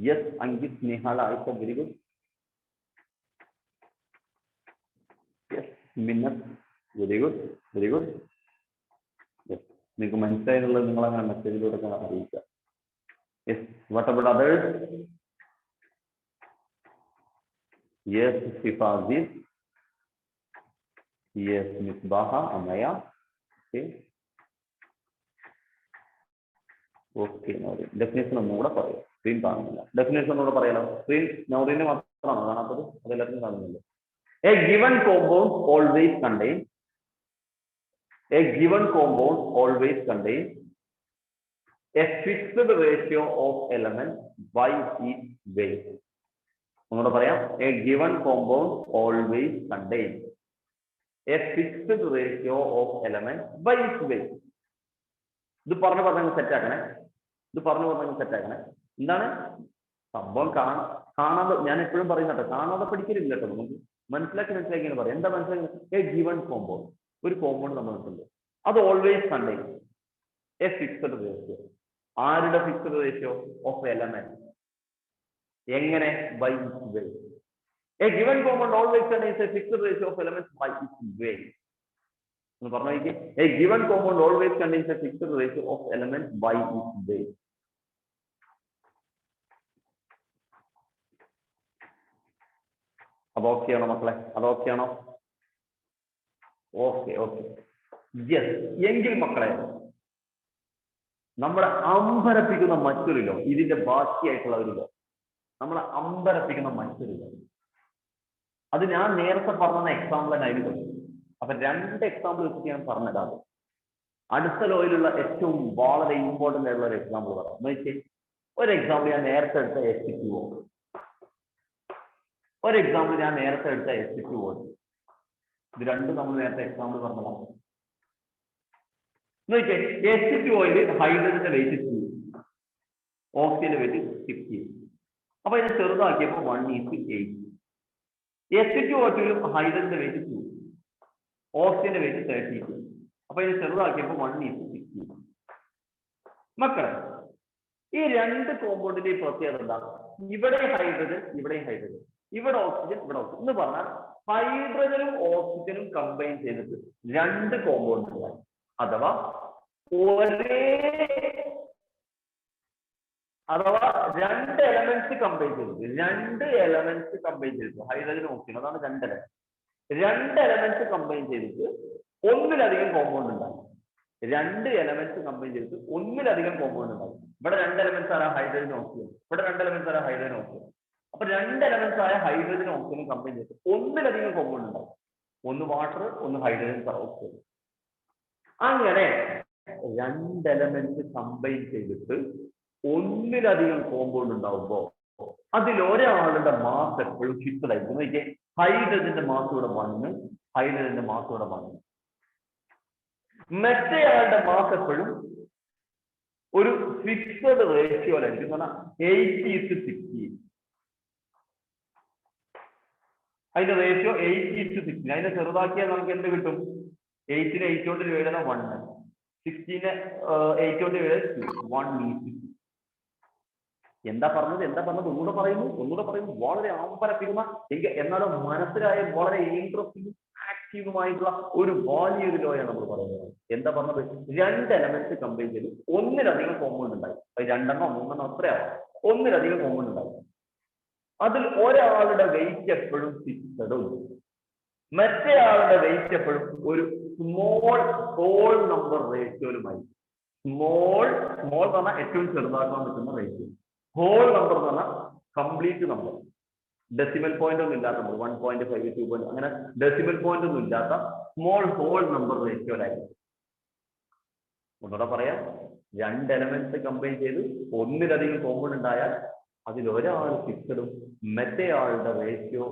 Yes, Angit, Nehala, Aisha, very good. Yes, Minnat, very good, very good. Yes, നിങ്ങൾക്ക് മനസ്സിലായിട്ടുള്ളത് നിങ്ങൾ അങ്ങനെ മെസ്സേജിലൂടെ അറിയിക്കുക. Yes, what about others? Yes, Sifaziz. Yes, Misbaha, Amaya. Okay. Okay, Naurin. Definition ഒന്നുകൂടെ പറയാം. Screen കാണുന്നില്ല. Definition ഒന്നുകൂടെ പറയാലോ. Screen നൗറിന് മാത്രമാണ് കാണാത്തത്, അതെല്ലാവർക്കും കാണുന്നില്ല. A given compound always contains a fixed ratio of elements by its weight. ഒന്നുകൂടെ പറയാം. A given compound always contains a fixed ratio of elements by its weight. ഇത് പറഞ്ഞു സെറ്റ് ആക്കണേ. എന്താണ് സംഭവം? കാണാതെ, ഞാൻ എപ്പോഴും പറയുന്നുണ്ട്, കാണാതെ പഠിക്കലില്ല കേട്ടോ. നമുക്ക് മനസ്സിലാക്കി പറയാം. എന്താ മനസ്സിലാക്കി? എ ഗിവൺ കോമ്പൗണ്ട്, ഒരു കോമ്പൗണ്ട് നമ്മൾ എടുക്കുന്നത്, അത് always contain a fixed ratio. ആരുടെ ഫിക്സഡ് റേഷ്യോ? Of element. എങ്ങനെ? By its weight. A given compound always contains a fixed ratio of elements by its weight. എന്ന് പറഞ്ഞു, a given compound always contains a fixed ratio of elements by its weight. അത് ഓക്കെയാണോ മക്കളെ? അത് ഓക്കെയാണോ? Okay. Yes. എങ്കിൽ മക്കളെ, നമ്മളെ അമ്പരപ്പിക്കുന്ന മറ്റൊരു ലോ, ഇതിന്റെ ബാക്കിയായിട്ടുള്ള ഒരു ലോ, നമ്മളെ അമ്പരപ്പിക്കുന്ന മറ്റൊരു ലോ, അത് ഞാൻ നേരത്തെ പറഞ്ഞ എക്സാമ്പിൾ തന്നെ അതിന് പറഞ്ഞു. അപ്പൊ 2 എക്സാമ്പിൾ വെച്ചിട്ട് ഞാൻ പറഞ്ഞതാണ്. അടുത്ത ലോയിലുള്ള ഏറ്റവും വളരെ ഇമ്പോർട്ടന്റ് ആയിട്ടുള്ള ഒരു എക്സാമ്പിൾ പറയാം. ഒരു എക്സാമ്പിൾ ഞാൻ നേരത്തെ എടുത്ത H2O, ഒരു എക്സാമ്പിൾ ഞാൻ നേരത്തെ എടുത്ത H2O. ഇത് രണ്ടും നമ്മൾ നേരത്തെ എക്സാമ്പിൾ പറഞ്ഞതാണ്. നോക്കിയേ, H2Oയിൽ ഹൈഡ്രജന്റെ വെയിറ്റ് 2, ഓക്സിജന്റെ വെയിറ്റ് 60. അപ്പൊ ഇത് ചെറുതാക്കിയപ്പോൾ 1:8. H2O2ലും ഹൈഡ്രജന്റെ വെയിറ്റ് 2, ഓക്സിജന്റെ വെയിറ്റ് 32. അപ്പൊ ഇത് ചെറുതാക്കിയപ്പോൾ 1:60. മക്കളെ, ഈ 2 കോമ്പൗണ്ടിന്റെ പ്രത്യേകത എന്താ? ഇവിടെ ഹൈഡ്രജൻ, ഇവിടെ ഹൈഡ്രജൻ, ഇവിടെ ഓക്സിജൻ, ഇവിടെ ഓക്സിജൻ എന്ന് പറഞ്ഞാൽ ഹൈഡ്രജനും ഓക്സിജനും കമ്പൈൻ ചെയ്തിട്ട് 2 കോമ്പൗണ്ടുകളായി. അഥവാ 2 എലമെന്റ്സ് കമ്പൈൻ ചെയ്തിട്ട് ഹൈഡ്രജനും ഓക്സിജൻ, അതാണ് 2 എലമെന്റ്. 2 എലമെന്റ്സ് കമ്പൈൻ ചെയ്തിട്ട് ഒന്നിലധികം കോമ്പൗണ്ട് ഉണ്ടാകും. 2 എലമെന്റ്സ് കമ്പൈൻ ചെയ്തിട്ട് ഒന്നിലധികം കോമ്പൗണ്ട് ഉണ്ടാകും. ഇവിടെ 2 എലമെന്റ്സ് ആയ ഹൈഡ്രജൻ ഓക്സിജൻ, ഇവിടെ 2 എലമെന്റ്സ് ആയ ഹൈഡ്രജൻ ഓക്സിജൻ. അപ്പൊ 2 എലമെന്റ്സ് ആയ ഹൈഡ്രജൻ ഓക്സിജനും കമ്പൈൻ ചെയ്തിട്ട് ഒന്നിലധികം കോമ്പൗണ്ട് ഉണ്ടാകും. ഒന്ന് വാട്ടർ, ഒന്ന് ഹൈഡ്രജൻ ഓക്സിജൻ. അങ്ങനെ 2 എലമെന്റ്സ് കമ്പൈൻ ചെയ്തിട്ട് ഒന്നിലധികം കോമ്പൗണ്ട് ഉണ്ടാവുമ്പോ അതിൽ ഒരാളുടെ മാസ് എപ്പോഴും ഫിക്സഡ് ആയിരിക്കും. നോക്കിയേ, ഹൈഡ്രജന്റെ മാസ് ഇവിടെ 1, ഹൈഡ്രജന്റെ മാസ് ഇവിടെ 1. മറ്റേയാളുടെ മാസ് എപ്പോഴും ഒരു ഫിക്സഡ് റേഷ്യോയിലായിരിക്കും. എന്ന് പറഞ്ഞാൽ 80:60. അതിന്റെ റേഷ്യോ 80:60. അതിനെ ചെറുതാക്കിയാൽ നമുക്ക് എന്ത് കിട്ടും? 8നെ 8 കൊണ്ട് ഡിവൈഡ് ചെയ്താൽ 1, 16നെ 8 കൊണ്ട് ഡിവൈഡ് 1:60. എന്താ പറഞ്ഞത് ഒന്നുകൂടെ പറയുന്നു വളരെ ആമ്പരപ്പിക്കുന്ന എന്നാലും മനസ്സിലായ വളരെ ഇൻട്രസ്റ്റിംഗ് ആക്റ്റീവുമായിട്ടുള്ള ഒരു വലിയൊരു ലോയാണ് നമ്മൾ പറയുന്നത്. എന്താ പറഞ്ഞത്? 2 എലമെന്റ്സ് കമ്പൈൻ ചെയ്ത് ഒന്നിലധികം കോമ്പൗണ്ട് ഉണ്ടായി. 2 3 അത്രയാവും. ഒന്നിലധികം കോമ്പൗണ്ട് ഉണ്ടായി. അതിൽ ഒരാളുടെ വെയിറ്റ് എപ്പോഴും ഫിക്സഡും മറ്റേ ആളുടെ വെയിറ്റ് എപ്പോഴും ഒരു സ്മോൾ ഹോൾ നമ്പർ റേഷ്യോയിലുമായി. സ്മോൾ എന്ന് പറഞ്ഞാൽ ഏറ്റവും ചെറുതാക്കാൻ പറ്റുന്ന റേഷ്യോ, ഹോൾ നമ്പർ എന്ന് പറഞ്ഞാൽ കംപ്ലീറ്റ് നമ്പർ, ഡെസിമൽ പോയിന്റ് ഒന്നും ഇല്ലാത്ത നമ്പർ, 1.5 2 അങ്ങനെ ഡെസിമൽ പോയിന്റ് ഒന്നും ഇല്ലാത്ത സ്മോൾ ഹോൾ നമ്പർ റേഷ്യോയിലായിരിക്കും. ഒന്നുകൂടെ പറയാം, 2 എലമെന്റ്സ് കമ്പൈൻ ചെയ്ത് ഒന്നിലധികം കോമ്പൗണ്ട് ഉണ്ടായാൽ അതിൽ ഒരാൾ ഫിക്സഡും മറ്റേ ആളുടെ റേഷ്യോ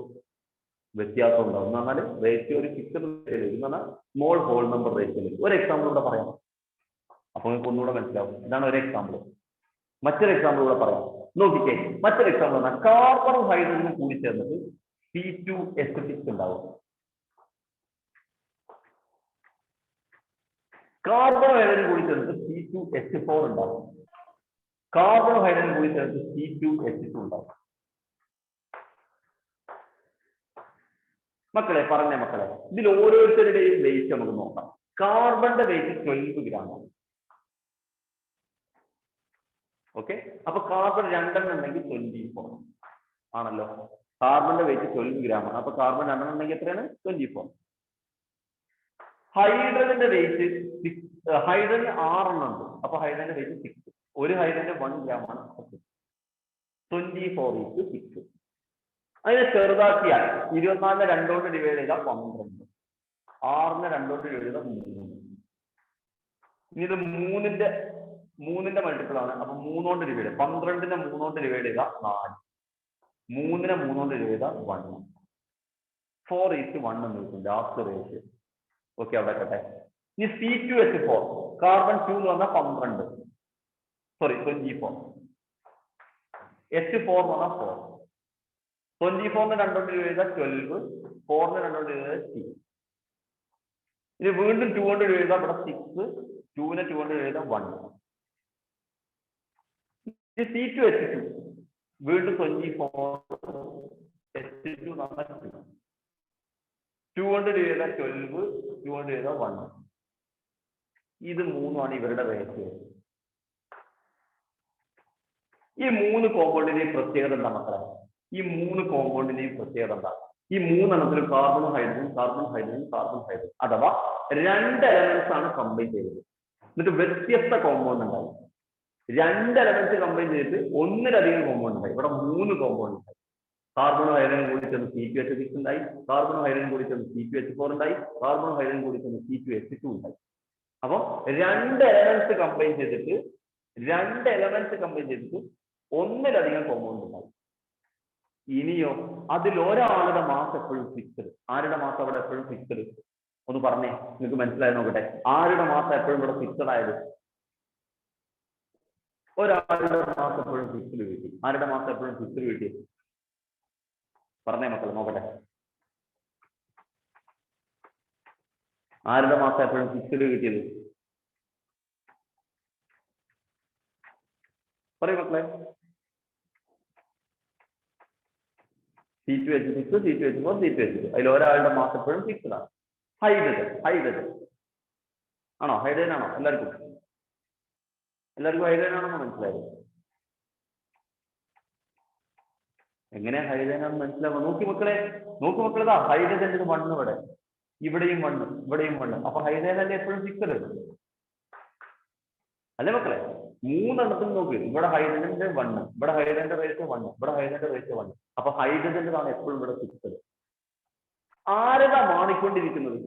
വ്യത്യാസം ഉണ്ടാവും. എന്ന് പറഞ്ഞാൽ റേഷ്യോ ഒരു ഫിക്സഡ് എന്ന് പറഞ്ഞാൽ സ്മോൾ ഹോൾ നമ്പർ റേഷ്യോ. ഒരു എക്സാമ്പിൾ കൂടെ പറയാം, അപ്പൊ നിങ്ങൾക്ക് ഒന്നുകൂടെ മനസ്സിലാവും. ഇതാണ് ഒരു എക്സാമ്പിൾ. മറ്റൊരു എക്സാമ്പിൾ കൂടെ പറയാം. നോക്കിക്കേ, മറ്റൊരു എക്സാമ്പിൾ പറഞ്ഞാൽ കാർബണും ഹൈഡ്രജനും കൂടി ചേർന്നിട്ട് C2H6 ഉണ്ടാവും. കാർബണും ഹൈഡ്രജനും കൂടി ചേർന്നിട്ട് C2H4 ഉണ്ടാവും. കാർബണും ഹൈഡ്രജനും കൂടി ചേർന്നിട്ട് C2H2 ഉണ്ടാവും. മക്കളെ ഇതിൽ ഓരോരുത്തരുടെയും വെയിറ്റ് നമുക്ക് നോക്കാം. കാർബണിന്റെ വെയിറ്റ് 12 ഗ്രാമാണ്. ഓക്കെ, അപ്പൊ കാർബൺ 2 ഉണ്ടെങ്കിൽ 24 ആണല്ലോ. കാർബണിന്റെ വെയിറ്റ് 12 ഗ്രാമാണ്. അപ്പൊ കാർബൺ 2 ഉണ്ടെങ്കിൽ എത്രയാണ്? 24. ഹൈഡ്രജന്റെ വെയിറ്റ് ഹൈഡ്രജൻ 6 ഉണ്ട്. അപ്പൊ ഹൈഡ്രജന്റെ വെയിറ്റ് 6. ഒരു ഹൈഡ്രജൻ 1 ഗ്രാമാണ്. 24:6. അതിനെ ചെറുതാക്കിയാൽ 24 2 കൊണ്ട് ഡിവൈഡ് ചെയ്താൽ 12, 6 2 കൊണ്ട് ഡിവൈഡ് ചെയ്താൽ 3. ഇനി ഇത് 3ന്റെ മൾട്ടിപ്പിൾ ആണ്. അപ്പൊ 3 കൊണ്ട് ഡിവൈഡ് ചെയ്താൽ 12നെ 3 കൊണ്ട് ഡിവൈഡ് ചെയ്താൽ 4, 3നെ 3 കൊണ്ട് ഡിവൈഡ് ചെയ്താൽ 1, 4:1 എന്ന് കിട്ടും ലാസ്റ്റ് റേഷ്യോ. ഓക്കെ, അവിടെ കേട്ടെ. ഇനി C2H4 കാർബൺ 2 എന്ന് പറഞ്ഞാൽ 24, H4 എന്ന് പറഞ്ഞാൽ 4. 24നെ 2 കൊണ്ട് ഡിവൈഡ് ചെയ്താൽ 12, 4നെ 2 കൊണ്ട് ഡിവൈഡ് ചെയ്താൽ 6. ഇനി വീണ്ടും 2 കൊണ്ട് ഡിവൈഡ് ചെയ്താൽ ഇവിടെ 6, 2നെ 2 കൊണ്ട് ഡിവൈഡ് ചെയ്താൽ 1. ഇനി C2H2 വീണ്ടും 24, H2 എന്ന് പറഞ്ഞാൽ 2 കൊണ്ട് ഡിവൈഡ് ചെയ്താൽ 12, 2 കൊണ്ട് ഡിവൈഡ് ചെയ്താൽ 1. ഇത് 3ആണ് ഇവരുടെ റേഷ്യോ. ഈ 3 കോമ്പൗണ്ടിന്റെയും പ്രത്യേകത എന്താ മക്കളെ? ഈ 3 കോമ്പൗണ്ടിന്റെയും പ്രത്യേകത എന്താ? ഈ 3 എണ്ണത്തിലും കാർബൺ ഹൈഡ്രജൻ അഥവാ 2 എലമെന്റ്സ് ആണ് കമ്പൈൻ ചെയ്തത്. എന്നിട്ട് വ്യത്യസ്ത കോമ്പൗണ്ട് ഉണ്ടായി. 2 എലമെന്റ്സ് കമ്പൈൻ ചെയ്തിട്ട് ഒന്നിലധികം കോമ്പൗണ്ട് ഉണ്ടായി. ഇവിടെ 3 കോമ്പൗണ്ട് ഉണ്ടായി. കാർബണും ഹൈഡ്രജനും കൂടി ചേർന്ന് C2H6 ഉണ്ടായി. കാർബണും ഹൈഡ്രജനും കൂടി ചേർന്ന് C2H4 ഉണ്ടായി. കാർബണും ഹൈഡ്രജനും കൂടി ചേർന്ന് C2H2 ഉണ്ടായി. അപ്പൊ 2 എലമെന്റ്സ് കമ്പൈൻ ചെയ്തിട്ട് ഒന്നിലധികം കോമ്പൗണ്ട് ഉണ്ടായി. ഇനിയോ അതിൽ ഒരാളുടെ മാസ് എപ്പോഴും ഫിക്സഡ്. ആരുടെ മാസം അവിടെ എപ്പോഴും ഫിക്സഡ്? ഒന്ന് പറഞ്ഞേ, നിങ്ങൾക്ക് മനസ്സിലായി നോക്കട്ടെ. ആരുടെ മാസം എപ്പോഴും ഇവിടെ ഫിക്സഡ് ആയത്? ഒരാളുടെ മാസം എപ്പോഴും ഫിക്സഡ് കിട്ടി. ആരുടെ മാസം എപ്പോഴും ഫിക്സഡ് കിട്ടി? പറഞ്ഞേ മക്കളെ, നോക്കട്ടെ. ആരുടെ മാസം എപ്പോഴും ഫിക്സഡ് കിട്ടിയത്? പറയൂ മക്കളെ. C2H6, C2H4, C2H2. അതിൽ ഒരാളുടെ മാസം എപ്പോഴും ഫിക്സഡ് ആണ്. ഹൈഡ്രജൻ ആണോ? ഹൈഡ്രജൻ ആണോ? എല്ലാവർക്കും ഹൈഡ്രജൻ ആണെന്ന് മനസ്സിലായത്? എങ്ങനെയാ ഹൈഡ്രജൻ ആണെന്ന് മനസ്സിലാവുക? നോക്കി മക്കളെ, ഇതാ ഹൈഡ്രജന്റെ 1 ഇവിടെ, ഇവിടെയും 1. അപ്പൊ ഹൈഡ്രജൻ അല്ലേ എപ്പോഴും ഫിക്സഡ് അല്ലേ മക്കളെ? 3 എണ്ണത്തിൽ നോക്ക്. ഇവിടെ ഹൈഡ്രജന്റെ 1, ഇവിടെ ഹൈഡ്രജന്റെ റേഷ്യോ 1, ഇവിടെ ഹൈഡ്രജന്റെ റേഷ്യോ 1. അപ്പൊ ഹൈഡ്രജന്റെതാണ് എപ്പോഴും ഇവിടെ ഫിക്സഡ്. ആരതാ മാറിക്കൊണ്ടിരിക്കുന്നത്?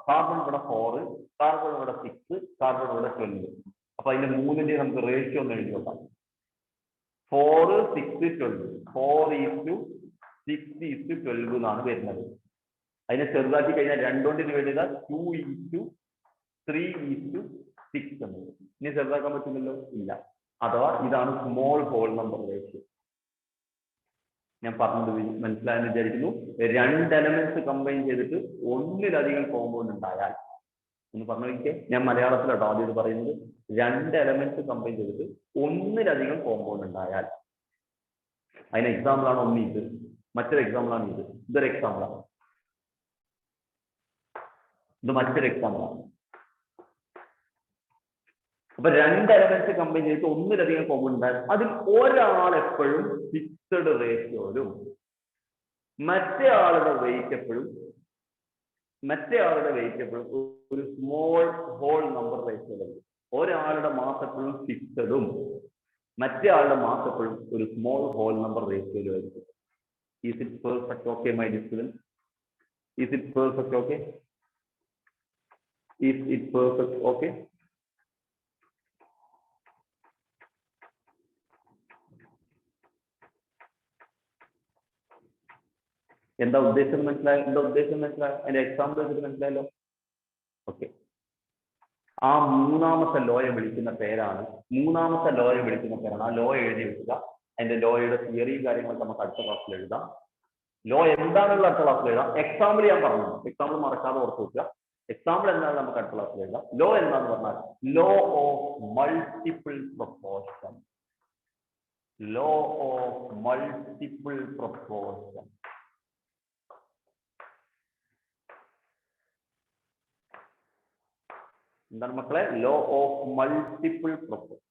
കാർബൺ ഇവിടെ 4, കാർബൺ ഇവിടെ 6, കാർബൺ ഇവിടെ 12. അപ്പൊ അതിന്റെ 3ന്റെ നമുക്ക് റേഷ്യോ ഒന്ന് എഴുതി നോക്കാം. 4, 6, 12. 4:6:12 എന്നാണ് വരുന്നത്. അതിനെ ചെറുതാക്കി കഴിഞ്ഞാൽ 2 കൊണ്ട് ഡിവൈഡ് ചെയ്താൽ 2:3:6 എന്ന്. ഇനി ചെറുതാക്കാൻ പറ്റുന്നില്ലോ? ഇല്ല. അഥവാ ഇതാണ് സ്മോൾ ഹോൾ നമ്പർ റേഷ്യോ. ഞാൻ പറഞ്ഞത് മനസ്സിലായെന്ന് വിചാരിക്കുന്നു. 2 എലമെന്റ്സ് കമ്പൈൻ ചെയ്തിട്ട് ഒന്നിലധികം കോമ്പൗണ്ട് ഉണ്ടായാൽ എന്ന് പറഞ്ഞൊക്കെ ഞാൻ മലയാളത്തിലാട്ടോ ആദ്യം ഇത് പറയുന്നത്. 2 എലമെന്റ്സ് കമ്പൈൻ ചെയ്തിട്ട് ഒന്നിലധികം കോമ്പൗണ്ട് ഉണ്ടായാൽ അതിന് എക്സാമ്പിൾ ആണ് ഒന്ന് ഇത്, മറ്റൊരു എക്സാമ്പിൾ ആണ് ഇത്. ഇതൊരു എക്സാമ്പിൾ ആണ്, ഇത് മറ്റൊരു എക്സാമ്പിൾ ആണ്. അപ്പൊ 2 എലമെന്റ്സ് കമ്പൈൻ ചെയ്തിട്ട് ഒന്നിലധികം കോമ്പൗണ്ട് ഉണ്ടായാൽ അതിൽ ഒരാൾ എപ്പോഴും ഫിക്സഡ് റേഷ്യോയിലും മറ്റേ ആളുടെ വെയിറ്റ് എപ്പോഴും ഒരു സ്മോൾ ഹോൾ നമ്പർ റേഷ്യോയിലും. ഒരാളുടെ മാസ് എപ്പോഴും ഫിക്സഡും മറ്റേ ആളുടെ മാസ് എപ്പോഴും ഒരു സ്മോൾ ഹോൾ നമ്പർ റേഷ്യോയിലും ആയിരിക്കും. Is it perfect okay my distance? Is it perfect okay? Is it perfect okay? എന്താ ഉദ്ദേശം മനസ്സിലായോ? അതിന്റെ എക്സാമ്പിൾ വെച്ചിട്ട് മനസ്സിലായല്ലോ? ഓക്കെ. ആ മൂന്നാമത്തെ ലോയെ വിളിക്കുന്ന പേരാണ് ആ ലോ എഴുതി വെക്കുക. അതിന്റെ ലോയുടെ തിയറിയും കാര്യങ്ങളൊക്കെ നമുക്ക് അടുത്ത ക്ലാസ്സിൽ എഴുതാം. ലോ എന്താണെന്നുള്ള അടുത്ത ക്ലാസ്സിൽ എഴുതാം. എക്സാമ്പിൾ ഞാൻ പറഞ്ഞു, എക്സാമ്പിൾ മറക്കാതെ ഓർത്ത് വെക്കുക. എക്സാമ്പിൾ എന്താണെന്ന് നമുക്ക് അടുത്ത ക്ലാസ്സിൽ എഴുതാം. ലോ എന്താന്ന് പറഞ്ഞാൽ law of multiple proportion. Law of multiple proportion. എന്താണ് മക്കളെ? Law of multiple proportion.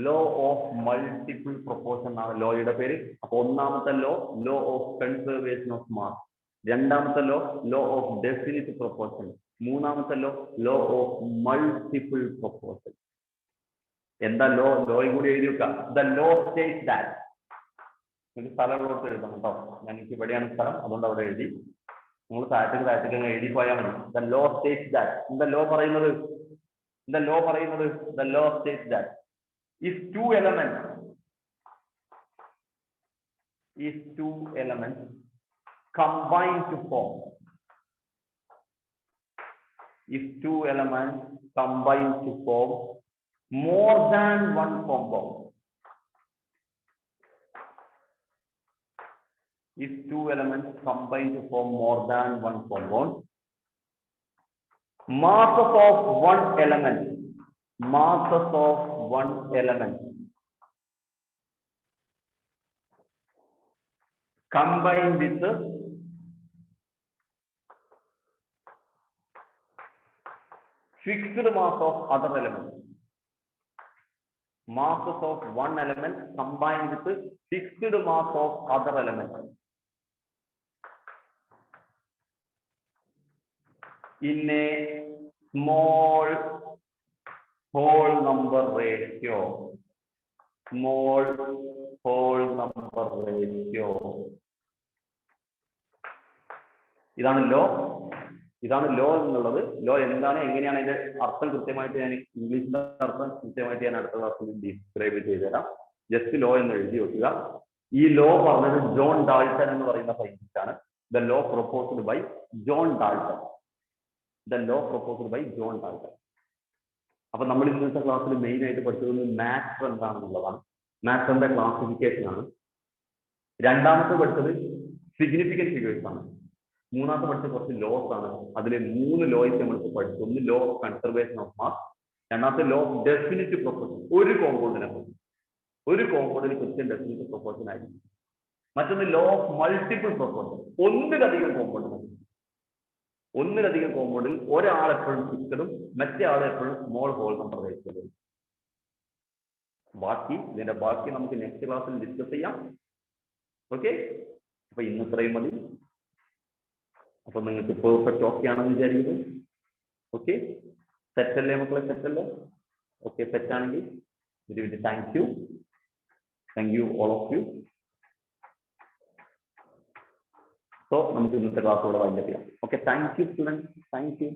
Law of multiple proportion എന്നാണ് ലോയുടെ പേര്. അപ്പൊ ഒന്നാമത്തെ law of conservation of mass. രണ്ടാമത്തെ ലോ ഓഫ് ഡെഫിനിറ്റ് പ്രൊപ്പോർഷൻ. മൂന്നാമത്തെ ലോ ഓഫ് മൾട്ടിപ്പിൾ പ്രൊപ്പോർഷൻ. എന്താ ലോയും കൂടി എഴുതി വെക്കാം. The law states that. സ്ഥലങ്ങളോട്ട് എഴുതണം കേട്ടോ. എനിക്ക് ഇവിടെയാണ് സ്ഥലം, അതുകൊണ്ട് അവിടെ എഴുതി. നിങ്ങൾ താഴത്തേക്ക് എഴുതി പോയാൽ മതി. The law states that. എന്താ ലോ പറയുന്നത്? The law states that if two elements combine to form more than one compound. If two elements combine to form more than one compound, masses of one element combined with the fixed mass of other elements. Masses of one element combined with the fixed mass of other elements in a small whole number ratio. ഇതാണ് law എന്നുള്ളത്. Law എന്താണ്, എങ്ങനെയാണ് ഇതിന്റെ അർത്ഥം കൃത്യമായിട്ട് ഞാൻ ഇംഗ്ലീഷിന്റെ അർത്ഥം കൃത്യമായിട്ട് ഞാൻ അടുത്ത ക്ലാസ്സിൽ ഡിസ്ക്രൈബ് ചെയ്തു തരാം. ജസ്റ്റ് ലോ എന്ന് എഴുതി വെക്കുക. ഈ ലോ പറഞ്ഞത് ജോൺ ഡാൾട്ടൺ എന്ന് പറയുന്ന സയന്റിസ്റ്റ് ആണ്. The law proposed by John Dalton. അപ്പൊ നമ്മൾ ഇന്നത്തെ ക്ലാസ്സിൽ മെയിൻ ആയിട്ട് പഠിച്ചത് മാറ്റർ എന്താണെന്നുള്ളതാണ്. മാറ്ററിന്റെ ക്ലാസിഫിക്കേഷൻ ആണ്. രണ്ടാമത്തെ പഠിച്ചത് സിഗ്നിഫിക്കന്റ് ഫിഗേഴ്സ് ആണ്. മൂന്നാമത്തെ പഠിച്ചത് കുറച്ച് ലോസ് ആണ്. അതിലെ 3 ലോയ്സ് നമ്മൾ പഠിച്ചു. ഒന്ന് law of conservation of mass, രണ്ടാമത്തെ ലോ ഓഫ് ഡെഫിനിറ്റ് പ്രൊപ്പോർഷൻ. ഒരു കോമ്പൗണ്ടിന് കൃത്യം ഡെഫിനിറ്റ് പ്രൊപ്പോർഷൻ ആയിരിക്കും. മറ്റൊന്ന് ലോ ഓഫ് മൾട്ടിപ്പിൾ പ്രൊപ്പോർഷൻ. ഒന്നിലധികം കോമ്പൗണ്ടിൽ ഒരാൾ എപ്പോഴും ഫിക്സഡും മറ്റേ ആൾ എപ്പോഴും സ്മോൾ ഹോൾ നമ്പർ റേഷ്യോയിലും. ഇതിന്റെ ബാക്കി നമുക്ക് നെക്സ്റ്റ് ക്ലാസ്സിൽ ഡിസ്കസ് ചെയ്യാം. ഓക്കെ, അപ്പൊ ഇന്ന് ഇത്രയും മതി. അപ്പൊ നിങ്ങൾക്ക് പെർഫെക്റ്റ് ഓക്കെ ആണെന്ന് വിചാരിക്കുന്നു. ഓക്കെ, സെറ്റല്ലേ മക്കളെ? സെറ്റല്ലേ? ഓക്കെ, സെറ്റാണെങ്കിൽ thank you all of you. So നമുക്ക് ഇന്നത്തെ ക്ലാസ് ഇവിടെ വൈൻഡപ്പ് ചെയ്യാം. Okay, thank you students, thank U.